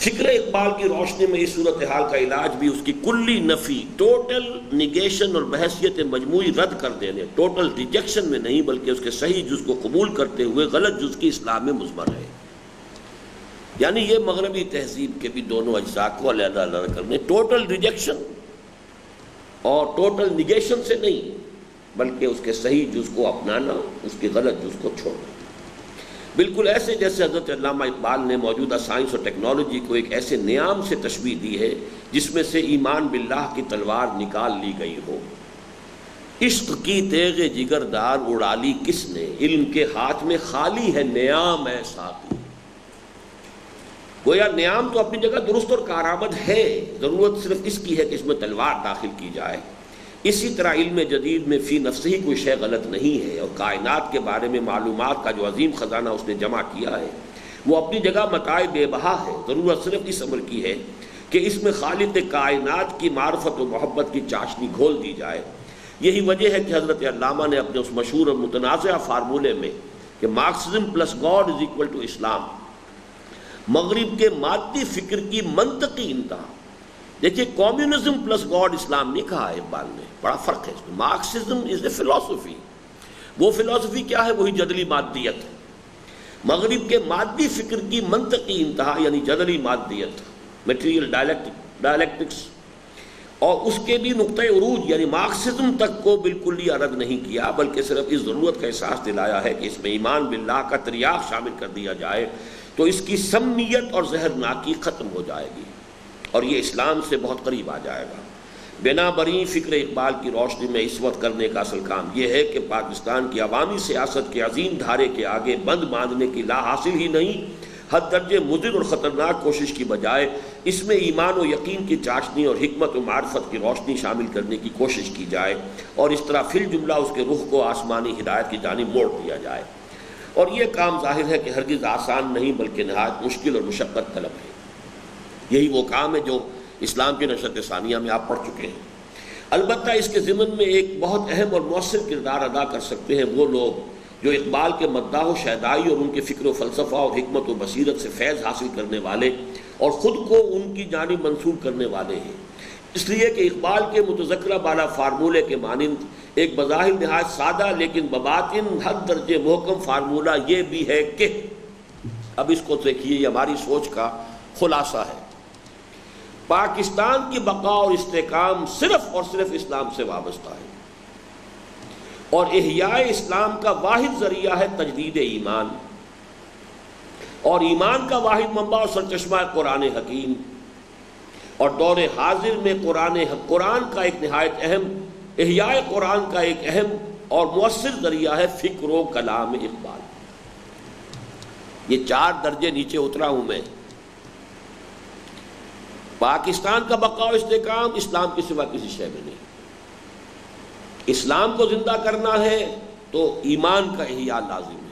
S1: فکر اقبال کی روشنی میں اس صورتحال کا علاج بھی اس کی کلی نفی، ٹوٹل نگیشن اور بحثیت مجموعی رد کر دینے، ٹوٹل ریجیکشن میں نہیں بلکہ اس کے صحیح جز کو قبول کرتے ہوئے غلط جز کی اصلاح میں مضمر ہے. یعنی یہ مغربی تہذیب کے بھی دونوں اجزاء کو علیحدہ علیحدہ کرنے، ٹوٹل ریجیکشن اور ٹوٹل نگیشن سے نہیں بلکہ اس کے صحیح جز کو اپنانا، اس کے غلط جز کو چھوڑنا. بالکل ایسے جیسے حضرت علامہ اقبال نے موجودہ سائنس اور ٹیکنالوجی کو ایک ایسے نیام سے تشبیہ دی ہے جس میں سے ایمان باللہ کی تلوار نکال لی گئی ہو. عشق کی تیغ جگر دار اڑا لی کس نے، علم کے ہاتھ میں خالی ہے نیام اے ساقی. گویا نیام تو اپنی جگہ درست اور کارآمد ہے، ضرورت صرف اس کی ہے کہ اس میں تلوار داخل کی جائے. اسی طرح علم جدید میں فی نفس ہی کوئی شے غلط نہیں ہے، اور کائنات کے بارے میں معلومات کا جو عظیم خزانہ اس نے جمع کیا ہے وہ اپنی جگہ متاع بے بہا ہے. ضرورت صرف اس امر کی ہے کہ اس میں خالق کائنات کی معرفت و محبت کی چاشنی گھول دی جائے. یہی وجہ ہے کہ حضرت علامہ نے اپنے اس مشہور اور متنازع فارمولے میں کہ Marxism plus God is equal to Islam, مغرب کے مادی فکر کی منطقی انتہا. دیکھیے کمیونزم پلس گاڈ اسلام نہیں کہا ہے اقبال نے، بڑا فرق ہے اس میں. مارکسزم از اے فلسفی، وہ فلسفی کیا ہے؟ وہی جدلی مادیت. مغرب کے مادی فکر کی منطقی انتہا یعنی جدلی مادیت، میٹیریل ڈائلیکٹکس، اور اس کے بھی نقطہ عروج یعنی مارکسزم تک کو بالکل ہی رد نہیں کیا بلکہ صرف اس ضرورت کا احساس دلایا ہے کہ اس میں ایمان باللہ کا تریاق شامل کر دیا جائے تو اس کی سمیت اور زہرناکی ختم ہو جائے گی اور یہ اسلام سے بہت قریب آ جائے گا. بنا بری فکر اقبال کی روشنی میں اس وقت کرنے کا اصل کام یہ ہے کہ پاکستان کی عوامی سیاست کے عظیم دھارے کے آگے بند باندھنے کی لا حاصل ہی نہیں حد درجے مضر اور خطرناک کوشش کی بجائے اس میں ایمان و یقین کی چاشنی اور حکمت و معرفت کی روشنی شامل کرنے کی کوشش کی جائے اور اس طرح فی الجملہ اس کے رخ کو آسمانی ہدایت کی جانب موڑ دیا جائے. اور یہ کام ظاہر ہے کہ ہرگز آسان نہیں بلکہ نہایت مشکل اور مشقت طلب ہے. یہی وہ کام ہے جو اسلام کی نشرت ثانیہ میں آپ پڑھ چکے ہیں. البتہ اس کے ضمن میں ایک بہت اہم اور مؤثر کردار ادا کر سکتے ہیں وہ لوگ جو اقبال کے مداح و شیدائی اور ان کے فکر و فلسفہ اور حکمت و بصیرت سے فیض حاصل کرنے والے اور خود کو ان کی جانب منسوب کرنے والے ہیں. اس لیے کہ اقبال کے متذکرہ بالا فارمولے کے مانند ایک بظاہر نہایت سادہ لیکن بباطن حد درجے محکم فارمولہ یہ بھی ہے کہ، اب اس کو دیکھیے، یہ ہماری سوچ کا خلاصہ ہے، پاکستان کی بقا اور استحکام صرف اور صرف اسلام سے وابستہ ہے اور احیاء اسلام کا واحد ذریعہ ہے تجدید ایمان. اور ایمان کا واحد منبع اور سرچشمہ قرآن حکیم، اور دور حاضر میں قرآن کا ایک نہایت اہم احیاء قرآن کا ایک اہم اور مؤثر ذریعہ ہے فکر و کلام اقبال۔ یہ 4 درجے نیچے اترا ہوں میں۔ پاکستان کا بقا و استحکام اسلام کے سوا کسی شے میں نہیں۔ اسلام کو زندہ کرنا ہے تو ایمان کا احیاء لازم ہے۔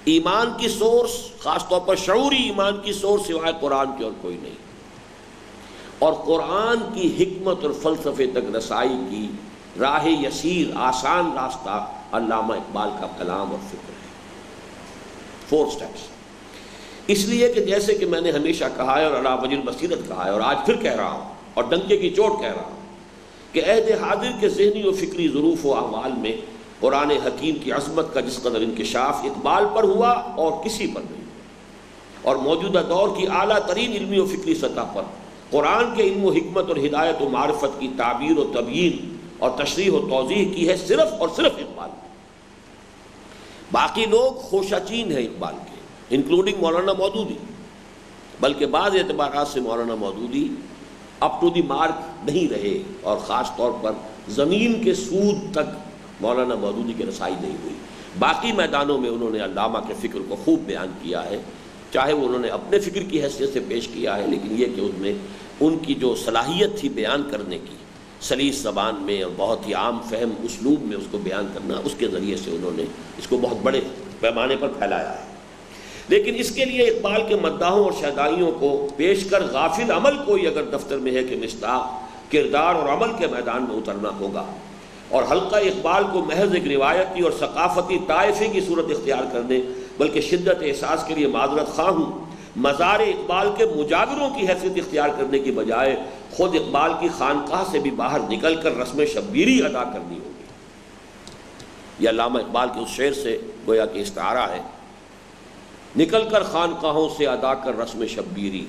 S1: ایمان کی سورس، خاص طور پر شعوری ایمان کی سورس سوائے قرآن کی اور کوئی نہیں، اور قرآن کی حکمت اور فلسفے تک رسائی کی راہ یسیر، آسان راستہ علامہ اقبال کا کلام اور فکر ہے۔ 4 سٹیپس۔ اس لیے کہ جیسے کہ میں نے ہمیشہ کہا ہے اور علی وجہ البصیرت کہا ہے، اور آج پھر کہہ رہا ہوں اور ڈنکے کی چوٹ کہہ رہا ہوں، کہ عہد حاضر کے ذہنی و فکری ظروف و احوال میں قرآن حکیم کی عظمت کا جس قدر انکشاف اقبال پر ہوا اور کسی پر نہیں ہوا، اور موجودہ دور کی اعلیٰ ترین علمی و فکری سطح پر قرآن کے علم و حکمت اور ہدایت و معرفت کی تعبیر و تبیین اور تشریح و توضیح کی ہے صرف اور صرف اقبال۔ باقی لوگ خوشہ چین ہیں اقبال کے، انکلوڈنگ مولانا مودودی، بلکہ بعض اعتبارات سے مولانا Maududi up to the mark نہیں رہے، اور خاص طور پر زمین کے سود تک مولانا مودودی کی رسائی نہیں ہوئی۔ باقی میدانوں میں انہوں نے علامہ کے فکر کو خوب بیان کیا ہے، چاہے وہ انہوں نے اپنے فکر کی حیثیت سے پیش کیا ہے، لیکن یہ کہ ان میں ان کی جو صلاحیت تھی بیان کرنے کی، سلیس زبان میں اور بہت ہی عام فہم اسلوب میں اس کو بیان کرنا، اس کے ذریعے سے انہوں نے اس کو بہت بڑے پیمانے پر پھیلایا ہے۔ لیکن اس کے لیے اقبال کے مداحوں اور شیدائیوں کو پیش کر غافل عمل کوئی اگر دفتر میں ہے کہ مصداق کردار اور عمل کے میدان میں اترنا ہوگا، اور حلقہ اقبال کو محض ایک روایتی اور ثقافتی طائفے کی صورت اختیار کرنے بلکہ شدت احساس کے لیے معذرت خواہ ہوں، مزار اقبال کے مجاوروں کی حیثیت اختیار کرنے کی بجائے خود اقبال کی خانقاہ سے بھی باہر نکل کر رسم شبیری ادا کرنی ہوگی۔ یہ علامہ اقبال کے اس شعر سے گویا کہ استعارہ ہے، نکل کر خانقاہوں سے ادا کر رسم شبیری،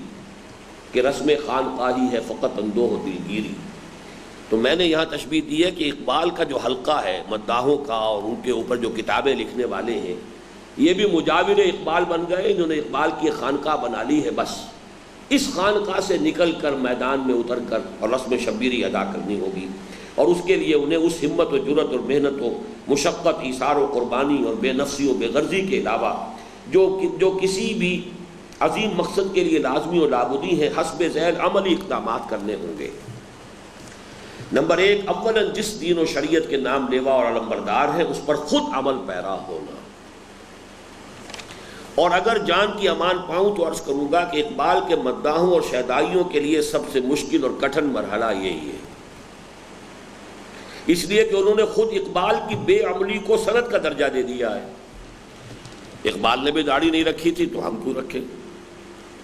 S1: کہ رسم خانقاہی ہے فقط اندوہ دلگیری۔ تو میں نے یہاں تشبیہ دی ہے کہ اقبال کا جو حلقہ ہے مداحوں کا اور ان کے اوپر جو کتابیں لکھنے والے ہیں، یہ بھی مجاور اقبال بن گئے، انہوں نے اقبال کی خانقاہ بنا لی ہے، بس اس خانقاہ سے نکل کر میدان میں اتر کر اور رسم شبیری ادا کرنی ہوگی، اور اس کے لیے انہیں اس ہمت و جرأت اور محنت و مشقت، ایثار و قربانی اور بے نفسی و بے غرضی کے علاوہ جو کسی بھی عظیم مقصد کے لیے لازمی و لابدی ہیں، حسب ذیل عملی اقدامات کرنے ہوں گے۔ نمبر 1، اولاً جس دین و شریعت کے نام لیوا اور علمبردار ہے اس پر خود عمل پیرا ہونا۔ اور اگر جان کی امان پاؤں تو عرض کروں گا کہ اقبال کے مداحوں اور شیدائیوں کے لیے سب سے مشکل اور کٹھن مرحلہ یہی ہے، اس لیے کہ انہوں نے خود اقبال کی بے عملی کو سند کا درجہ دے دیا ہے۔ اقبال نے بھی داڑھی نہیں رکھی تھی تو ہم کیوں رکھیں؟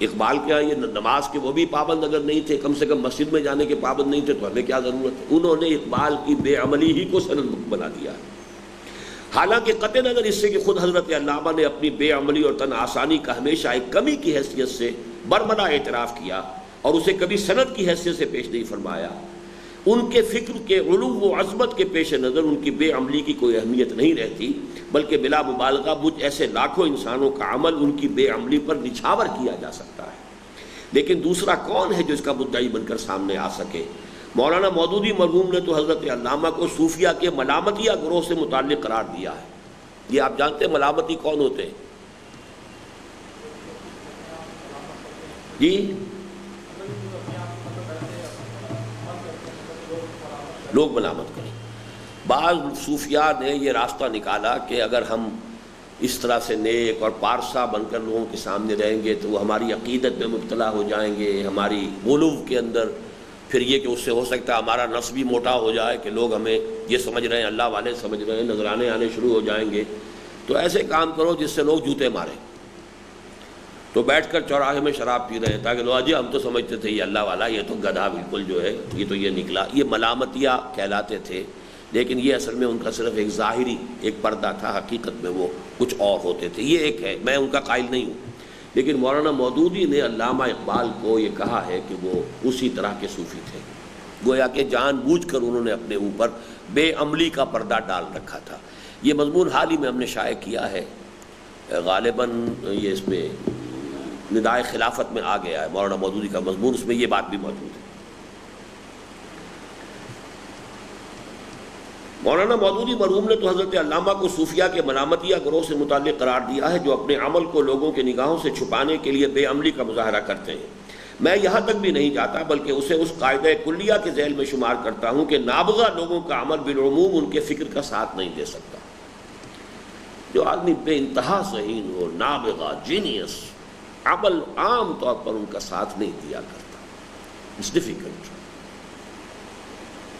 S1: اقبال کیا یہ نماز کے وہ بھی پابند اگر نہیں تھے، کم سے کم مسجد میں جانے کے پابند نہیں تھے، تو ہمیں کیا ضرورت ہے؟ انہوں نے اقبال کی بے عملی ہی کو سند بنا دیا ہے، حالانکہ قطع نظر اس سے کہ خود حضرت علامہ نے اپنی بے عملی اور تن آسانی کا ہمیشہ ایک کمی کی حیثیت سے برملا اعتراف کیا اور اسے کبھی سند کی حیثیت سے پیش نہیں فرمایا۔ ان کے فکر کے علو و عظمت کے پیش نظر ان کی بے عملی کی کوئی اہمیت نہیں رہتی، بلکہ بلا مبالغہ مجھ ایسے لاکھوں انسانوں کا عمل ان کی بے عملی پر نچھاور کیا جا سکتا ہے۔ لیکن دوسرا کون ہے جو اس کا مدعی بن کر سامنے آ سکے؟ مولانا مودودی مرحوم نے تو حضرت علامہ کو صوفیہ کے ملامتیہ گروہ سے متعلق قرار دیا ہے۔ یہ آپ جانتے ہیں ملامتی کون ہوتے ہیں؟ جی لوگ ملامت کریں۔ بعض صوفیاء نے یہ راستہ نکالا کہ اگر ہم اس طرح سے نیک اور پارسا بن کر لوگوں کے سامنے رہیں گے تو وہ ہماری عقیدت میں مبتلا ہو جائیں گے، ہماری غلو کے اندر، پھر یہ کہ اس سے ہو سکتا ہے ہمارا نفس بھی موٹا ہو جائے کہ لوگ ہمیں یہ سمجھ رہے ہیں، اللہ والے سمجھ رہے ہیں، نذرانے آنے شروع ہو جائیں گے، تو ایسے کام کرو جس سے لوگ جوتے ماریں۔ تو بیٹھ کر چوراہے میں شراب پی رہے ہیں تاکہ لوگ ہم تو سمجھتے تھے یہ اللہ والا، یہ تو گدھا بالکل جو ہے، یہ تو یہ نکلا۔ یہ ملامتیہ کہلاتے تھے، لیکن یہ اصل میں ان کا صرف ایک ظاہری ایک پردہ تھا، حقیقت میں وہ کچھ اور ہوتے تھے۔ یہ ایک ہے، میں ان کا قائل نہیں ہوں، لیکن مولانا مودودی نے علامہ اقبال کو یہ کہا ہے کہ وہ اسی طرح کے صوفی تھے، گویا کہ جان بوجھ کر انہوں نے اپنے اوپر بے عملی کا پردہ ڈال رکھا تھا۔ یہ مضمون حال ہی میں ہم نے شائع کیا ہے، غالباً یہ اس میں ندائے خلافت میں آ گیا ہے، مولانا مودودی کا مضمون، اس میں یہ بات بھی موجود ہے۔ مولانا مودودی مرحوم نے تو حضرت علامہ کو صوفیہ کے ملامتیہ گروہ سے متعلق قرار دیا ہے جو اپنے عمل کو لوگوں کے نگاہوں سے چھپانے کے لیے بے عملی کا مظاہرہ کرتے ہیں۔ میں یہاں تک بھی نہیں جاتا بلکہ اسے اس قاعدہ کلیہ کے ذیل میں شمار کرتا ہوں کہ نابغہ لوگوں کا عمل بالعموم ان کے فکر کا ساتھ نہیں دے سکتا۔ جو آدمی بے انتہا ذہین ہو، نابغہ، جینیس، عمل عام طور پر ان کا ساتھ نہیں دیا کرتا۔ It's difficult.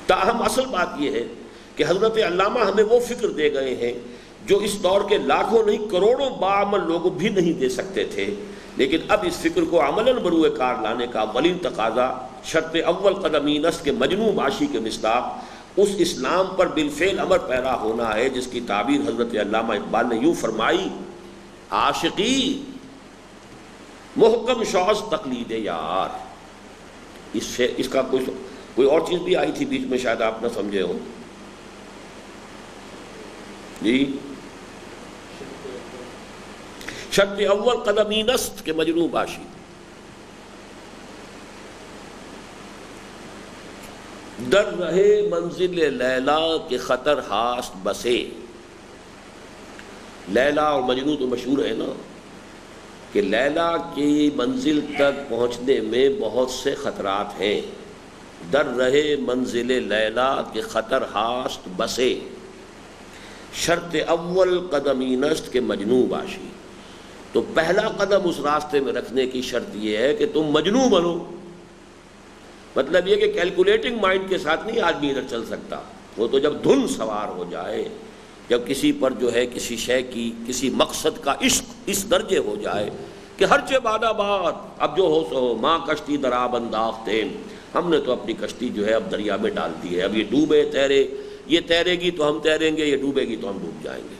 S1: تاہم اصل بات یہ ہے کہ حضرت علامہ ہمیں وہ فکر دے گئے ہیں جو اس دور کے لاکھوں نہیں کروڑوں باعمل لوگ بھی نہیں دے سکتے تھے، لیکن اب اس فکر کو عملاً بروئے کار لانے کا اولین تقاضا شرط اول قدمی نسل کے مجنوں معاشی کے مصداق اس اسلام پر بالفعل امر پیرا ہونا ہے جس کی تعبیر حضرت علامہ اقبال نے یوں فرمائی: عاشقی محکم شوز تقلید یار۔ اس کا کوئی اور چیز بھی آئی تھی بیچ میں، شاید آپ نہ سمجھے ہو جی۔ شرط اول قدمی نست کے مجنوں باشی، در رہے منزل لیلا کے خطر ہاست بسے۔ لیلا اور مجنوں تو مشہور ہے نا کہ لیلا کی منزل تک پہنچنے میں بہت سے خطرات ہیں۔ در رہے منزل لیلا کے خطر ہاست بسے، شرط اول قدمی نست کے مجنوں باشی۔ تو پہلا قدم اس راستے میں رکھنے کی شرط یہ ہے کہ تم مجنوں بنو۔ مطلب یہ کہ کیلکولیٹنگ مائنڈ کے ساتھ نہیں آدمی ادھر چل سکتا، وہ تو جب دھن سوار ہو جائے، جب کسی پر جو ہے کسی شے کی کسی مقصد کا عشق اس درجے ہو جائے کہ ہر چے بادہ باد اب جو ہو سو ہو، ماں کشتی درآب انداختیں، ہم نے تو اپنی کشتی جو ہے اب دریا میں ڈال دی ہے، اب یہ ڈوبے تیرے، یہ تیرے گی تو ہم تیریں گے، یہ ڈوبے گی تو ہم ڈوب جائیں گے۔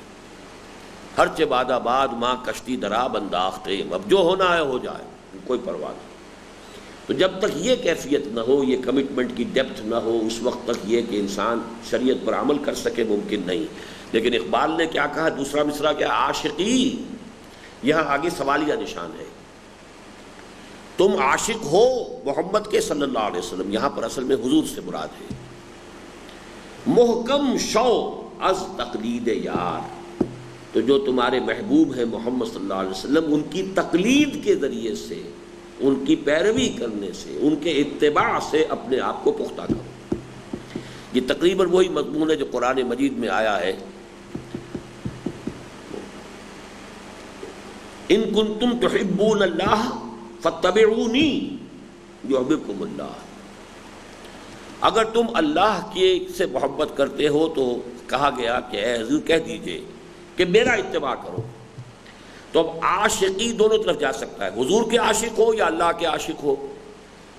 S1: ہر چے بادہ باد ماں کشتی درآب انداختیں، اب جو ہونا ہے ہو جائے، کوئی پرواہ نہیں۔ تو جب تک یہ کیفیت نہ ہو، یہ کمٹمنٹ کی ڈیپتھ نہ ہو، اس وقت تک یہ کہ انسان شریعت پر عمل کر سکے ممکن نہیں۔ لیکن اقبال نے کیا کہا دوسرا مصرع کیا؟ عاشقی۔ یہاں آگے سوالیہ نشان ہے، تم عاشق ہو محمد کے صلی اللہ علیہ وسلم، یہاں پر اصل میں حضور سے مراد ہے۔ محکم شو از تقلید یار، تو جو تمہارے محبوب ہیں محمد صلی اللہ علیہ وسلم، ان کی تقلید کے ذریعے سے، ان کی پیروی کرنے سے، ان کے اتباع سے اپنے آپ کو پختہ کرو۔ یہ تقریباً وہی مضمون ہے جو قرآن مجید میں آیا ہے، ان کنتم تحبون اللہ فاتبعونی یحببکم اللہ۔ اگر تم اللہ کے سے محبت کرتے ہو تو کہا گیا کہ اے حضور کہہ دیجئے کہ میرا اتباع کرو۔ تو اب عاشقی دونوں طرف جا سکتا ہے، حضور کے عاشق ہو یا اللہ کے عاشق ہو۔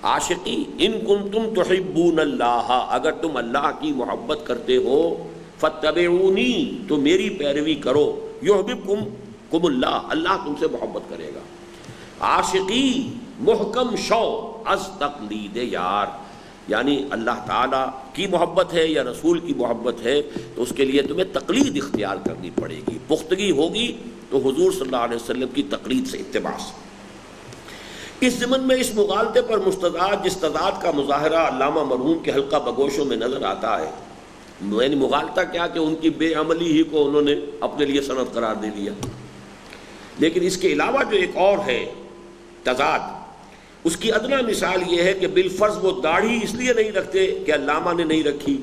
S1: عاشقی ان کنتم تحبون اللہ، اگر تم اللہ کی محبت کرتے ہو، فاتبعونی تو میری پیروی کرو، یحببکم اللہ، اللہ تم سے محبت کرے گا۔ عاشقی محکم شو از تقلید یار، یعنی اللہ تعالیٰ کی محبت ہے یا رسول کی محبت ہے تو اس کے لیے تمہیں تقلید اختیار کرنی پڑے گی۔ پختگی ہوگی تو حضور صلی اللہ علیہ وسلم کی تقلید سے، اتباع سے۔ اس ضمن میں اس مغالطے پر مستضاد جس تضاد کا مظاہرہ علامہ مرحوم کے حلقہ بگوشوں میں نظر آتا ہے، یعنی مغالطہ کیا کہ ان کی بے عملی ہی کو انہوں نے اپنے لیے سند قرار دے لیا، لیکن اس کے علاوہ جو ایک اور ہے تضاد، اس کی ادنا مثال یہ ہے کہ بالفرض وہ داڑھی اس لیے نہیں رکھتے کہ علامہ نے نہیں رکھی،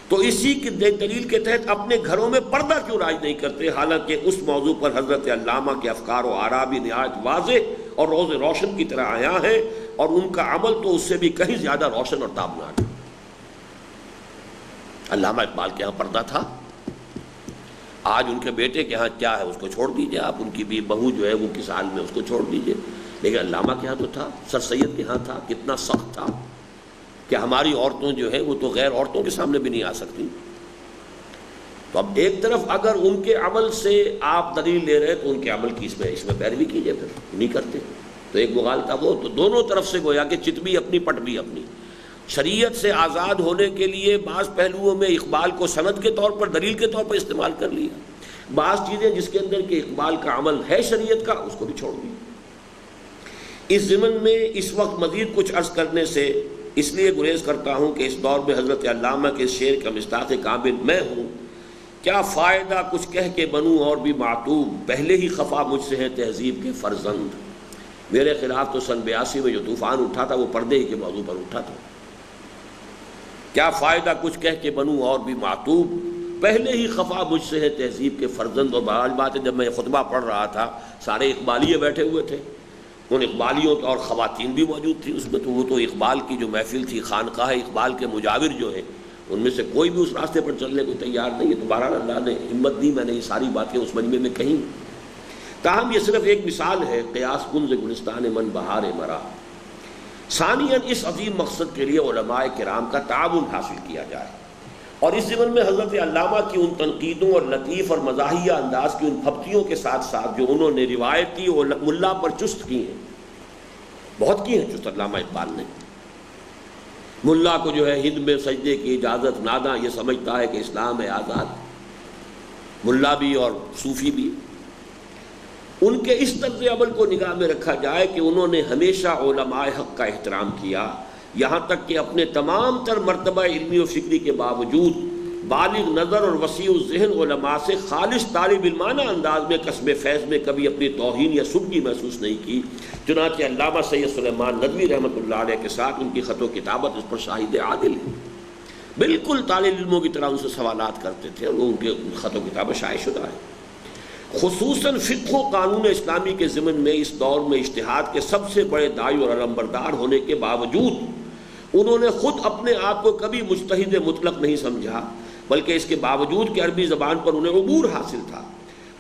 S1: تو اسی کی دلیل کے تحت اپنے گھروں میں پردہ کیوں رائج نہیں کرتے، حالانکہ اس موضوع پر حضرت علامہ کے افکار و آراء بھی نہایت واضح اور روز روشن کی طرح آیا ہے، اور ان کا عمل تو اس سے بھی کہیں زیادہ روشن اور تابناک۔ علامہ اقبال کے ہاں پردہ تھا، آج ان کے بیٹے کے ہاں کیا ہے اس کو چھوڑ دیجئے آپ، ان کی بھی بہو جو ہے وہ کس حال میں اس کو چھوڑ دیجئے، لیکن علامہ کے ہاں تو تھا، سر سید کے ہاں تھا، کتنا سخت تھا کہ ہماری عورتوں جو ہے وہ تو غیر عورتوں کے سامنے بھی نہیں آ سکتی۔ تو اب ایک طرف اگر ان کے عمل سے آپ دلیل لے رہے تو ان کے عمل کی اس میں پیروی کیجئے، پھر نہیں کرتے تو ایک مغالطہ وہ، تو دونوں طرف سے گویا کہ چت بھی اپنی پٹ بھی اپنی۔ شریعت سے آزاد ہونے کے لیے بعض پہلوؤں میں اقبال کو سند کے طور پر، دلیل کے طور پر استعمال کر لیا، بعض چیزیں جس کے اندر کہ اقبال کا عمل ہے شریعت کا اس کو بھی چھوڑ دی۔ اس ضمن میں اس وقت مزید کچھ عرض کرنے سے اس لیے گریز کرتا ہوں کہ اس دور میں حضرت علامہ کے شعر کا مصداق کامل میں ہوں۔ کیا فائدہ کچھ کہہ کے بنوں اور بھی معتوب، پہلے ہی خفا مجھ سے ہے تہذیب کے فرزند۔ میرے خلاف تو سن 82 میں جو طوفان اٹھا تھا وہ پردے ہی کے موضوع پر اٹھا تھا۔ کیا فائدہ کچھ کہہ کے بنوں اور بھی معتوب، پہلے ہی خفا مجھ سے ہے تہذیب کے فرزند۔ اور بہرحال بات ہے جب میں خطبہ پڑھ رہا تھا سارے اقبالیے بیٹھے ہوئے تھے، ان اقبالیوں اور خواتین بھی موجود تھی اس میں، تو وہ تو اقبال کی جو محفل تھی، خانقاہ اقبال کے مجاور جو ہیں ان میں سے کوئی بھی اس راستے پر چلنے کو تیار نہیں ہے۔ تو بہرحال اللہ نے ہمت دی، میں نے یہ ساری باتیں اس مجمع میں کہیں۔ تاہم یہ صرف ایک مثال ہے، قیاس کن ز گلستان من بہار مرا۔ ثانیاً اس عظیم مقصد کے لیے علماء کرام کا تعاون حاصل کیا جائے، اور اس ضمن میں حضرت علامہ کی ان تنقیدوں اور لطیف اور مزاحیہ انداز کی ان پھبتیوں کے ساتھ ساتھ جو انہوں نے روایتی اور ملا پر چست کی ہیں، بہت کی ہیں چست علامہ اقبال نے۔ ملا کو جو ہے ہند میں سجدے کی اجازت، ناداں یہ سمجھتا ہے کہ اسلام ہے آزاد، ملا بھی اور صوفی بھی۔ ان کے اس طرز عمل کو نگاہ میں رکھا جائے کہ انہوں نے ہمیشہ علماء حق کا احترام کیا، یہاں تک کہ اپنے تمام تر مرتبہ علمی و فکری کے باوجود بالغ نظر اور وسیع الذہن علماء سے خالص طالب علمانہ انداز میں قصب فیض میں کبھی اپنی توہین یا سبکی محسوس نہیں کی۔ چنانچہ علامہ سید سلیمان ندوی رحمۃ اللہ علیہ کے ساتھ ان کی خط و کتابت اس پر شاہد عادل ہے۔ بالکل طالب علموں کی طرح ان سے سوالات کرتے تھے، اور وہ ان کے خط و کتابت شائع شدہ ہے۔ خصوصاً فقہ و قانون اسلامی کے ضمن میں اس دور میں اجتہاد کے سب سے بڑے داعی اور علمبردار ہونے کے باوجود انہوں نے خود اپنے آپ کو کبھی مجتہد مطلق نہیں سمجھا، بلکہ اس کے باوجود کہ عربی زبان پر انہیں عبور حاصل تھا،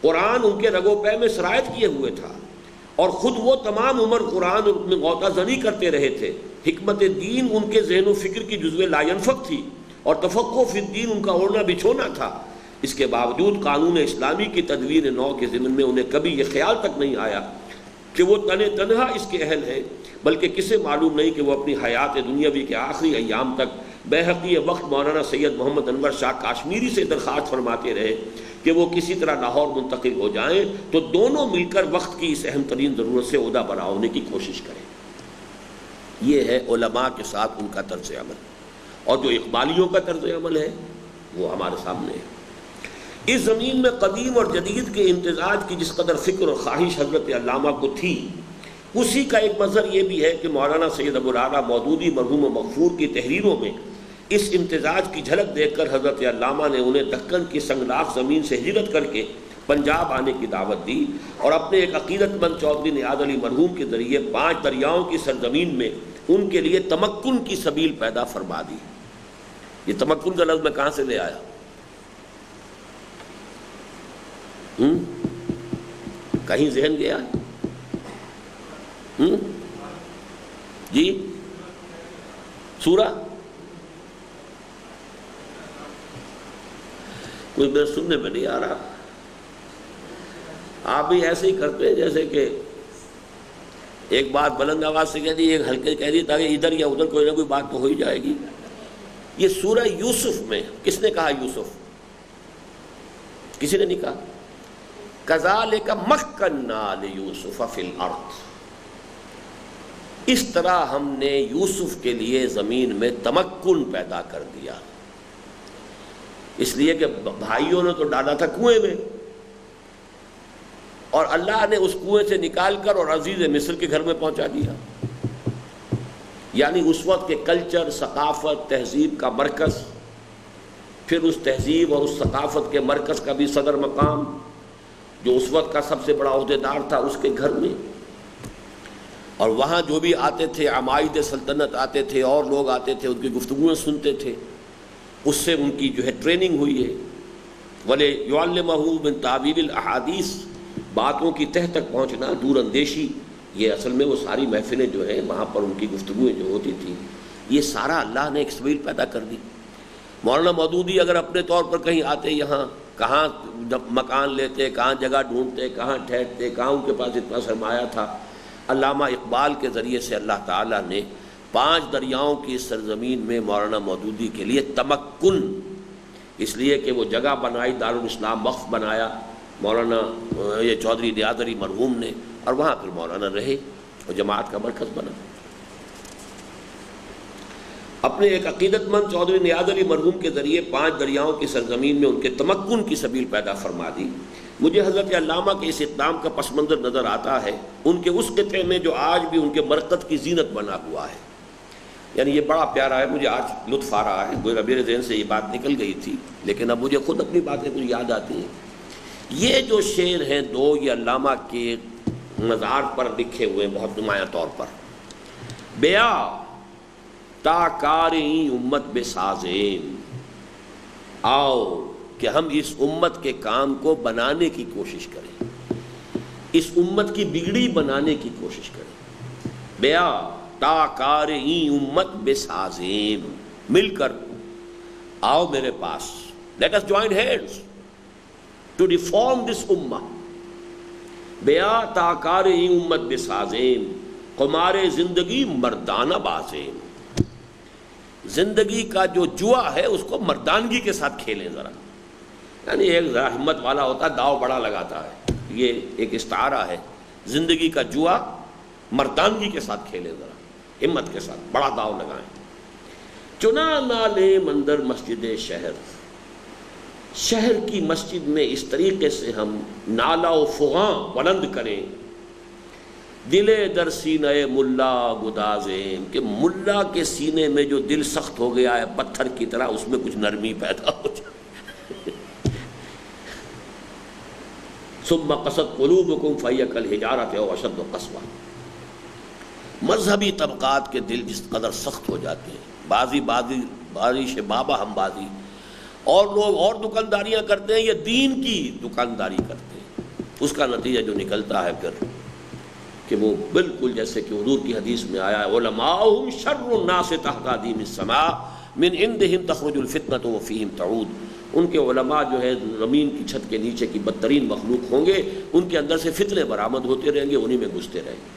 S1: قرآن ان کے رگ و پے میں سرایت کیے ہوئے تھا، اور خود وہ تمام عمر قرآن میں غوطہ زنی کرتے رہے تھے۔ حکمت دین ان کے ذہن و فکر کی جزو لا ینفک تھی، اور تفقہ فی الدین ان کا اوڑھنا بچھونا تھا۔ اس کے باوجود قانون اسلامی کی تدوین نو کے ضمن میں انہیں کبھی یہ خیال تک نہیں آیا کہ وہ تنہا اس کے اہل ہیں، بلکہ کسے معلوم نہیں کہ وہ اپنی حیات دنیاوی کے آخری ایام تک بیہقی وقت مولانا سید محمد انور شاہ کاشمیری سے درخواست فرماتے رہے کہ وہ کسی طرح لاہور منتقل ہو جائیں تو دونوں مل کر وقت کی اس اہم ترین ضرورت سے عہدہ برا ہونے کی کوشش کریں۔ یہ ہے علماء کے ساتھ ان کا طرز عمل، اور جو اقبالیوں کا طرز عمل ہے وہ ہمارے سامنے ہے۔ اس زمین میں قدیم اور جدید کے امتزاج کی جس قدر فکر اور خواہش حضرت علامہ کو تھی، اسی کا ایک مظہر یہ بھی ہے کہ مولانا سید ابو الاعلیٰ مودودی مرحوم و مغفور کی تحریروں میں اس امتزاج کی جھلک دیکھ کر حضرت علامہ نے انہیں دکن کی سنگلاخ زمین سے ہجرت کر کے پنجاب آنے کی دعوت دی، اور اپنے ایک عقیدت مند چودھری نیاز علی مرحوم کے ذریعے 5 دریاؤں کی سرزمین میں ان کے لیے تمکن کی سبیل پیدا فرما دی۔ یہ تمکن کا لفظ میں کہاں سے لے آیا؟ کہیں ذہن گیا جی؟ سورہ کوئی میرے سننے میں نہیں آ رہا۔ آپ بھی ایسے ہی کرتے ہیں جیسے کہ ایک بات بلند آواز سے کہہ دی، ایک ہلکے کہہ دی، تاکہ ادھر یا ادھر کوئی نہ کوئی بات تو ہو ہی جائے گی۔ یہ سورہ یوسف میں کس نے کہا یوسف؟ کسی نے نہیں کہا۔ کذالک مکننا لیوسف فی الارض، اس طرح ہم نے یوسف کے لیے زمین میں تمکن پیدا کر دیا، اس لیے کہ بھائیوں نے تو ڈالا تھا کنویں میں، اور اللہ نے اس کنویں سے نکال کر اور عزیز مصر کے گھر میں پہنچا دیا۔ یعنی اس وقت کے کلچر، ثقافت، تہذیب کا مرکز، پھر اس تہذیب اور اس ثقافت کے مرکز کا بھی صدر مقام جو اس وقت کا سب سے بڑا عہدیدار تھا اس کے گھر میں، اور وہاں جو بھی آتے تھے عمائد سلطنت آتے تھے اور لوگ آتے تھے، ان کی گفتگویں سنتے تھے، اس سے ان کی جو ہے ٹریننگ ہوئی ہے۔ وَلِيُعَلِّمَهُ مِن تَعْوِيلِ الْأَحَادِيثِ، باتوں کی تہ تک پہنچنا، دور اندیشی، یہ اصل میں وہ ساری محفلیں جو ہیں وہاں پر ان کی گفتگویں جو ہوتی تھیں، یہ سارا اللہ نے ایک سبیل پیدا کر دی۔ مولانا مودودی اگر اپنے طور پر کہیں آتے یہاں، کہاں مکان لیتے، کہاں جگہ ڈھونڈتے، کہاں ٹھہرتے، کہاں ان کے پاس اتنا سرمایہ تھا۔ علامہ اقبال کے ذریعے سے اللہ تعالیٰ نے 5 دریاؤں کی سرزمین میں مولانا مودودی کے لیے تمکن، اس لیے کہ وہ جگہ بنائی، دارالاسلام وقف بنایا، مولانا یہ چودھری نیاز علی مرحوم نے، اور وہاں پھر مولانا رہے اور جماعت کا مرکز بنا۔ اپنے ایک عقیدت مند چودھری نیاز علی مرحوم کے ذریعے 5 دریاؤں کی سرزمین میں ان کے تمکن کی سبیل پیدا فرما دی۔ مجھے حضرت علامہ کے اس اقدام کا پس منظر نظر آتا ہے ان کے اس قطعے میں جو آج بھی ان کے مرکز کی زینت بنا ہوا ہے۔ یعنی یہ بڑا پیارا ہے، مجھے آج لطف آ رہا ہے، گویا میرے ذہن سے یہ بات نکل گئی تھی لیکن اب مجھے خود اپنی باتیں کچھ یاد آتی ہیں۔ یہ جو شعر ہیں 2 یہ علامہ کے مزار پر لکھے ہوئے بہت نمایاں طور پر، بیا تا کاریں امت بے سازیں، آؤ کہ ہم اس امت کے کام کو بنانے کی کوشش کریں، اس امت کی بگڑی بنانے کی کوشش کریں۔ بیا تا کاریں امت بے سازیں، مل کر آؤ میرے پاس، let us join hands to reform this ummah۔ بیا تا کاریں امت بے سازیں، قمار زندگی مردانہ بازیں، زندگی کا جو جوا ہے اس کو مردانگی کے ساتھ کھیلیں ذرا۔ یعنی ایک ذرا ہمت والا ہوتا ہے داؤ بڑا لگاتا ہے، یہ ایک استعارہ ہے، زندگی کا جوا مردانگی کے ساتھ کھیلیں ذرا، ہمت کے ساتھ بڑا داؤ لگائیں۔ چنا نالے مندر مسجد شہر، شہر کی مسجد میں اس طریقے سے ہم نالا و فغاں بلند کریں، دلے در سینہ ملا گدازیں، کہ ملا کے سینے میں جو دل سخت ہو گیا ہے پتھر کی طرح اس میں کچھ نرمی پیدا ہو جائے۔ ثم قست قلوبکم فہی کالحجارۃ او اشد قسوۃ، مذہبی طبقات کے دل جس قدر سخت ہو جاتے ہیں، بازی بابا ہم بازی، اور لوگ اور دکانداریاں کرتے ہیں یا دین کی دکانداری کرتے ہیں، اس کا نتیجہ جو نکلتا ہے پھر کہ وہ بالکل جیسے کہ حضور کی حدیث میں آیا ہے، علماؤہم شر الناس تحت ادیم السماء من عندہم تخرج الفتنۃ وفیہم تعود، ان کے علماء جو ہے زمین کی چھت کے نیچے کی بدترین مخلوق ہوں گے، ان کے اندر سے فتنے برآمد ہوتے رہیں گے، انہی میں گھستے رہیں گے۔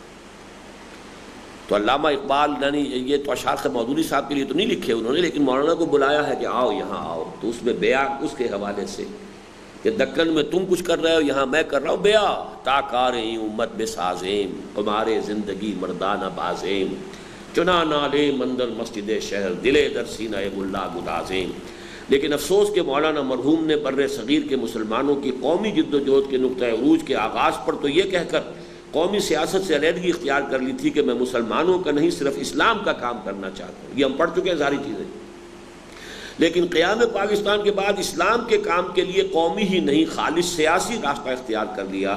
S1: تو علامہ اقبال یعنی یہ تو اشعار مودودی صاحب کے لیے تو نہیں لکھے انہوں نے، لیکن مولانا کو بلایا ہے کہ آؤ یہاں آؤ، تو اس میں بیا اس کے حوالے سے کہ دکن میں تم کچھ کر رہے ہو یہاں میں کر رہا ہوں، بیا تا کاریں امت بے سازیں، قمار زندگی مردانہ بازیں، چنا نالے مندر مسجد شہر، دلے در سینہ ملا گدازیں۔ لیکن افسوس کہ مولانا مرحوم نے بر صغیر کے مسلمانوں کی قومی جد و جہد کے نقطۂ عروج کے آغاز پر تو یہ کہہ کر قومی سیاست سے علیحدگی اختیار کر لی تھی کہ میں مسلمانوں کا نہیں صرف اسلام کا کام کرنا چاہتا ہوں، یہ ہم پڑھ چکے ہیں ساری چیزیں، لیکن قیام پاکستان کے بعد اسلام کے کام کے لیے قومی ہی نہیں خالص سیاسی راستہ اختیار کر لیا۔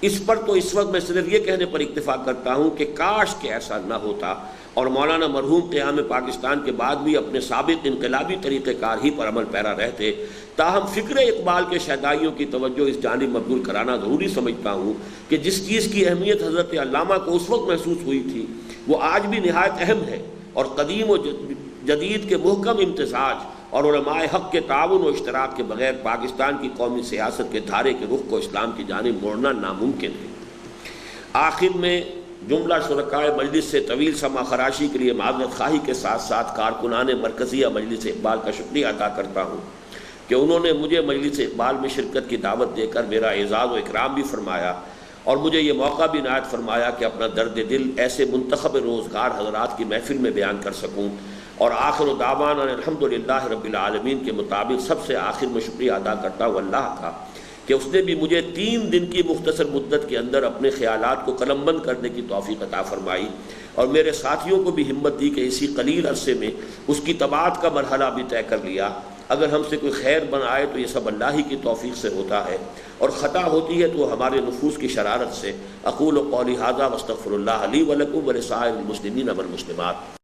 S1: اس پر تو اس وقت میں صرف یہ کہنے پر اکتفا کرتا ہوں کہ کاش کہ ایسا نہ ہوتا اور مولانا مرحوم قیام پاکستان کے بعد بھی اپنے سابق انقلابی طریقہ کار ہی پر عمل پیرا رہتے۔ تاہم فکر اقبال کے شہدائیوں کی توجہ اس جانب مبذول کرانا ضروری سمجھتا ہوں کہ جس چیز کی اہمیت حضرت علامہ کو اس وقت محسوس ہوئی تھی وہ آج بھی نہایت اہم ہے، اور قدیم و جدید کے محکم امتزاج اور علماء حق کے تعاون و اشتراک کے بغیر پاکستان کی قومی سیاست کے دھارے کے رخ کو اسلام کی جانب موڑنا ناممکن ہے۔ آخر میں جملہ شرکائے مجلس سے طویل سما خراشی کے لیے معذرت خواہی کے ساتھ ساتھ کارکنان مرکزیہ مجلس اقبال کا شکریہ ادا کرتا ہوں کہ انہوں نے مجھے مجلس اقبال میں شرکت کی دعوت دے کر میرا اعزاز و اکرام بھی فرمایا، اور مجھے یہ موقع بھی عنایت فرمایا کہ اپنا درد دل ایسے منتخب روزگار حضرات کی محفل میں بیان کر سکوں۔ اور آخر دعوانا الحمدللہ رب العالمین کے مطابق سب سے آخر میں شکریہ ادا کرتا ہوں اللہ کا کہ اس نے بھی مجھے 3 دن کی مختصر مدت کے اندر اپنے خیالات کو قلم بند کرنے کی توفیق عطا فرمائی، اور میرے ساتھیوں کو بھی ہمت دی کہ اسی قلیل عرصے میں اس کی طباعت کا مرحلہ بھی طے کر لیا۔ اگر ہم سے کوئی خیر بن آئے تو یہ سب اللہ ہی کی توفیق سے ہوتا ہے، اور خطا ہوتی ہے تو ہمارے نفوس کی شرارت سے۔ اقول قولی ھذا واستغفر اللہ لی ولکم ولسائر المسلمین والمسلمات۔